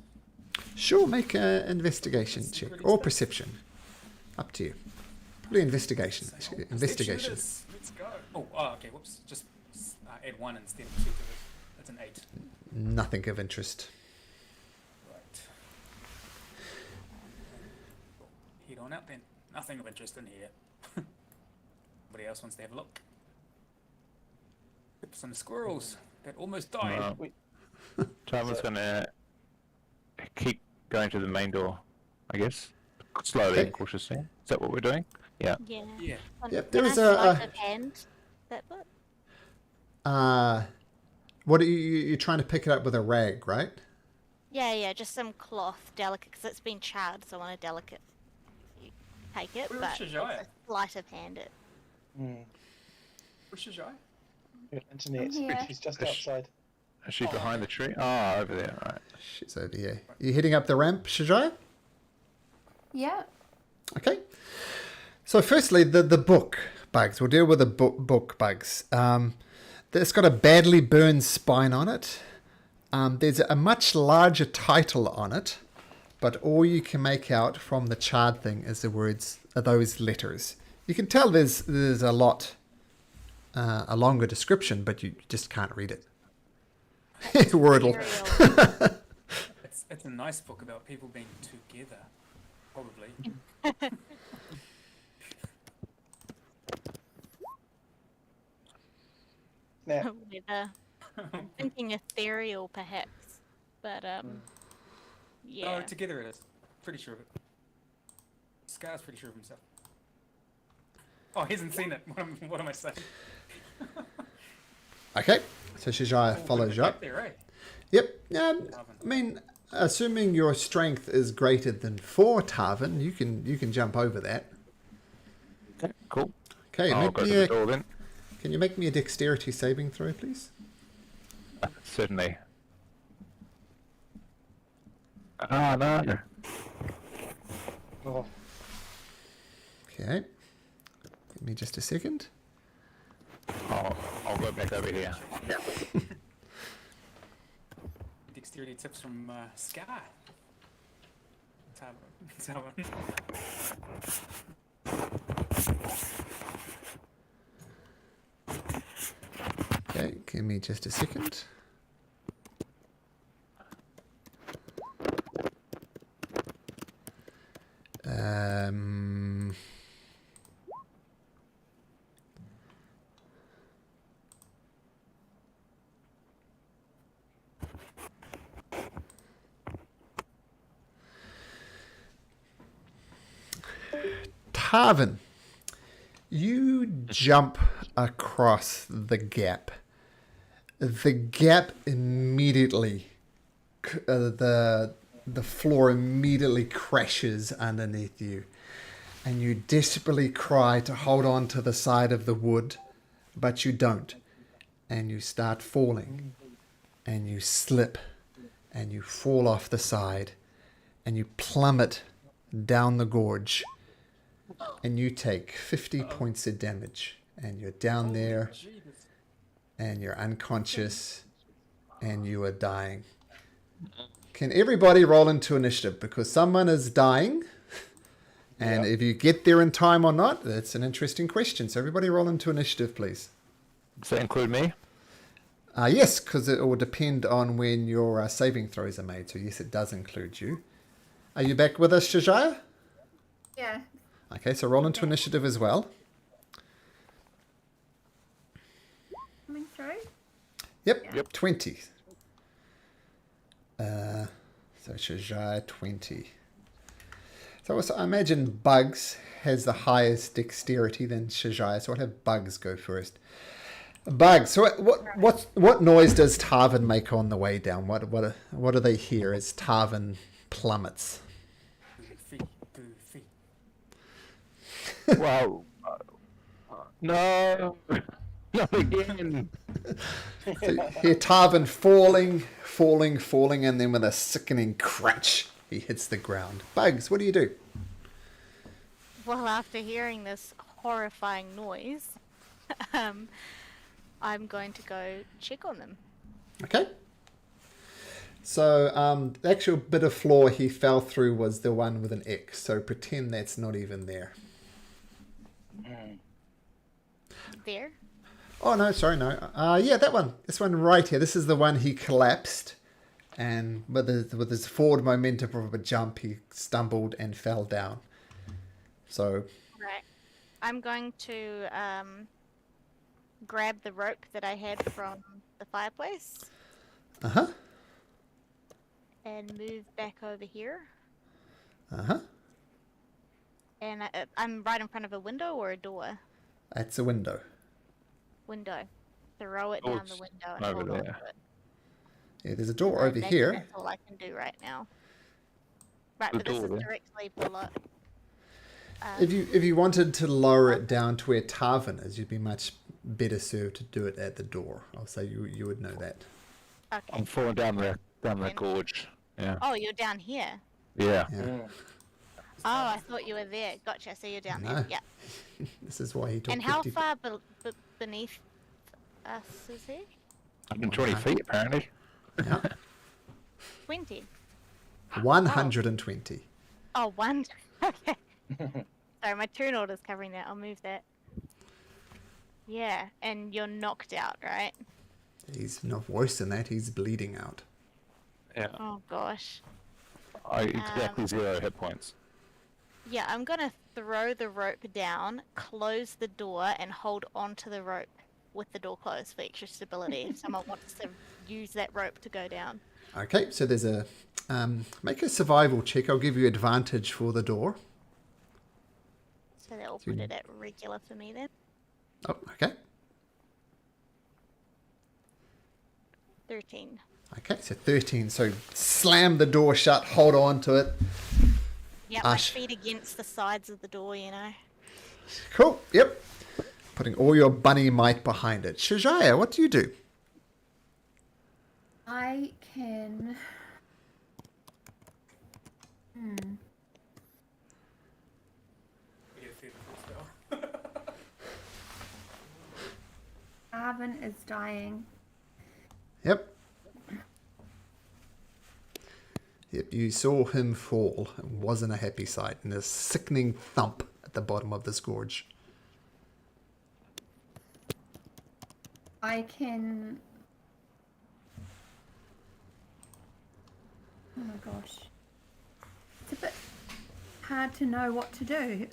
Sure, make an investigation check. Or perception. Up to you. Probably investigation. Investigation. Let's go. Oh, okay, whoops. Just add 1 instead of 2 to it. That's an 8. Nothing of interest. Right. Head on out then. Nothing of interest in here. Anybody else wants to have a look? Some squirrels that almost died. Tarvin's gonna keep going to the main door, I guess. Slowly and cautiously. Is that what we're doing? Yeah. Yeah. Yep, there is a hand. That book. What are you're trying to pick it up with a rag, right? Yeah, just some cloth, delicate, because it's been charred, so I want a delicate. You take it, Where but is it's Shajai? a sleight of hand it. Mm. Where's Shajai? Internet. Yeah. She's just outside. Is she behind the tree? Oh, over there, right. She's over here. You heading up the ramp, Shajai? Yeah. Okay. So firstly, the book bugs. We'll deal with the book bugs. It's got a badly burned spine on it. There's a much larger title on it, but all you can make out from the charred thing is the words, those letters. You can tell there's a lot, a longer description, but you just can't read it. Wordle. It's a nice book about people being together, probably. Now, Whether I'm thinking ethereal, perhaps, but yeah. Oh, together it is. Pretty sure of it. Scar's pretty sure of himself. Oh, he hasn't seen it. What am I saying? Okay. So Shajai follows you up. There, eh? Yep. I mean, assuming your strength is greater than 4, Tarvin, you can jump over that. Okay, cool. Okay, I'll go to the door then. Can you make me a dexterity saving throw, please? Certainly. Ah, no. oh, Okay. Give me just a second. I'll go back over here. Dexterity tips from Scar. Talon. Okay, give me just a second. Tarvin, you jump across the gap. The gap immediately, the the floor immediately crashes underneath you. And you desperately cry to hold on to the side of the wood, but you don't. And you start falling. And you slip. And you fall off the side. And you plummet down the gorge. And you take 50 points of damage. And you're down there. And you're unconscious. And you are dying. Can everybody roll into initiative? Because someone is dying. And if you get there in time or not, that's an interesting question. So everybody roll into initiative, please. Does that include me? Yes, because it will depend on when your saving throws are made. So yes, it does include you. Are you back with us, Shajaya? Yeah. Okay, so roll into initiative as well. Coming through? Yep. 20. So Shajaya, 20. So I imagine Bugs has the highest dexterity than Shajaya, so I'll have Bugs go first. Bugs, so what noise does Tarvin make on the way down? What do they hear as Tarvin plummets? Goofy. Well, no, not again. So you hear Tarvin falling, and then with a sickening crunch, he hits the ground. Bugs, what do you do? Well, after hearing this horrifying noise, I'm going to go check on them. Okay. So the actual bit of floor he fell through was the one with an X. So pretend that's not even there. There? Oh, no, sorry, no. Yeah, that one. This one right here. This is the one he collapsed. And with his forward momentum of a jump, he stumbled and fell down. So... Right. I'm going to grab the rope that I had from the fireplace. Uh-huh. And move back over here. Uh-huh. And I'm right in front of a window or a door? That's a window. Window. Throw it down the window and over hold on to there. it. Yeah, there's a door over That's- here. That's all I can do right now. Right, The but this door is there. directly below. If you wanted to lower it down to where Tarvin is, you'd be much better served to do it at the door. I'll say you would know that. Okay. I'm falling down the gorge. Yeah. Oh, you're down here. Yeah. Yeah. Oh, I thought you were there. Gotcha. So you're down No. there. Yeah. This is why he took And how 50 far beneath us is he? 120 feet, apparently. Yeah. 20. 120. Oh, one. Okay. Sorry, my turn order's covering that. I'll move that. Yeah, and you're knocked out, right? He's not worse than that. He's bleeding out. Yeah. Oh gosh. Exactly 0 hit points. Yeah, I'm gonna throw the rope down, close the door, and hold onto the rope with the door closed for extra stability if someone wants to use that rope to go down. Okay, so there's a... make a survival check. I'll give you advantage for the door. So that will put it at regular for me then. Oh, okay. 13. Okay, so 13. So slam the door shut, hold on to it. Yeah, my feet against the sides of the door, you know. Cool, yep. Putting all your bunny might behind it. Shajaya, what do you do? I can... Arvin is dying. Yep. Yep, you saw him fall. It wasn't a happy sight. And a sickening thump at the bottom of this gorge. I can... Oh my gosh. It's a bit hard to know what to do.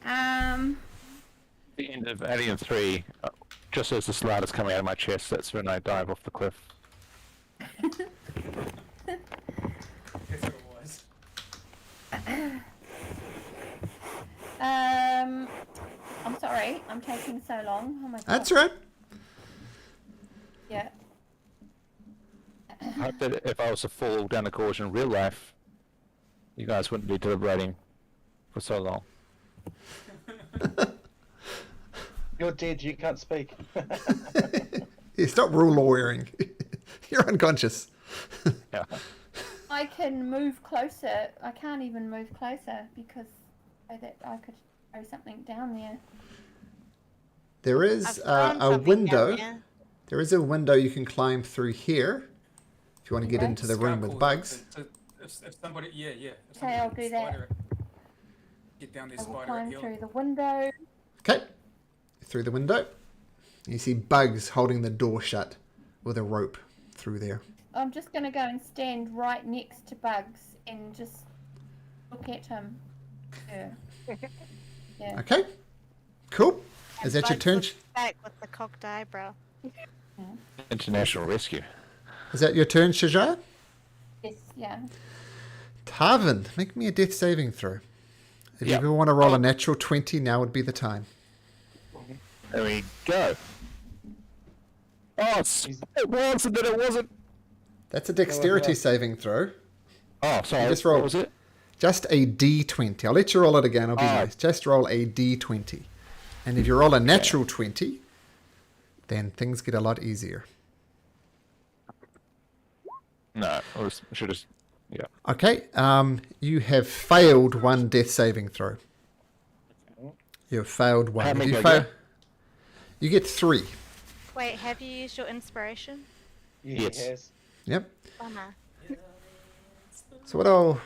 The end of Alien 3, just as the slide is coming out of my chest, that's when I dive off the cliff. Guess it was. I'm sorry, I'm taking so long. Oh my god. That's right. Yeah. I hope that if I was to fall down the gorge in real life, You guys wouldn't be deliberating for so long. You're dead. You can't speak. Yeah, stop rule lawyering. You're unconscious. Yeah. I can move closer. I can't even move closer because I could throw something down there. There is I've thrown a something window. down there. There is a window you can climb through here if you want to get Okay. into the room with Scalpel, bugs. If somebody, yeah. If Okay, I'll somebody do that. spider- Get down there, I will spider. climb Heal. through the window. Okay. Through the window. You see bugs holding the door shut with a rope through there. I'm just going to go and stand right next to Bugs and just look at him. Yeah. Okay. Cool. Is that your Bugs turn? looks back with the cocked eyebrow. International rescue. Is that your turn, Shajah? Yes, yeah. Tarvin, make me a death saving throw. If Yeah. you want to roll a natural 20, now would be the time. There we go. Oh, it was, and then it wasn't. That's a dexterity saving throw. Oh, sorry. You just roll. What was it? Just a d20. I'll let you roll it again. I'll be nice. Just roll a d20. And if you roll a natural 20, then things get a lot easier. No, I should have. Yeah. Okay. You have failed one death saving throw. You have failed one. How If many you do I fail, get? you get 3. Wait, have you used your inspiration? Yeah, Yes. He has. Yep. Bummer. So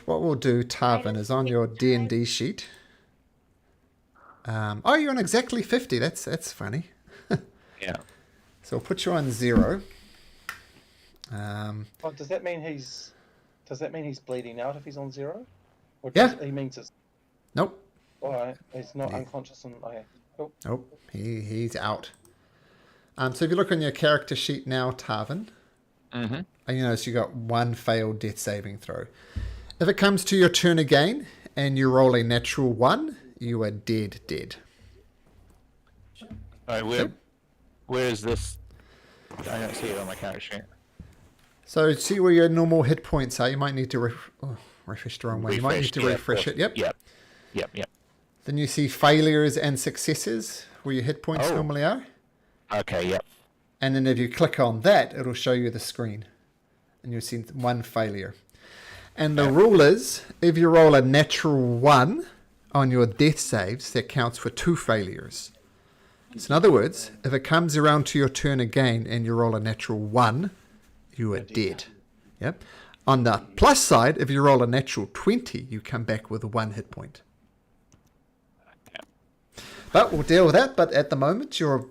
what we'll do, Tarvin, is on your D&D sheet. Oh, you're on exactly 50. That's funny. Yeah. So we'll put you on 0. Oh, does that mean he's bleeding out if he's on 0? Or Yeah. He means it's. Nope. All right. He's not unconscious and okay. Cool. Nope. He's out. So if you look on your character sheet now, Tarvin, Mm-hmm. and you notice you got 1 failed death saving throw. If it comes to your turn again and you roll a natural 1, you are dead. All right, where is this? I don't see it on my character sheet. So see where your normal hit points are. You might need to refresh the wrong way. You might need to yeah, refresh it. Yep. Yep. Then you see failures and successes where your hit points Oh. normally are. Okay, yep. And then if you click on that, it'll show you the screen. And you'll see 1 failure. And the rule is, if you roll a natural 1 on your death saves, that counts for 2 failures. So in other words, if it comes around to your turn again and you roll a natural 1, you are dead. Yep. On the plus side, if you roll a natural 20, you come back with 1 hit point. But we'll deal with that. But at the moment, you're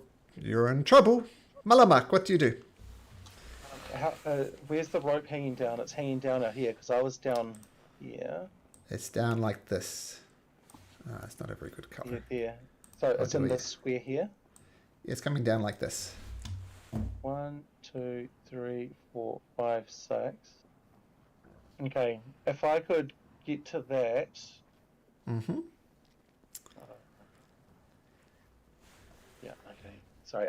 in trouble. Malamak, what do you do? Where's the rope hanging down? It's hanging down out here because I was down here. It's down like this. It's not a very good color. Here. So it's in do this it. square here. It's coming down like this. 1, 2, 3, 4, 5, 6. Okay, if I could get to that. Mm-hmm. Yeah. Okay. Sorry.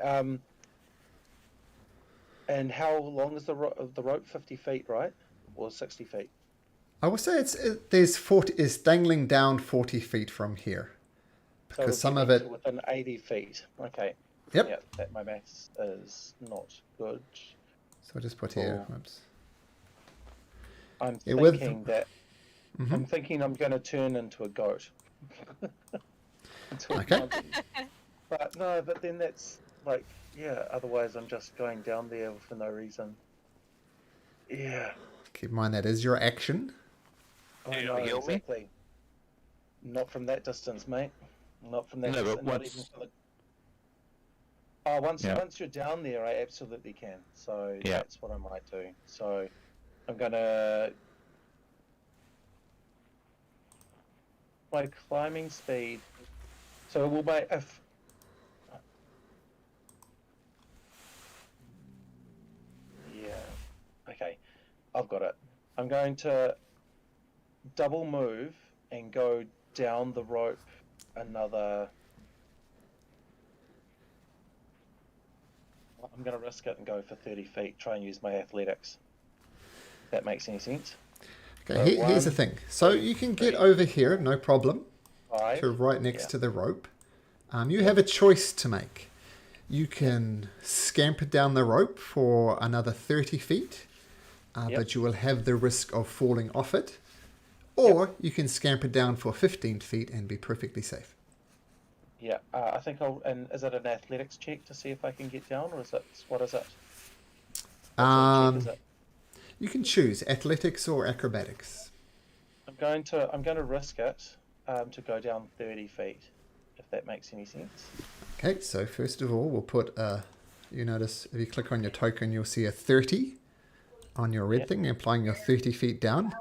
And how long is the rope? 50 feet, right? Or 60 feet? I would say it's dangling down 40 feet from here. So Because some it'll of get it... to within 80 feet. Okay. Yep. Yeah, that my maths is not good. So I'll just put here. Oh. Whoops. I'm Yeah, thinking that Mhm. I'm thinking I'm going to turn into a goat. Into a Okay. monkey. But no, but then that's like, yeah. Otherwise, I'm just going down there for no reason. Yeah. Keep in mind that is your action. I You know heal me? exactly. Not from that distance, mate. Not from that No, but distance. Not once- even for the... Oh, once Yeah. you're down there, I absolutely can. So Yeah. that's what I might do. So I'm gonna. My climbing speed. So will my if. Yeah. Okay. I've got it. I'm going to double move and go down the rope another. I'm going to risk it and go for 30 feet, try and use my athletics. That makes any sense? Okay, here's the thing. So you can get over here, no problem, 5. to right next to the rope. You have a choice to make. You can scamper down the rope for another 30 feet, but you will have the risk of falling off it. Or you can scamper down for 15 feet and be perfectly safe. Yeah, I think I'll. And is it an athletics check to see if I can get down, or is it what is it? What sort of check is it? You can choose athletics or acrobatics. I'm going to risk it to go down 30 feet, if that makes any sense. Okay, so first of all, we'll put you notice if you click on your token, you'll see a 30 on your red thing, implying you're 30 feet down.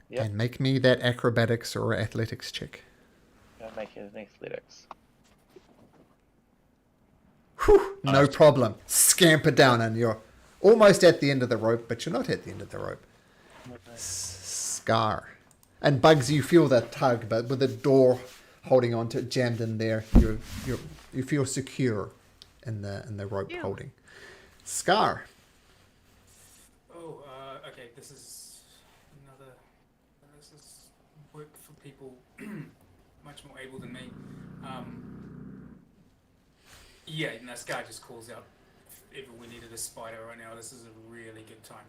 Yep. And make me that acrobatics or athletics check. I'll make it an athletics. Whew, no problem. Scamper down and you're almost at the end of the rope, but you're not at the end of the rope. Scar. And Bugs, you feel that tug, but with the door holding on to it jammed in there, you feel secure in the rope holding. Scar. Oh, okay. This is work for people much more able than me. Yeah, and this guy just calls out if ever we needed a spider right now. This is a really good time.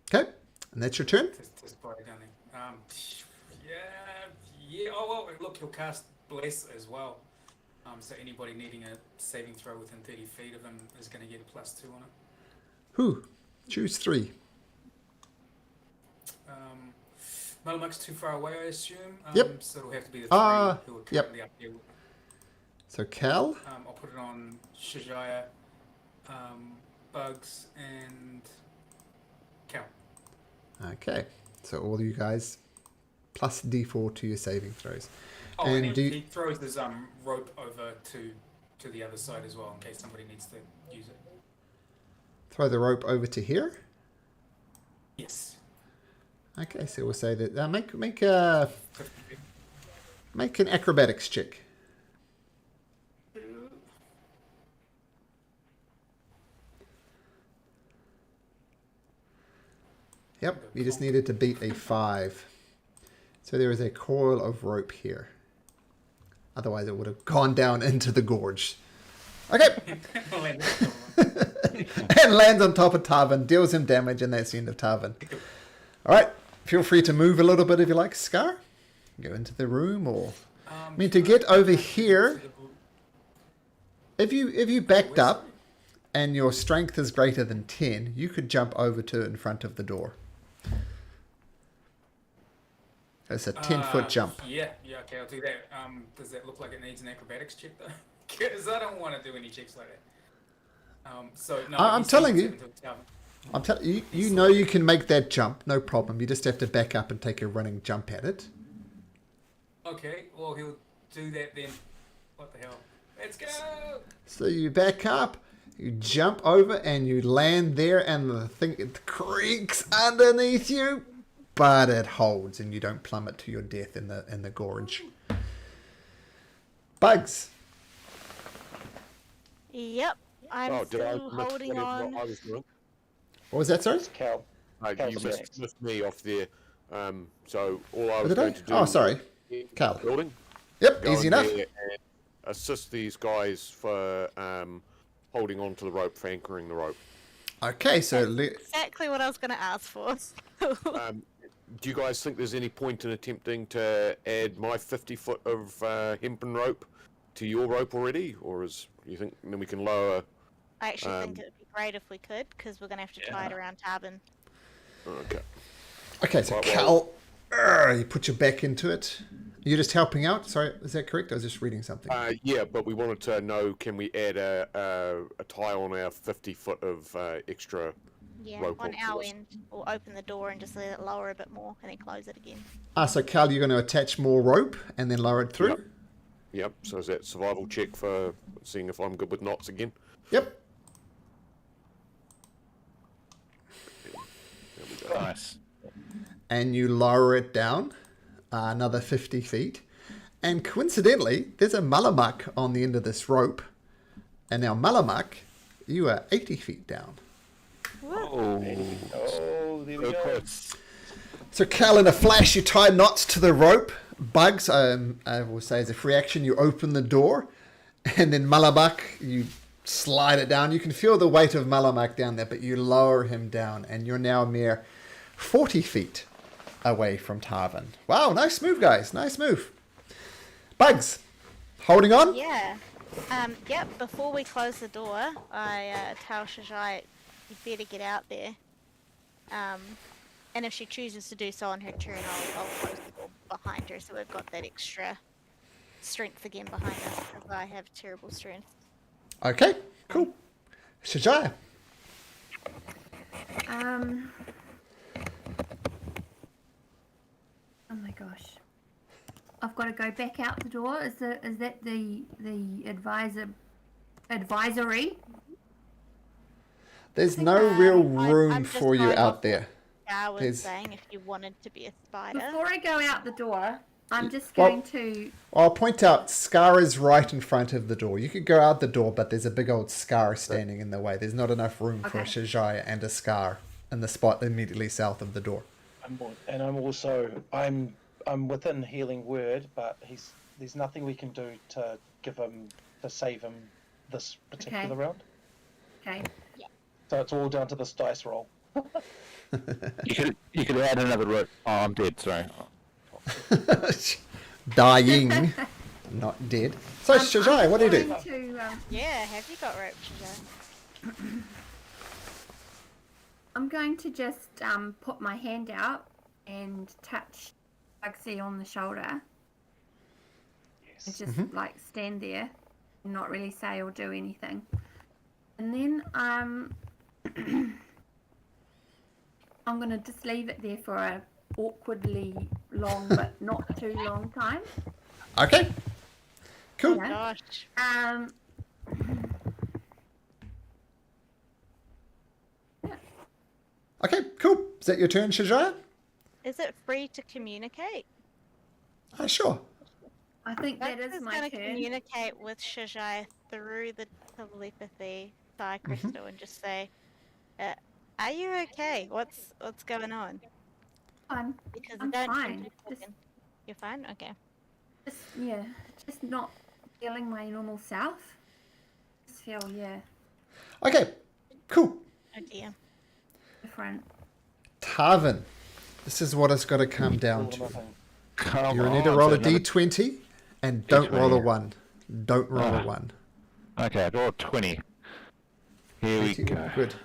Okay, and that's your turn. To spider down there. Yeah. Oh well, look, he'll cast Bless as well. So anybody needing a saving throw within 30 feet of him is going to get a +2 on it. Who? Choose 3. Malamuk's too far away, I assume. Yep. So it'll have to be the 3 who are currently up here. So Cal. I'll put it on Shajaya, Bugs, and Cal. Okay, so all you guys plus D4 to your saving throws. Oh, and he throws this rope over to the other side as well in case somebody needs to use it. Throw the rope over to here. Yes. Okay, so we'll say that make an acrobatics check. Yep, you just needed to beat a 5. So there is a coil of rope here. Otherwise, it would have gone down into the gorge. Okay. And lands on top of Tarvin, deals him damage, and that's the end of Tarvin. All right, feel free to move a little bit if you like, Scar. Go into the room, or I mean, to get over here, if you backed up and your strength is greater than 10, you could jump over to in front of the door. It's a 10-foot jump. Yeah, okay, I'll do that. Does that look like it needs an acrobatics check though? Because I don't want to do any checks like that. So no, I'm telling you. I'm telling you, you know you can make that jump, no problem. You just have to back up and take a running jump at it. Okay, well he'll do that then. What the hell? Let's go! So you back up, you jump over, and you land there, and the thing it creaks underneath you, but it holds, and you don't plummet to your death in the gorge. Bugs. Yep, I'm still holding on. What was that, sorry? Cal. You missed me off there. So all I was going to do... Oh, sorry. Cal. Building. Yep, easy enough. Assist these guys for holding on to the rope, for anchoring the rope. Okay, so... Exactly what I was going to ask for. Do you guys think there's any point in attempting to add my 50 foot of hempen rope to your rope already? Or you think then we can lower... I actually think it would be great if we could, because we're going to have to tie it around Tarvin. Okay. Okay, so Cal, you put your back into it. You're just helping out? Sorry, is that correct? I was just reading something. Yeah, but we wanted to know, can we add a tie on our 50 foot of extra rope on our end. Or open the door and just let it lower a bit more, and then close it again. So Cal, you're going to attach more rope and then lower it through? Yep. So is that survival check for seeing if I'm good with knots again? Yep. Nice. And you lower it down another 50 feet. And coincidentally, there's a Malamuk on the end of this rope. And now, Malamuk, you are 80 feet down. Oh, there we So go. close. So Cal, in a flash, you tie knots to the rope. Bugs, I will say as a free action, you open the door. And then Malamak, you slide it down. You can feel the weight of Malamak down there, but you lower him down. And you're now a mere 40 feet away from Tarvin. Wow, nice move, guys. Nice move. Bugs, holding on? Yeah. Yep, before we close the door, I tell Shajai, you better get out there. And if she chooses to do so on her turn, I'll close the door behind her, so we've got that extra strength again behind us, because I have terrible strength. Okay, cool. Shajaya. Oh my gosh. I've got to go back out the door. Is that the advisory? There's no real room I'm just for you going out off there. I was There's- saying if you wanted to be a spider. Before I go out the door, I'm just Well- going to. I'll point out, Scar is right in front of the door. You could go out the door, but there's a big old Scar standing in the way. There's not enough room for a Okay. Shajaya and a Scar in the spot immediately south of the door. I'm within healing word, but there's nothing we can do to save him this particular Okay. round. Okay. So it's all down to this dice roll. You could add another rope. Oh, I'm dead. Sorry. Dying, not dead. So, Shajaya, what do you do? I'm going to, Yeah, have you got rope, Shajai? I'm going to just put my hand out and touch Bugsy on the shoulder. And just like stand there and not really say or do anything. And then I'm going to just leave it there for a awkwardly long but not too long time. Okay, cool. Yeah. Gosh. Okay, cool. Is that your turn, Shajaya? Is it free to communicate? Sure. I think that Bugs is my gonna turn. communicate with Shajai through the telepathy crystal and just say, "Are you okay? What's going on?" I'm Because I'm I don't seem fine. to be Just, talking. You're fine. Okay. just not feeling my normal self. Just feel Okay, cool. Oh dear. different. Tarvin, this is what it's got to come down All or to. nothing. Come You on. need to roll a so another- d20 and don't roll a D20. 1. Don't roll a Ah. 1. Okay, I rolled 20. Here we 20, go. Good.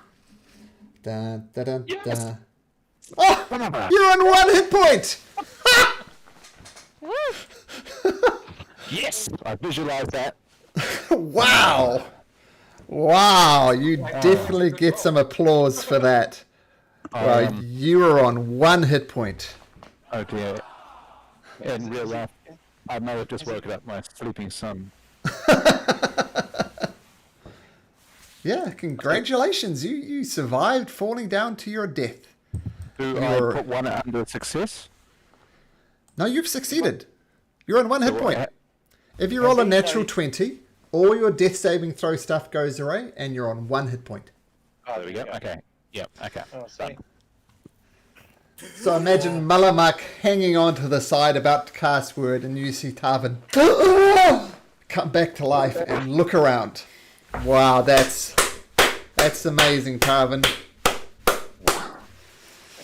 Da, da, da, Yes. da. Oh! Son of a- You're on 1 hit point! Woo! Yes! I visualized that. Wow! Wow, you definitely get some applause for that. Wow, you are on 1 hit point. Oh dear. In real life, I may have just woken up my sleeping son. Yeah, congratulations. You survived falling down to your death. Do You're- I put one under a success? No, you've succeeded. You're on 1 hit So point. I- If you roll a he natural know- 20, all your death saving throw stuff goes away and you're on 1 hit point. Oh, there we go. Okay. Yep. Okay. Oh, see. Done. So imagine Malamak hanging on to the side about to cast word and you see Tarvin come back to life and look around. Wow, that's amazing, Tarvin.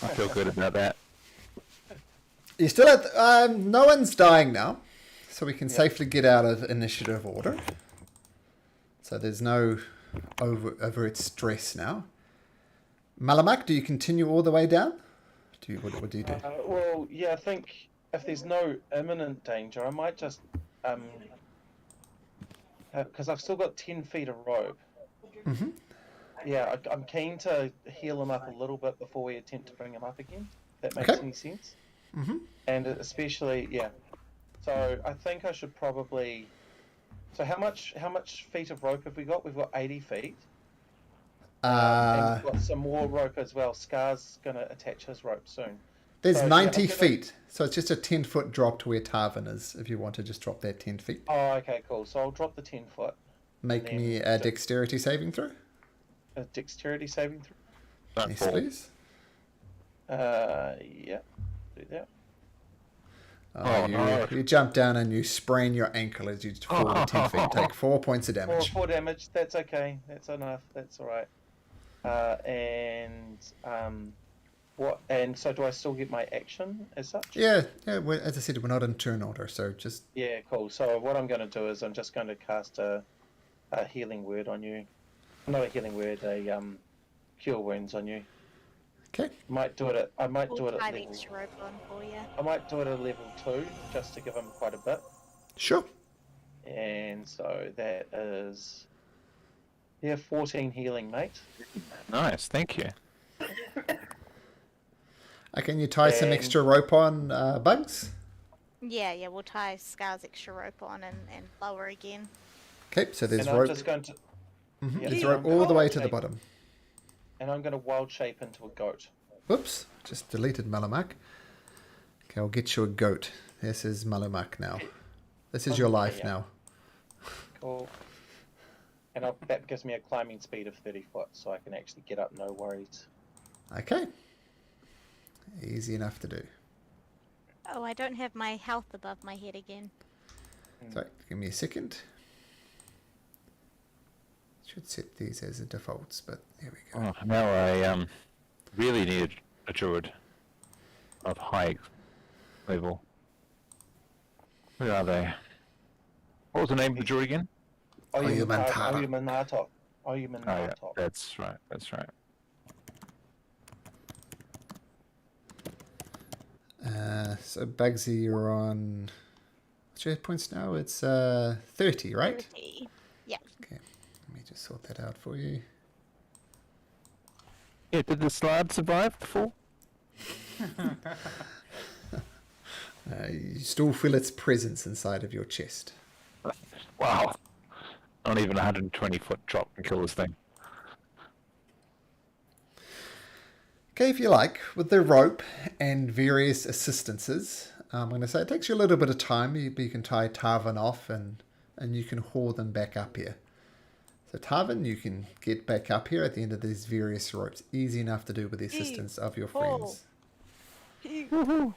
I feel good about that. You still at no one's dying now, so we can safely get out of initiative order. So there's no overt stress now. Malamak, do you continue all the way down? What do you do? Well, yeah, I think if there's no imminent danger, I might just because I've still got 10 feet of rope. Mhm. Yeah, I'm keen to heal him up a little bit before we attempt to bring him up again. If that makes Okay. any sense. Mhm. And especially, yeah. So I think I should probably. So how much feet of rope have we got? We've got 80 feet. And we've got some more rope as well. Scar's gonna attach his rope soon. There's So, yeah, 90 I'm gonna- feet, so it's just a 10-foot drop to where Tarvin is, if you want to just drop that 10 feet. Oh, okay, cool. So I'll drop the 10 foot. Make then me a just- dexterity saving throw. A dexterity saving throw. Don't Yes, fall. please. Yeah. Do that. Oh, no. you jump down and you sprain your ankle as you fall 10 feet. Take 4 points of damage. 4 damage. That's okay. That's enough. That's all right. And what? And so, do I still get my action as such? Yeah. As I said, we're not in turn order, so just... Yeah, cool. So what I'm going to do is I'm just going to cast a healing word on you. Not a healing word, a cure wounds on you. Okay. I might do it at We'll tie the level. extra rope on for you. I might do it at level 2 just to give him quite a bit. Sure. And so that is 14 healing, mate. Nice, thank you. Can you tie some extra rope on, Bugs? Yeah, we'll tie Scar's extra rope on and lower again. Okay, so there's And I'm rope. just going to. Yeah, There's I'm rope gonna all the way wild to the shape- bottom. And I'm going to wild shape into a goat. Whoops, just deleted Malamak. Okay, I'll get you a goat. This is Malamak now. This is your life yeah. now. Cool. And that gives me a climbing speed of 30 foot, so I can actually get up, no worries. Okay. Easy enough to do. Oh, I don't have my health above my head again. Sorry, give me a second. Should set these as the defaults, but there we go. Oh, now I really need a druid of high level. Where are they? What was the name of the druid again? Oyumanatok. Oh yeah, that's right. So Bugsy, you're on... What's your hit points now? It's 30, right? 30. Yeah. Okay, let me just sort that out for you. Yeah, did the slide survive the fall? You still feel its presence inside of your chest. Wow. Not even 120-foot drop can kill this thing. Okay, if you like, with the rope and various assistances, I'm going to say it takes you a little bit of time. You can tie Tarvin off and you can haul them back up here. So Tarvin, you can get back up here at the end of these various ropes. Easy enough to do with the assistance of your friends. And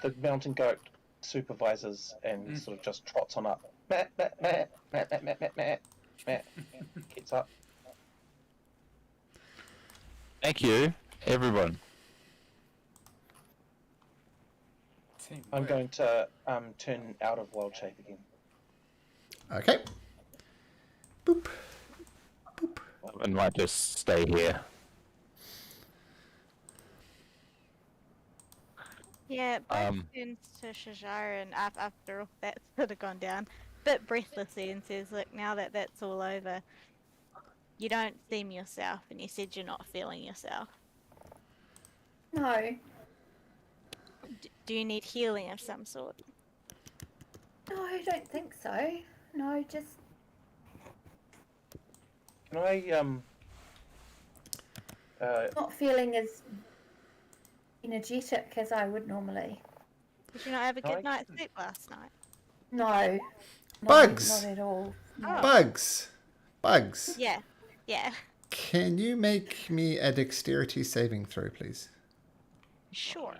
the mountain goat supervises and sort of just trots on up. Matt. Gets up. Thank you, everyone. I'm going to turn out of wild shape again. Okay. Boop. Boop. I might just stay here. Yeah, Bug turns to Shajar and after all that's sort of gone down, bit breathlessly and says, look, now that that's all over, you don't seem yourself, and you said you're not feeling yourself. No. Do you need healing of some sort? No, I don't think so. No, just... Can I not feeling as energetic as I would normally. Did you not have a good night's sleep last night? No. Bugs! Not at all. Oh. Bugs! Yeah. Can you make me a dexterity saving throw, please? Sure.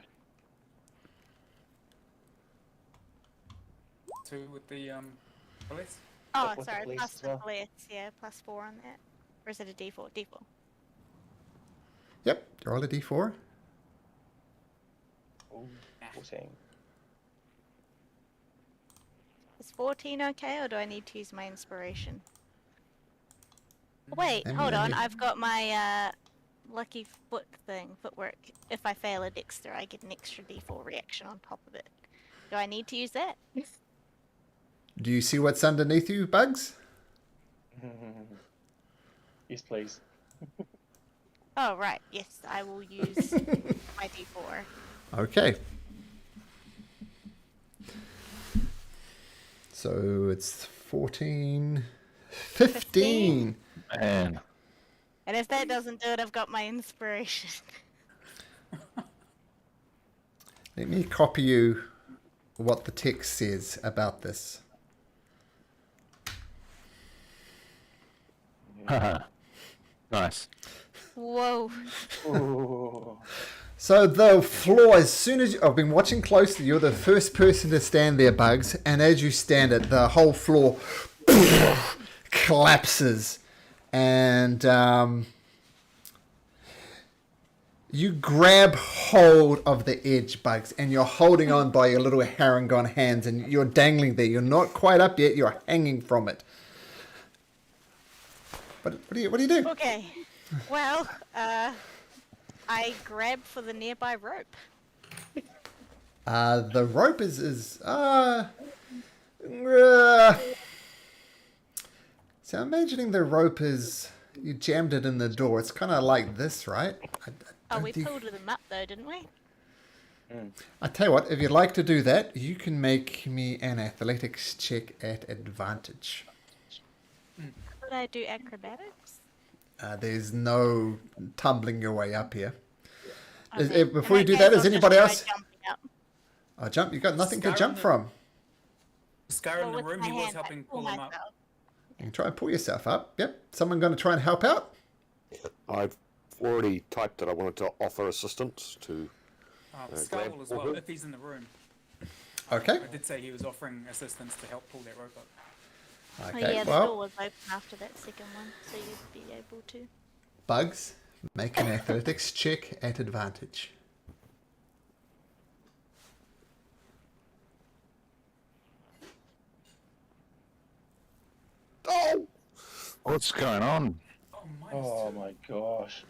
2 with the police. Oh, with the sorry, police plus as the well. police. Yeah, +4 on that. Or is it a D4? D4. Yep, roll a d4. Ooh, 14. Is 14 okay, or do I need to use my inspiration? Wait, Let me- hold let on. me- I've got my lucky footwork. If I fail a dexter, I get an extra D4 reaction on top of it. Do I need to use that? Do you see what's underneath you, Bugs? Yes, please. Oh, right. Yes, I will use my D4. Okay. So it's 14... 15! Man. And if that doesn't do it, I've got my inspiration. Let me copy you what the text says about this. Nice. Whoa. Ooh. So the floor, as soon as I've been watching closely, you're the first person to stand there, Bugs, and as you stand it, the whole floor collapses, and you grab hold of the edge, Bugs, and you're holding on by your little herringon hands, and you're dangling there. You're not quite up yet. You're hanging from it. What do you do? Okay. Well, I grab for the nearby rope. The rope is so I'm imagining the rope is, you jammed it in the door. It's kind of like this, right? We pulled them up though, didn't we? I tell you what, if you'd like to do that, you can make me an athletics check at advantage. Could I do acrobatics? There's no tumbling your way up here. Okay. Before you In do case, that, I'll is just anybody try else? jumping up. Oh, jump! You got nothing to Scar jump in the- from. Scar in the with room, my he was hand, I helping pull pull him up. myself. You can try and pull yourself up. Yep. Someone going to try and help out? I've already typed that I wanted to offer assistance to. Scar grab will as for well, her. if he's in the room. Okay. I did say he was offering assistance to help pull that rope up. Oh Okay. yeah, the door Well, was open after that second one, so you'd be able to. Bugs, make an athletics check at advantage. Oh! What's going on? Oh my gosh.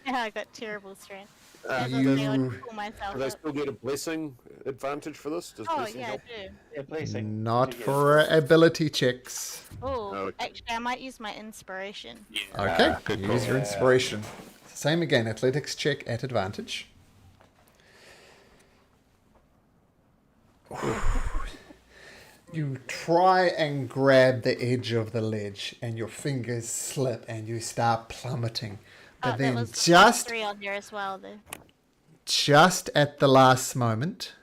Yeah, I got terrible strength. Uh, Doesn't you- say I'd pull myself Do they up. still get a blessing advantage for this? Does Oh blessing yeah, I help? do. Yeah, blessing. Not You get for ability checks. Oh, Okay. actually, I might use my inspiration. Okay. good Use call. your inspiration. Same again. Athletics check at advantage. You try and grab the edge of the ledge, and your fingers slip, and you start plummeting. But That then, was just +3 on there as well, though. at the last moment,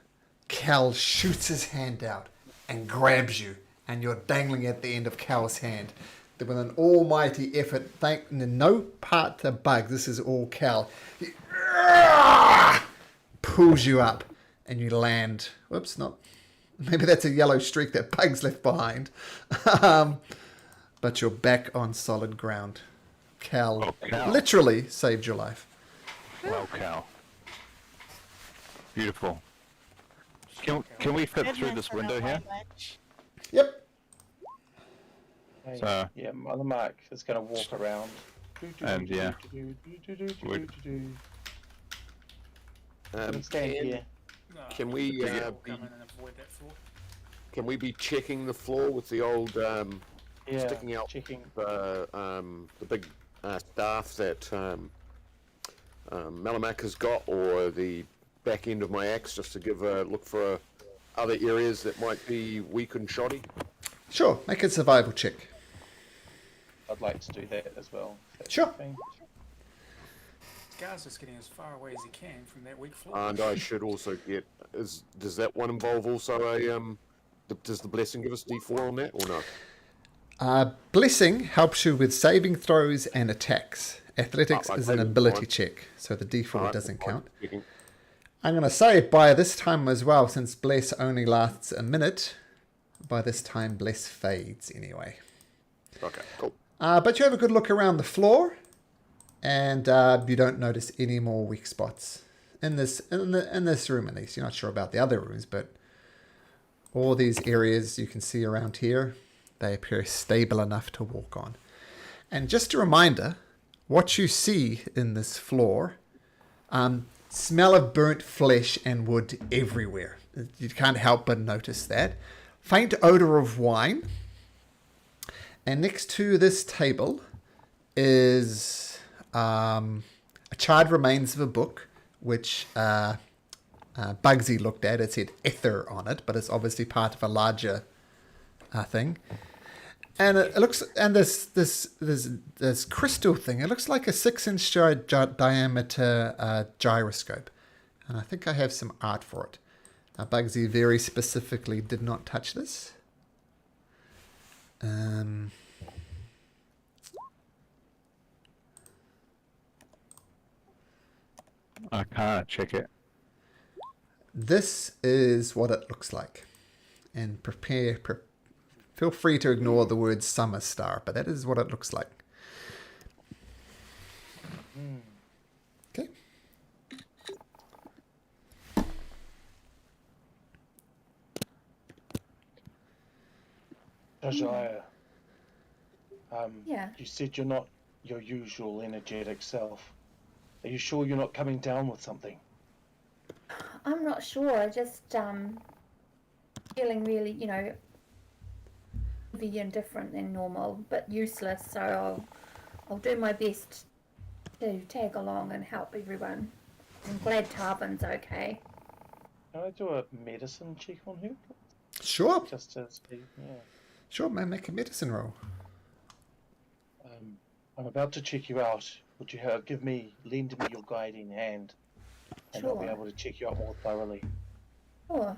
Cal shoots his hand out and grabs you, and you're dangling at the end of Cal's hand. With an almighty effort, thank no part to Bug, this is all Cal. He pulls you up, and you land. Whoops, not. Maybe that's a yellow streak that Bug's left behind. But you're back on solid ground. Cal Cal. literally saved your life. Well, Cal. Beautiful. Can we fit through Goodness, this I window don't here? like much. Yep. Hey, So- yeah, on the mark. It's going to walk around. And, yeah. Stand here. No, Can we, the uh, will come in and avoid that floor. Can we be checking the floor with the old Yeah, sticking out checking. the big staff that Malamak has got, or the back end of my axe, just to give a look for other areas that might be weak and shoddy? Sure, make a survival check. I'd like to do that as well. if that's Sure. the thing. Scar's just getting as far away as he can from that weak floor. And I should also get. Does that one involve also a does the blessing give us D4 on that or no? Blessing helps you with saving throws and attacks. Athletics Oh, is okay, an that's ability fine. check, so the D4 Alright, doesn't that's fine. count. Checking. I'm going to say by this time as well, since Bless only lasts a minute, by this time Bless fades anyway. Okay, cool. But you have a good look around the floor, and you don't notice any more weak spots in this room. At least you're not sure about the other rooms, but all these areas you can see around here, they appear stable enough to walk on. And just a reminder, what you see in this floor, smell of burnt flesh and wood everywhere. You can't help but notice that. Faint odor of wine. And next to this table is charred remains of a book, which Bugsy looked at. It said Ether on it, but it's obviously part of a larger thing. And it looks, and this crystal thing, it looks like a 6-inch diameter gyroscope. And I think I have some art for it. Bugsy very specifically did not touch this. I can't check it. This is what it looks like. And feel free to ignore the word summer star, but that is what it looks like. Okay. Josiah, Yeah. you said you're not your usual energetic self. Are you sure you're not coming down with something? I'm not sure. Just feeling really, heavy and different than normal, but useless. So I'll do my best to tag along and help everyone. I'm glad Tarvin's okay. Can I do a medicine check on her? Sure. Just to see, yeah. Sure, man. Make a medicine roll. I'm about to check you out. Would you lend me your guiding hand, and I'll be Sure. able to check you out more thoroughly. Sure.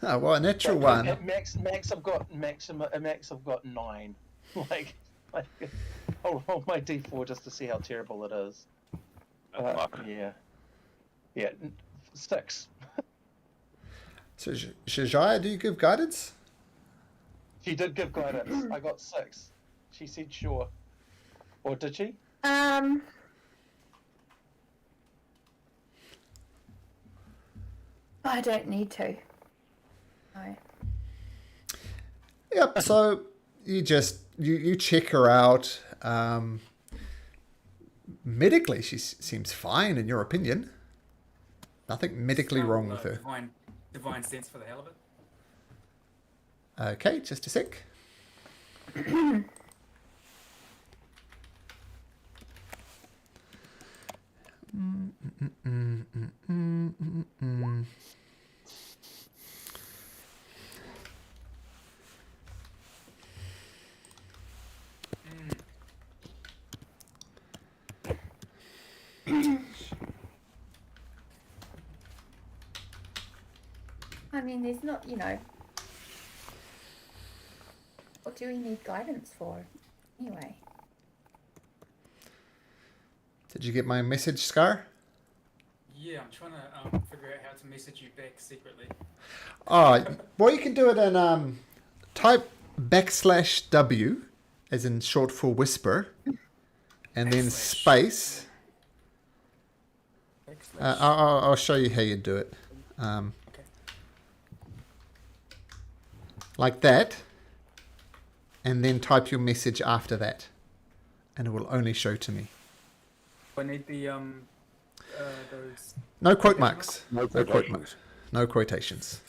Oh, well, a natural one. At max, I've got 9. like I'll roll my d4 just to see how terrible it is. Luck. Yeah, 6. So, Shajaya, do you give guidance? She did give guidance. I got 6. She said sure. Or did she? I don't need to. No. Yep. So you just you check her out. Medically, she seems fine in your opinion. Nothing medically wrong with her. Divine sense for the hell of it. Okay, just a sec. I mean, there's not, what do we need guidance for? Anyway. Did you get my message, Scar? Yeah, I'm trying to figure out how to message you back secretly. Oh, well, you can do it in type \W, as in short for whisper, and then space. I'll show you how you do it. Okay. Like that, and then type your message after that, and it will only show to me. I need the those. No quote marks. No quote quotations. marks. No quotations.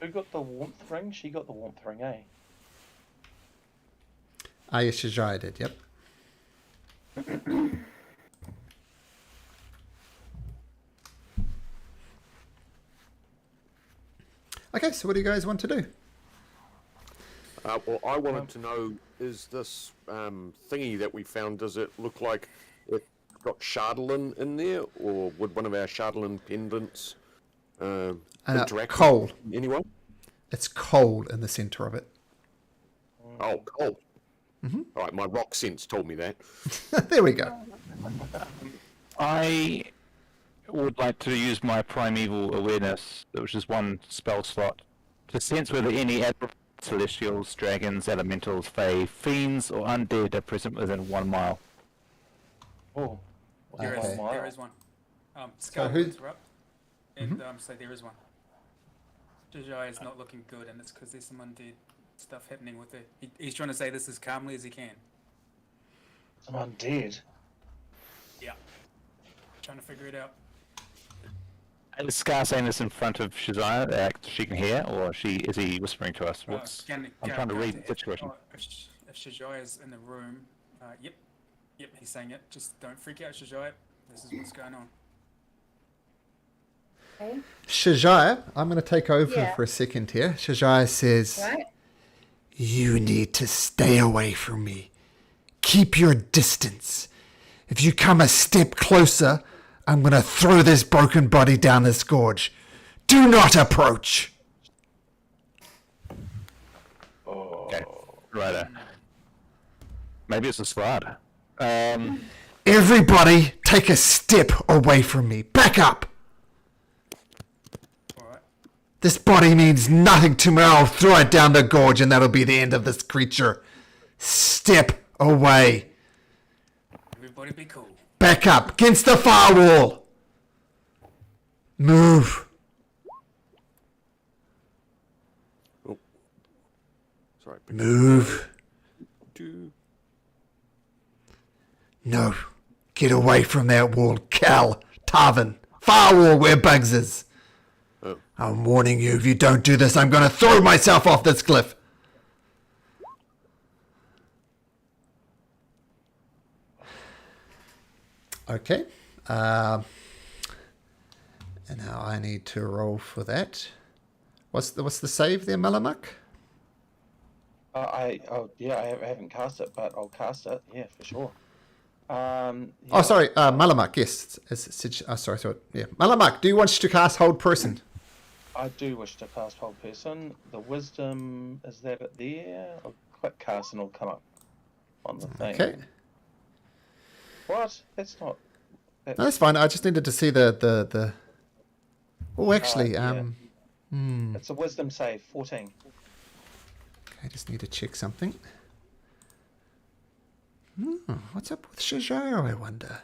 Who got the warmth ring? She got the warmth ring, eh? Ah, yes, Shajaya did, yep. Okay, so what do you guys want to do? Well, I wanted to know, is this thingy that we found, does it look like it's got Shardolin in there, or would one of our Shardolin pendants interact coal. with anyone? It's coal in the center of it. Oh, coal. Mm-hmm. All right, my rock sense told me that. There we go. I would like to use my primeval awareness, which is one spell slot, to sense whether any celestials, dragons, elementals, fae, fiends, or undead are present within 1 mile. Oh, There Okay. is one. Scar who- interrupt. And so there is one. Jajai is not looking good, and it's because there's some undead stuff happening with it. He's trying to say this as calmly as he can. I'm undead. Yeah. Trying to figure it out. Is Scar saying this in front of Shazaya that she can hear, or is he whispering to us? I'm trying to read the situation. If Shajai is in the room, yep, he's saying it. Just don't freak out, Shajai. This is what's going on. Okay. Shajaya, I'm going to take over Yeah. for a second here. Shajaya says, Right? "You need to stay away from me. Keep your distance. If you come a step closer, I'm going to throw this broken body down this gorge. Do not approach. Okay. Right. Maybe it's a slide. Everybody take a step away from me. Back up. Alright. This body means nothing to me. I'll throw it down the gorge and that'll be the end of this creature. Step away. Everybody be cool. Back up against the far wall. Move. Sorry. Move. No. Get away from that wall, Cal. Tarvin. Far wall where Bugs is. Oh. I'm warning you, if you don't do this, I'm going to throw myself off this cliff. Okay. And now I need to roll for that. What's the save there, Malamak? I haven't cast it, but I'll cast it. Yeah, for sure. Oh, sorry, Malamak. Yes, sorry. Yeah, Malamak. Do you want to cast Hold Person? I do wish to cast Hold Person. The Wisdom, is that it there? I'll click cast and it'll come up on the thing. Okay. What? That's not. No, that's fine. I just needed to see the. Oh, actually, yeah. It's a Wisdom save, 14. I just need to check something. What's up with Shajara, I wonder?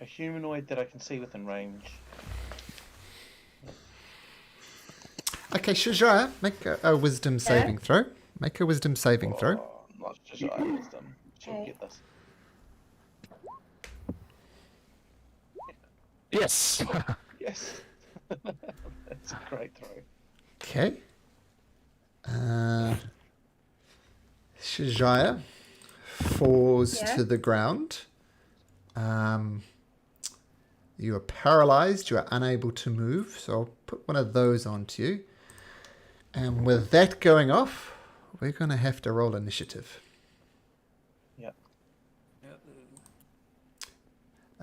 A humanoid that I can see within range. Okay, Shajara, make a wisdom saving throw. Make a wisdom saving throw. Oh, not Shajara Wisdom. She'll get this. Yes. Yes. That's a great throw. Okay. Shajaya falls to the ground. You are paralyzed. You are unable to move. So I'll put one of those onto you. And with that going off, we're going to have to roll initiative. Yep.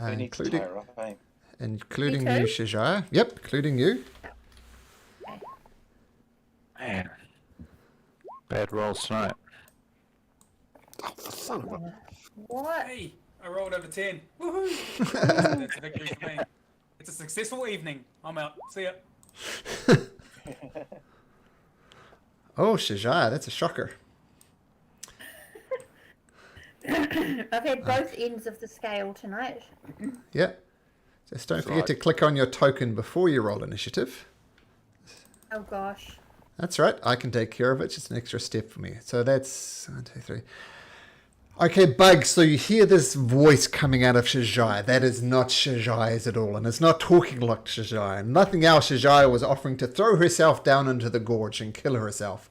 Including her up, eh? you, Shajaya. Yep, including you. Man. Bad rolls tonight. Oh, for son of a... What? Hey, I rolled over 10. Woohoo! That's a victory for me. It's a successful evening. I'm out. See ya. Oh, Shajaya, that's a shocker. I've had both ends of the scale tonight. Yeah. Just don't forget to click on your token before you roll initiative. Oh gosh. That's right. I can take care of it. Just an extra step for me. So that's 1, 2, 3. Okay, Bugs. So you hear this voice coming out of Shajai. That is not Shajai's at all. And it's not talking like Shajai. Nothing else. Shajai was offering to throw herself down into the gorge and kill herself.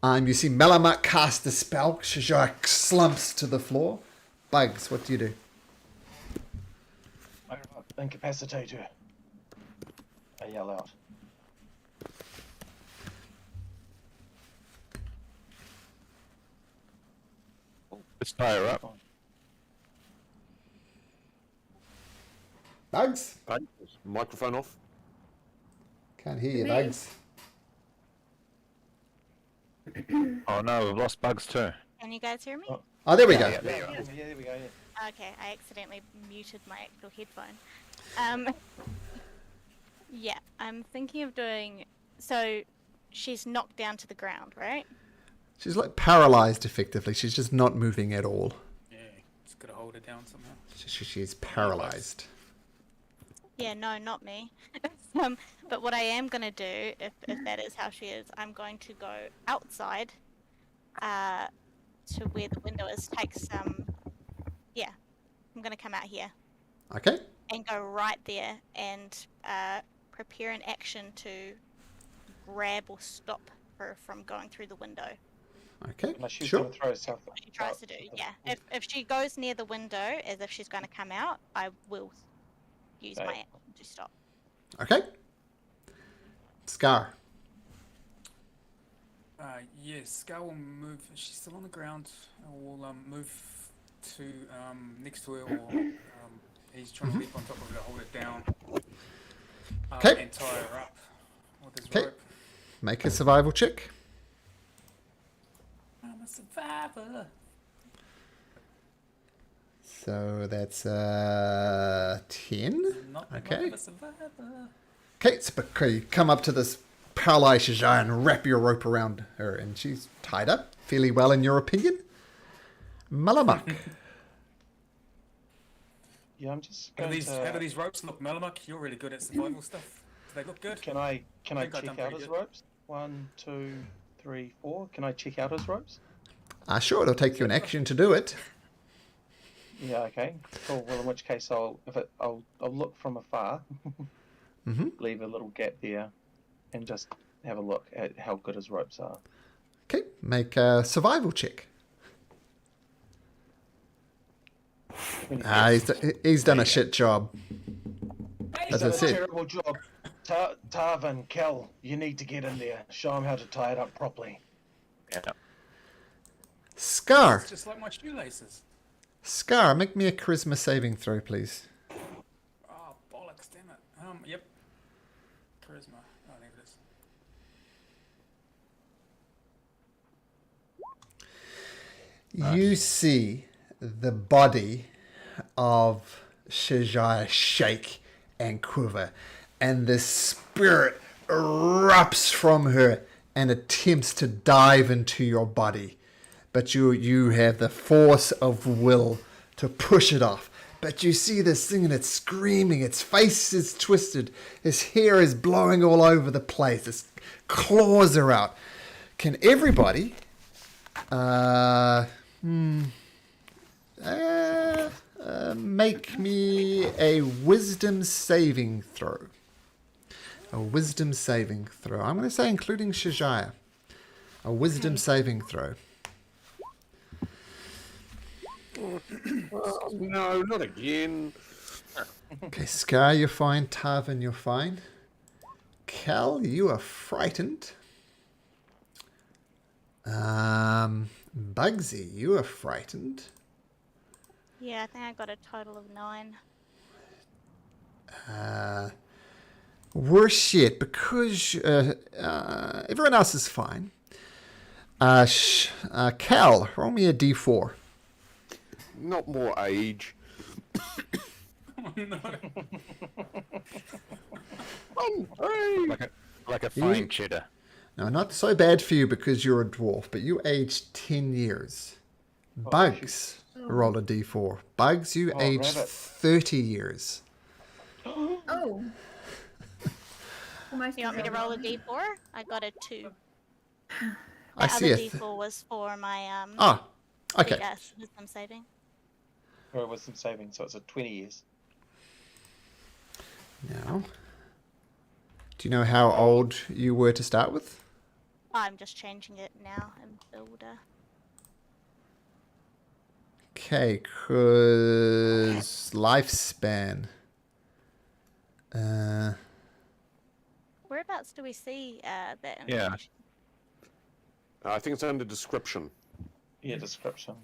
You see Melamak cast the spell. Shajai slumps to the floor. Bugs, what do you do? Incapacitate her. I yell out. Let's tie her up. Bugs? Microphone off. Can't hear you, Bugs. Oh no, we've lost Bugs too. Can you guys hear me? Oh, there we go. Yeah, there we go. Yeah. Okay, I accidentally muted my actual headphone. Yeah, I'm thinking of doing... So, she's knocked down to the ground, right? She's like paralyzed effectively. She's just not moving at all. Yeah, just gotta hold her down somehow. She's paralyzed. Yeah, no, not me. But what I am going to do, if that is how she is, I'm going to go outside to where the window is, take some... Yeah, I'm going to come out here. Okay. And go right there and prepare an action to grab or stop her from going through the window. Okay, She's sure. going to throw herself. What she tries to do, yeah. If she goes near the window as if she's going to come out, I will use my action to stop. Okay. Scar. Yeah, Scar will move. She's still on the ground. Will move to next to her, or he's trying to leap on top of her to hold it down. Okay. And tie her up with his Okay. rope. Make a survival check. I'm a survivor. So that's 10. Not Okay. much of a survivor. Okay, so you come up to this paralyzed Shajaya and wrap your rope around her, and she's tied up fairly well, in your opinion. Malamuk. Yeah, I'm just How going do these ropes look, Malamuk? You're really good at survival stuff. Do they look good? Can I I've done check pretty out his good. ropes? 1, 2, 3, 4. Can I check out his ropes? Sure, it'll take you an action to do it. Yeah. Okay. Cool. Well, in which case I'll look from afar, leave a little gap there, and just have a look at how good his ropes are. Okay, make a survival check. He's done a shit job. As I He's done a said. terrible job. Tarvin, Kel, you need to get in there. Show him how to tie it up properly. Yeah. Scar. It's just like my shoelaces. Scar, make me a charisma saving throw, please. Oh, bollocks, damn it. Yep. Charisma. Oh, there it is. You see the body of Shajaya shake and quiver, and the spirit erupts from her and attempts to dive into your body. But you have the force of will to push it off. But you see this thing and it's screaming, its face is twisted, its hair is blowing all over the place, its claws are out. Can everybody make me a wisdom saving throw? A wisdom saving throw. I'm going to say including Shajaya. A wisdom saving throw. No, not again. Okay, Scar, you're fine. Tarvin, you're fine. Cal, you are frightened. Bugsy, you are frightened. Yeah, I think I got a total of 9. Worse yet, because everyone else is fine. Cal, roll me a d4. Not more age. Oh, no. Like a fine cheddar. No, not so bad for you because you're a dwarf, but you aged 10 years. Bugs, roll a d4. Bugs, you aged rabbit. 30 years. Oh. Almost You want me to as roll a d4? I got a 2. I The see other it. d4 was for my Okay. wisdom saving. Or wisdom saving, so it's a 20 years. Now, do you know how old you were to start with? I'm just changing it now in Builder. Okay, because lifespan. Whereabouts do we see that Yeah. information? I think it's under description. Yeah, description.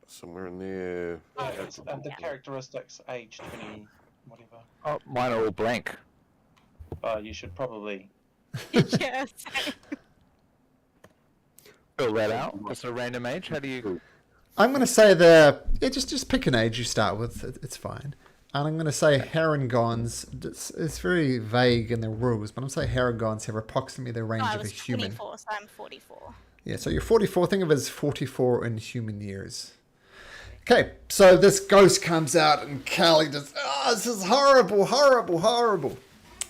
Somewhere in there. It's under characteristics, age 20, whatever. Oh, mine are all blank. You should probably. Yeah, same. Fill that out. What's a random age? How do you? I'm going to say just pick an age you start with. It's fine. And I'm going to say Harangons. It's very vague in the rules, but I'm going to say Harangons have approximately the range I of a was human. 24, so I'm 44. Yeah, so you're 44. Think of it as 44 in human years. Okay, so this ghost comes out and Callie just, this is horrible, horrible, horrible.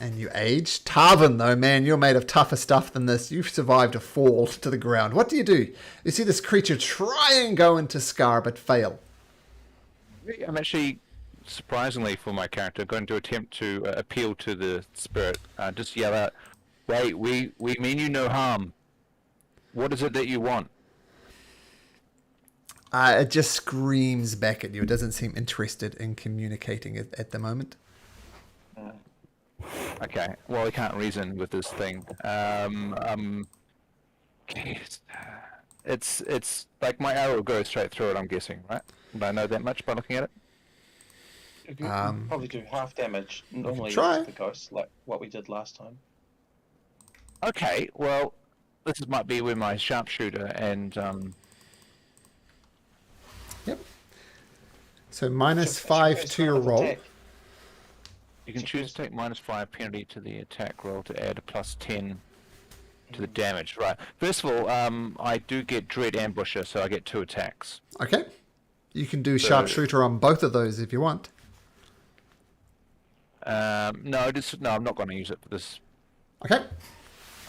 And you age. Tarvin, though, man, you're made of tougher stuff than this. You've survived a fall to the ground. What do? You see this creature try and go into Scar, but fail. I'm actually, surprisingly for my character, going to attempt to appeal to the spirit. Just yell out, "Wait, we mean you no harm. What is it that you want?" It just screams back at you. It doesn't seem interested in communicating at the moment. Okay, well, I can't reason with this thing. Can It's like my arrow goes straight through it. I'm guessing, right? Do I know that much by looking at it? You can probably do half damage normally try. with the ghost, like what we did last time. Okay, well, might be where my sharpshooter and Yep. So -5 to your roll. Attack. you can choose to take -5 penalty to the attack roll to add a +10 to the damage. Right. First of all, I do get Dread Ambusher, so I get 2 attacks. Okay. You can do Sharpshooter on both of those if you want. No, I'm not going to use it for this. Okay.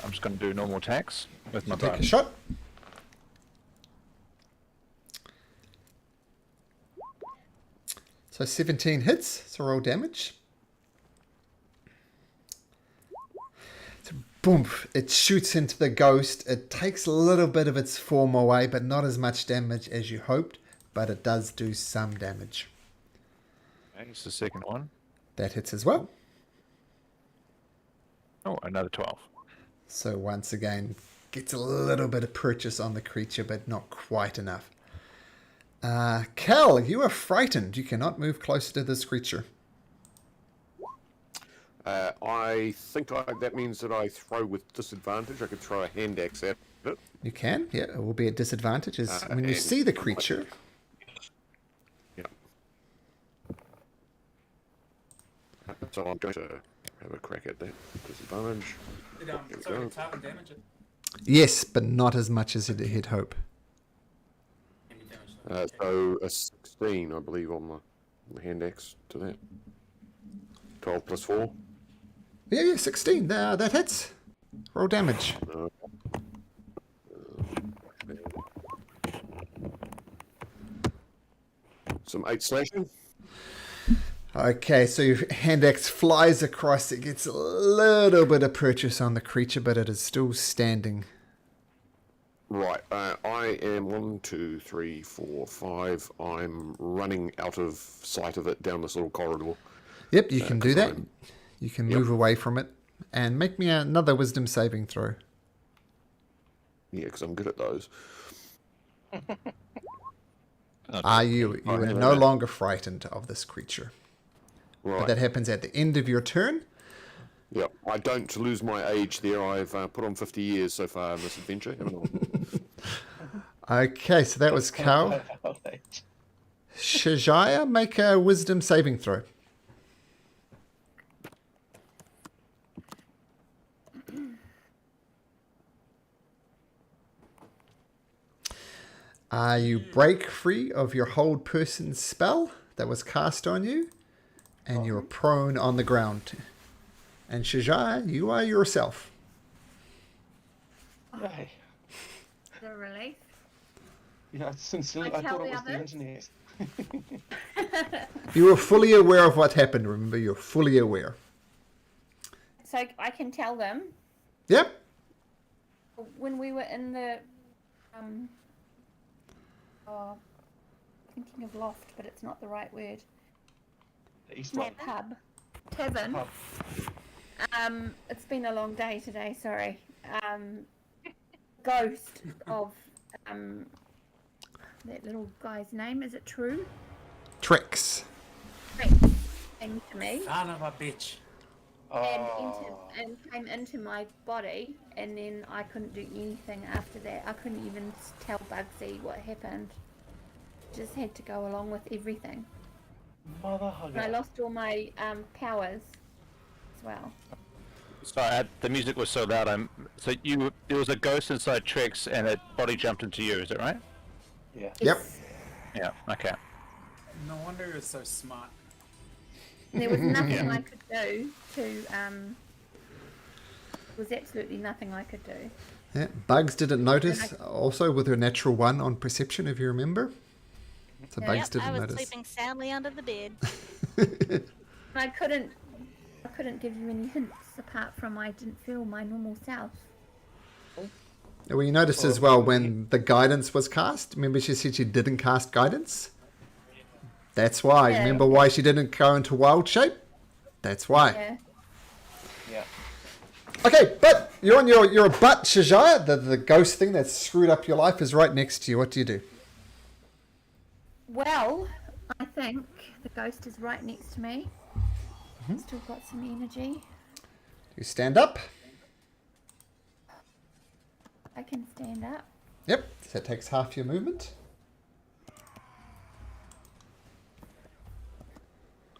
I'm just going to do normal attacks with my Take bow. a shot. So 17 hits, so roll damage. So boom, it shoots into the ghost. It takes a little bit of its form away, but not as much damage as you hoped, but it does do some damage. Okay, it's the second one. That hits as well. Oh, another 12. So once again, gets a little bit of purchase on the creature, but not quite enough. Cal, you are frightened. You cannot move closer to this creature. I think that means that I throw with disadvantage. I could throw a hand axe at it. You can, yeah. It will be a disadvantage when you see the creature. Yeah. So I'm going to have a crack at that. Disadvantage. Sorry, target damage it. Yes, but not as much as he'd hope. Any damage. So a 16, I believe, on the hand axe to that. 12 plus 4. Yeah, 16. That hits. Roll damage. Some 8 slashing. Okay, so your hand axe flies across. It gets a little bit of purchase on the creature, but it is still standing. Right, I am 1, 2, 3, 4, 5. I'm running out of sight of it down this little corridor. Yep, you can do that. I'm- You can move away from it. And make me another wisdom saving throw. Yeah, because I'm good at those. You are no longer frightened of this creature. But Right. that happens at the end of your turn. Yep. I don't lose my age there. I've put on 50 years so far in this adventure, haven't I? Okay, so that was Cal. Shajaya, make a wisdom saving throw. You break free of your hold person spell that was cast on you, and you're prone on the ground. And Shajaya, you are yourself. Yay. The relief. Yeah, sincerely, I I tell thought it the was the others? internet. You were fully aware of what happened, remember? You're fully aware. So I can tell them Yep. when we were in the thinking of loft, but it's not the right word. The East Not one. pub. Tavern. Pub. It's been a long day today, sorry. Ghost of that little guy's name, is it True? Tricks. Came to me Son of a bitch. and came into my body, and then I couldn't do anything after that. I couldn't even tell Bugsy what happened. Just had to go along with everything. Mother And I hugger. lost all my powers as well. Sorry, the music was so loud. There was a ghost inside Trix, and its body jumped into you. Is that right? Yeah. Yep. Yeah. Okay. No wonder you're so smart. There was nothing I could do to there was absolutely nothing I could do. Yeah. Bugs didn't notice also with her natural 1 on perception, if you remember. So Bugs Yep, didn't I was notice. sleeping soundly under the bed. I couldn't give you any hints apart from I didn't feel my normal self. Well, you noticed as well when the guidance was cast. Remember she said she didn't cast guidance? That's why. Yeah. Remember why she didn't go into wild shape? That's why. Yeah. Yeah. Okay, but you're on your butt, Shajaya. The ghost thing that's screwed up your life is right next to you. What do you do? Well, I think the ghost is right next to me. Still got some energy. You stand up. I can stand up. Yep, so that takes half your movement.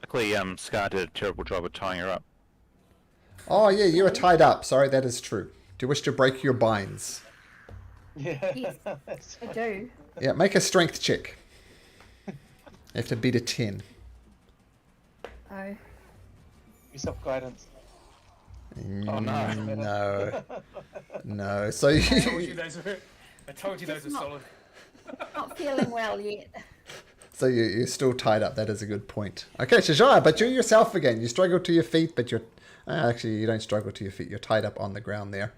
Luckily, Scar did a terrible job of tying her up. Oh, yeah, you are tied up. Sorry, that is true. Do you wish to break your binds? Yeah. Yes, I do. Yeah, make a strength check. You have to beat a 10. Oh. Yourself guidance. Oh no. No. No. So I told you, you those were. I told you those were Just not- solid. Not feeling well yet. so you're still tied up. That is a good point. Okay, Shajaya, but you're yourself again. You struggle to your feet, but you're... actually, you don't struggle to your feet. You're tied up on the ground there.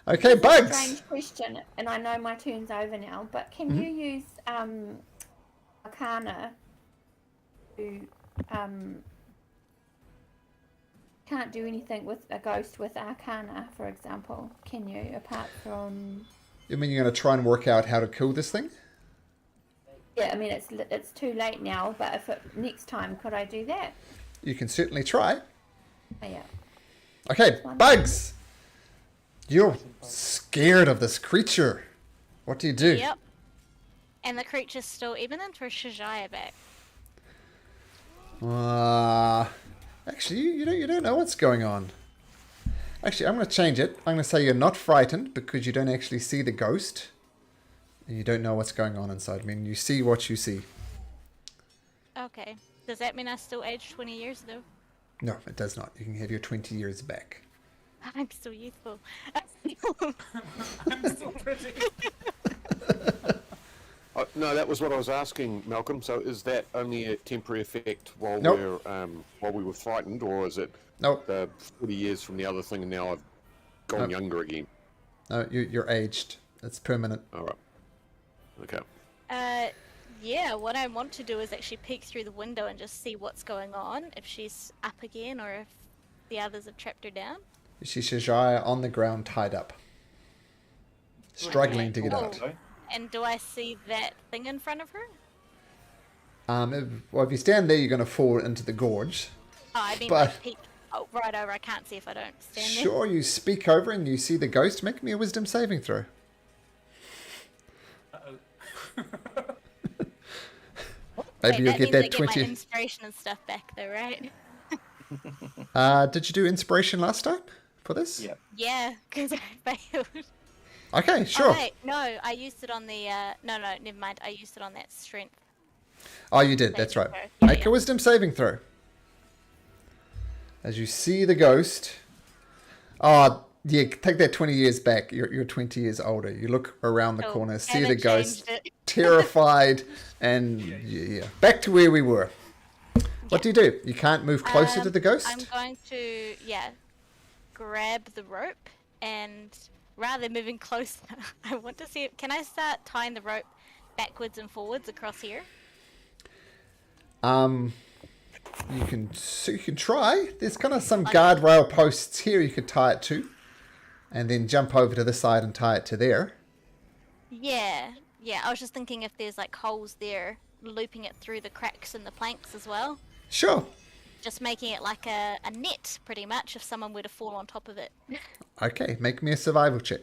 Okay, Bugs. Strange question, and I know my turn's over now, but can you use Arcana to can't do anything with a ghost with Arcana, for example, can you? Apart from You mean you're going to try and work out how to kill this thing? yeah, I mean it's too late now, but if next time could I do that? You can certainly try. Oh, yeah. Okay, Bugs. You're scared of this creature. What do you do? Yep. And the creature's still imminent for Shajaya back. Actually, you don't know what's going on. Actually, I'm going to change it. I'm going to say you're not frightened because you don't actually see the ghost. And you don't know what's going on inside. I mean, you see what you see. Okay. Does that mean I still aged 20 years though? No, it does not. You can have your 20 years back. I'm still youthful. I'm still pretty. No, that was what I was asking, Malcolm. So is that only a temporary effect while Nope. while we were frightened, or is it Nope. 40 years from the other thing and now I've gone Nope. younger again? No, you're aged. It's permanent. All right. Okay. Yeah, what I want to do is actually peek through the window and just see what's going on, if she's up again or if the others have trapped her down. You see Shajaya on the ground tied up. Struggling to get Oh. out. And do I see that thing in front of her? If you stand there, you're going to fall into the gorge. Oh, I mean But- like peek right over. I can't see if I don't stand there. Sure, you speak over and you see the ghost. Make me a wisdom saving throw. Uh-oh. Maybe Wait, you'll that get means I that get my 20. inspiration and stuff back though, right? Did you do inspiration last time for this? Yeah. Yeah, because I failed. Okay, sure. Oh, wait, no, I used it on the, no, never mind. I used it on that strength. Oh, you did. That's right. Saving throw. Yeah, Make yeah. a wisdom saving throw. As you see the ghost. Oh, yeah, take that 20 years back. You're 20 years older. You look around the Oh, corner, see the haven't ghost, changed it. terrified, and yeah, back to where we were. What do you do? You can't move closer to the ghost? I'm going to, grab the rope and rather than moving closer, I want to see, can I start tying the rope backwards and forwards across here? You can try. There's kind of some guardrail posts here you could tie it to, and then jump over to the side and tie it to there. Yeah, I was just thinking if there's like holes there, looping it through the cracks in the planks as well. Sure. Just making it like a net, pretty much, if someone were to fall on top of it. Okay, make me a survival check.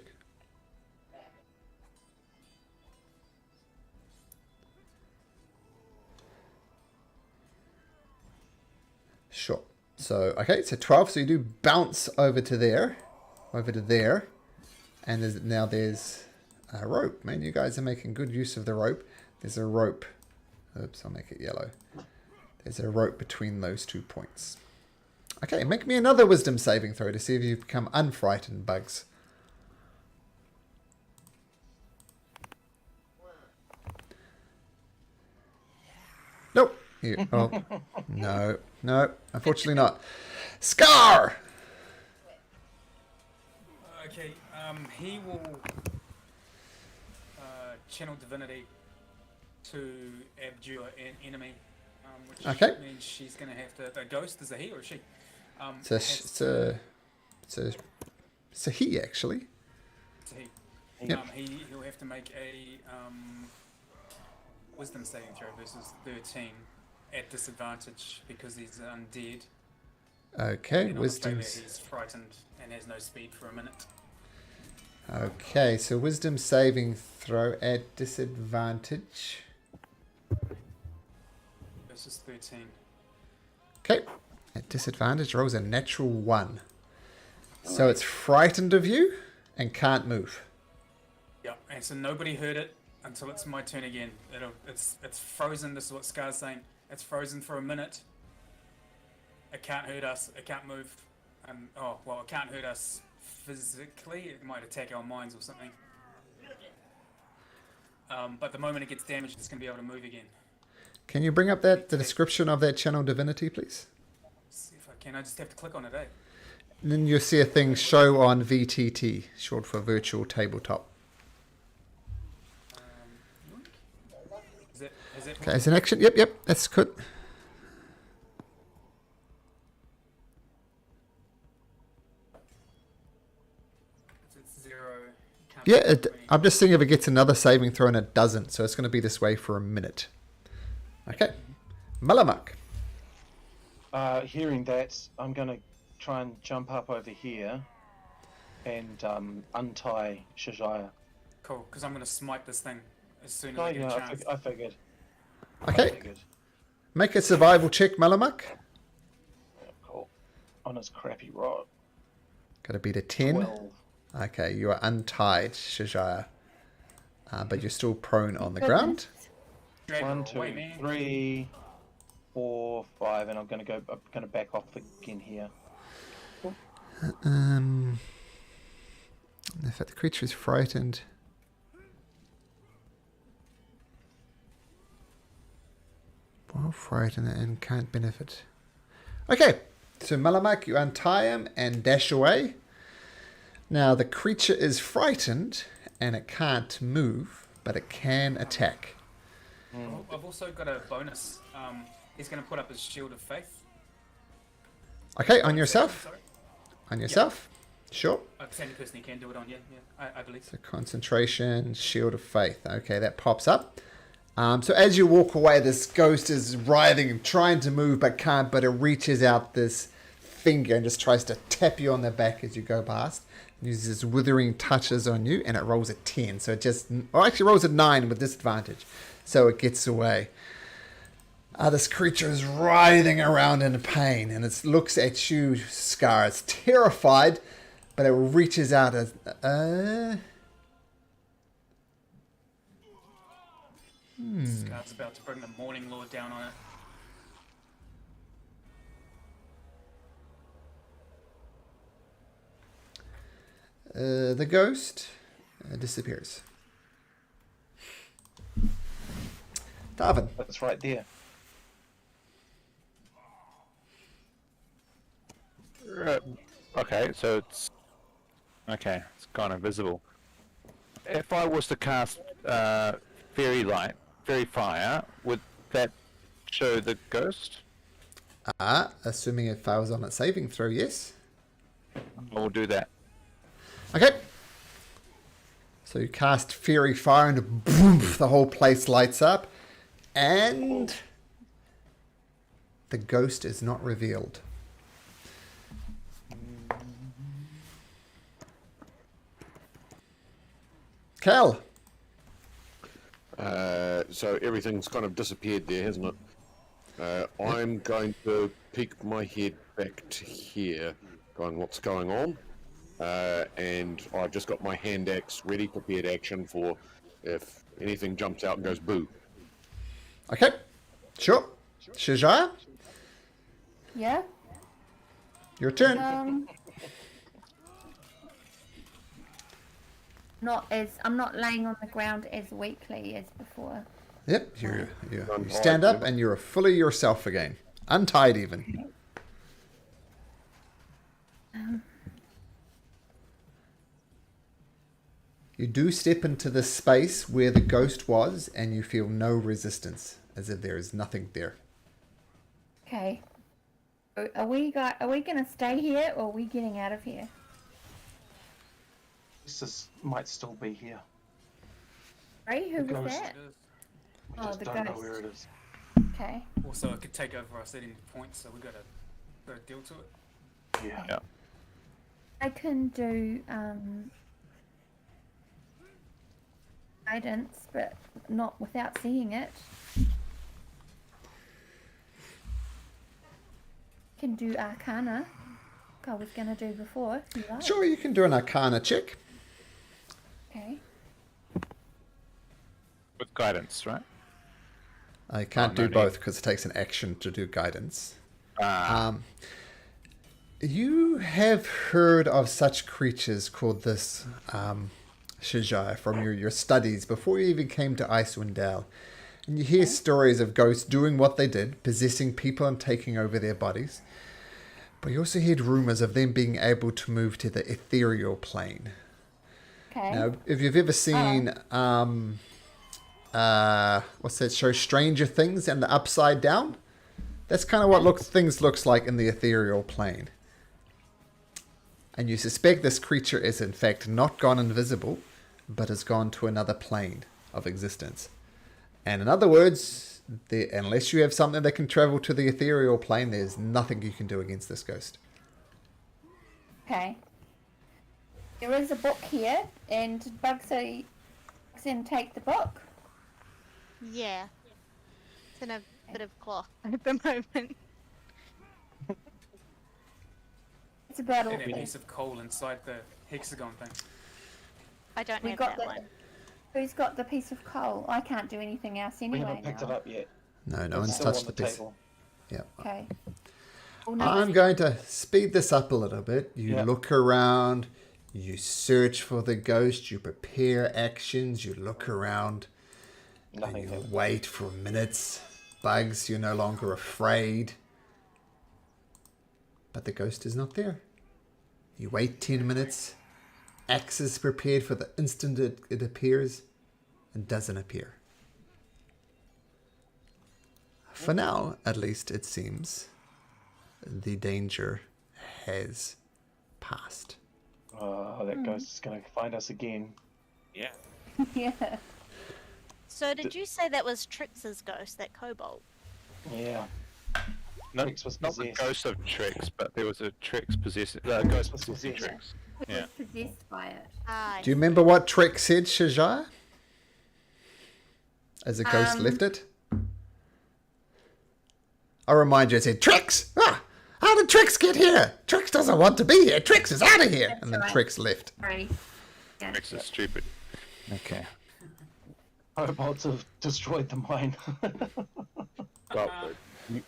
Sure. So, okay, so 12. So you do bounce over to there, and there's a rope. Man, you guys are making good use of the rope. There's a rope. Oops, I'll make it yellow. There's a rope between those 2 points. Okay, make me another wisdom saving throw to see if you become unfrightened, Bugs. Nope. Oh, no, unfortunately not. Scar! Okay, he will channel divinity to abjure an enemy, which Okay. means she's going to have to... A ghost, is it he or she? It's a So he actually. So Yep. he'll have to make a wisdom saving throw versus 13 at disadvantage because he's undead. Okay, And wisdom. He's frightened and has no speed for a minute. Okay, so wisdom saving throw at disadvantage. Versus 13. Okay, at disadvantage rolls a natural 1. So it's frightened of you and can't move. Yeah, and so nobody heard it until it's my turn again. It's frozen. This is what Scar's saying. It's frozen for a minute. It can't hurt us. It can't move. And it can't hurt us physically. It might attack our minds or something. But the moment it gets damaged, it's going to be able to move again. Can you bring up the description of that channel divinity, please? See if I can. I just have to click on it, eh? And then you'll see a thing show on VTT, short for virtual tabletop. Is it Okay, as an action. Yep, that's good. It's 0. Yeah, I'm just seeing if it gets another saving throw and it doesn't, so it's going to be this way for a minute. Okay. Malamak. Hearing that, I'm going to try and jump up over here and untie Shajaya. Cool, because I'm going to smite this thing as soon as Oh I get a yeah, chance. I figured. Okay. Make a survival check, Malamak. Yeah, cool. On his crappy rod. Got to beat a 10. 12. Okay, you are untied, Shajaya. But you're still prone on the ground. Drag her 1, 2, away, man. 3, 4, 5, and I'm going to back off again here. If the creature is frightened. While frightened and can't benefit. Okay, so Malamak, you untie him and dash away. Now the creature is frightened and it can't move, but it can attack. I've also got a bonus. He's going to put up his shield of faith. Okay, on yourself? Sorry. On yourself? Sure. The only person he can do it on, yeah, I believe. So concentration, shield of faith. Okay, that pops up. So as you walk away, this ghost is writhing and trying to move but can't, but it reaches out this finger and just tries to tap you on the back as you go past. It uses withering touches on you and it rolls a 10. So it actually rolls a 9 with disadvantage. So it gets away. This creature is writhing around in pain and it looks at you, Scar. It's terrified, but it reaches out as... Scout's about to bring the Morning Lord down on it. The ghost disappears. Darvin. That's right there. Okay, so it's gone invisible. If I was to cast fairy fire, would that show the ghost? Assuming it fails on its saving throw, yes. I will do that. Okay. So you cast fairy fire and boom, the whole place lights up. And the ghost is not revealed. Cal. So everything's kind of disappeared there, hasn't it? I'm going to peek my head back to here, going, what's going on? And I've just got my hand axe ready, prepared action for if anything jumps out and goes boo. Okay. Sure. Shajaya, Yeah. your turn. I'm not laying on the ground as weakly as before. Yep. You stand up and you're fully yourself again. Untied even. You do step into the space where the ghost was and you feel no resistance, as if there is nothing there. Okay. Are we gonna stay here or are we getting out of here? This might still be here. Ray, who The was ghost. that? We Oh, just the don't know ghost. where it is. Okay. Also, it could take over us at any point, so we gotta deal to it. Yeah. Yeah. I can do guidance, but not without seeing it. Can do Arcana, like I was gonna do before, if you like. Sure, you can do an Arcana check. Okay. With guidance, right? I can't no do need. both because it takes an action to do guidance. Ah. You have heard of such creatures called this Shijai from your studies before you even came to Icewind Dale. And you hear stories of ghosts doing what they did, possessing people and taking over their bodies. But you also heard rumors of them being able to move to the ethereal plane. Okay. Now, if you've ever seen, what's that show, Stranger Things and the Upside Down? That's kind of what things looks like in the ethereal plane. And you suspect this creature is in fact not gone invisible, but has gone to another plane of existence. And in other words, unless you have something that can travel to the ethereal plane, there's nothing you can do against this ghost. Okay. There is a book here, and Bugsy can take the book. Yeah. It's in a bit of cloth at the moment. It's about all. And a piece of coal inside the hexagon thing. I don't We have got that the. one. Who's got the piece of coal? I can't do anything else We anyway haven't picked now. it up yet. No It's one's still touched on the the piece. table. Yeah. Okay. Oh, no. I'm going to speed this up a little bit. You Yeah. look around, you search for the ghost, you prepare actions, you look around, and Nothing you happened. wait for minutes. Bugs, you're no longer afraid. But the ghost is not there. You wait 10 minutes. Axe is prepared for the instant it appears and doesn't appear. For now, at least, it seems the danger has passed. Oh, that ghost is going to find us again. Yeah. Yeah. So did you say that was Trix's ghost, that kobold? Yeah. No, Trix was not the possessed. ghost of Trix, but there was a Trix possessing. Ghost was possessing possessed. Trix. He Yeah. was possessed by it. Ah, Do you remember what Trix said, Shajaya? As the ghost left it? I'll remind you, it said, Trix! Ah, how did Trix get here? Trix doesn't want to be here. Trix is out of here. That's And then right. Trix left. Sorry. Yeah. Trix is stupid. Okay. Kobolds have destroyed the mine. Well,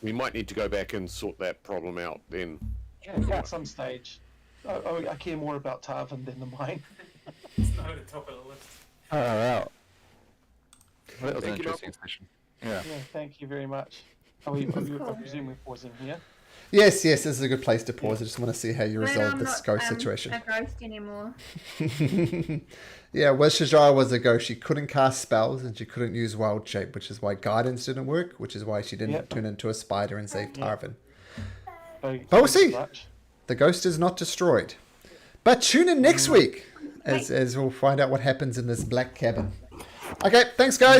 we might need to go back and sort that problem out then. Yeah, at some stage. I care more about Tarvin than the mine. It's not at the top of the list. Oh, wow. That was an Thank you, interesting session. Yeah. Yeah, thank you very much. I Cool. presume we're pausing here. Yes, this is a good place to pause. I just want to see how you No, resolve I'm this not, ghost situation. a ghost anymore. Yeah, well, Shajara was a ghost. She couldn't cast spells and she couldn't use wild shape, which is why guidance didn't work, which is why she didn't Yep. turn into a spider and save Tarvin. So, But we'll thanks see. much. The ghost is not destroyed. But tune in next week as we'll find out what happens in this black cabin. Okay, thanks, guys.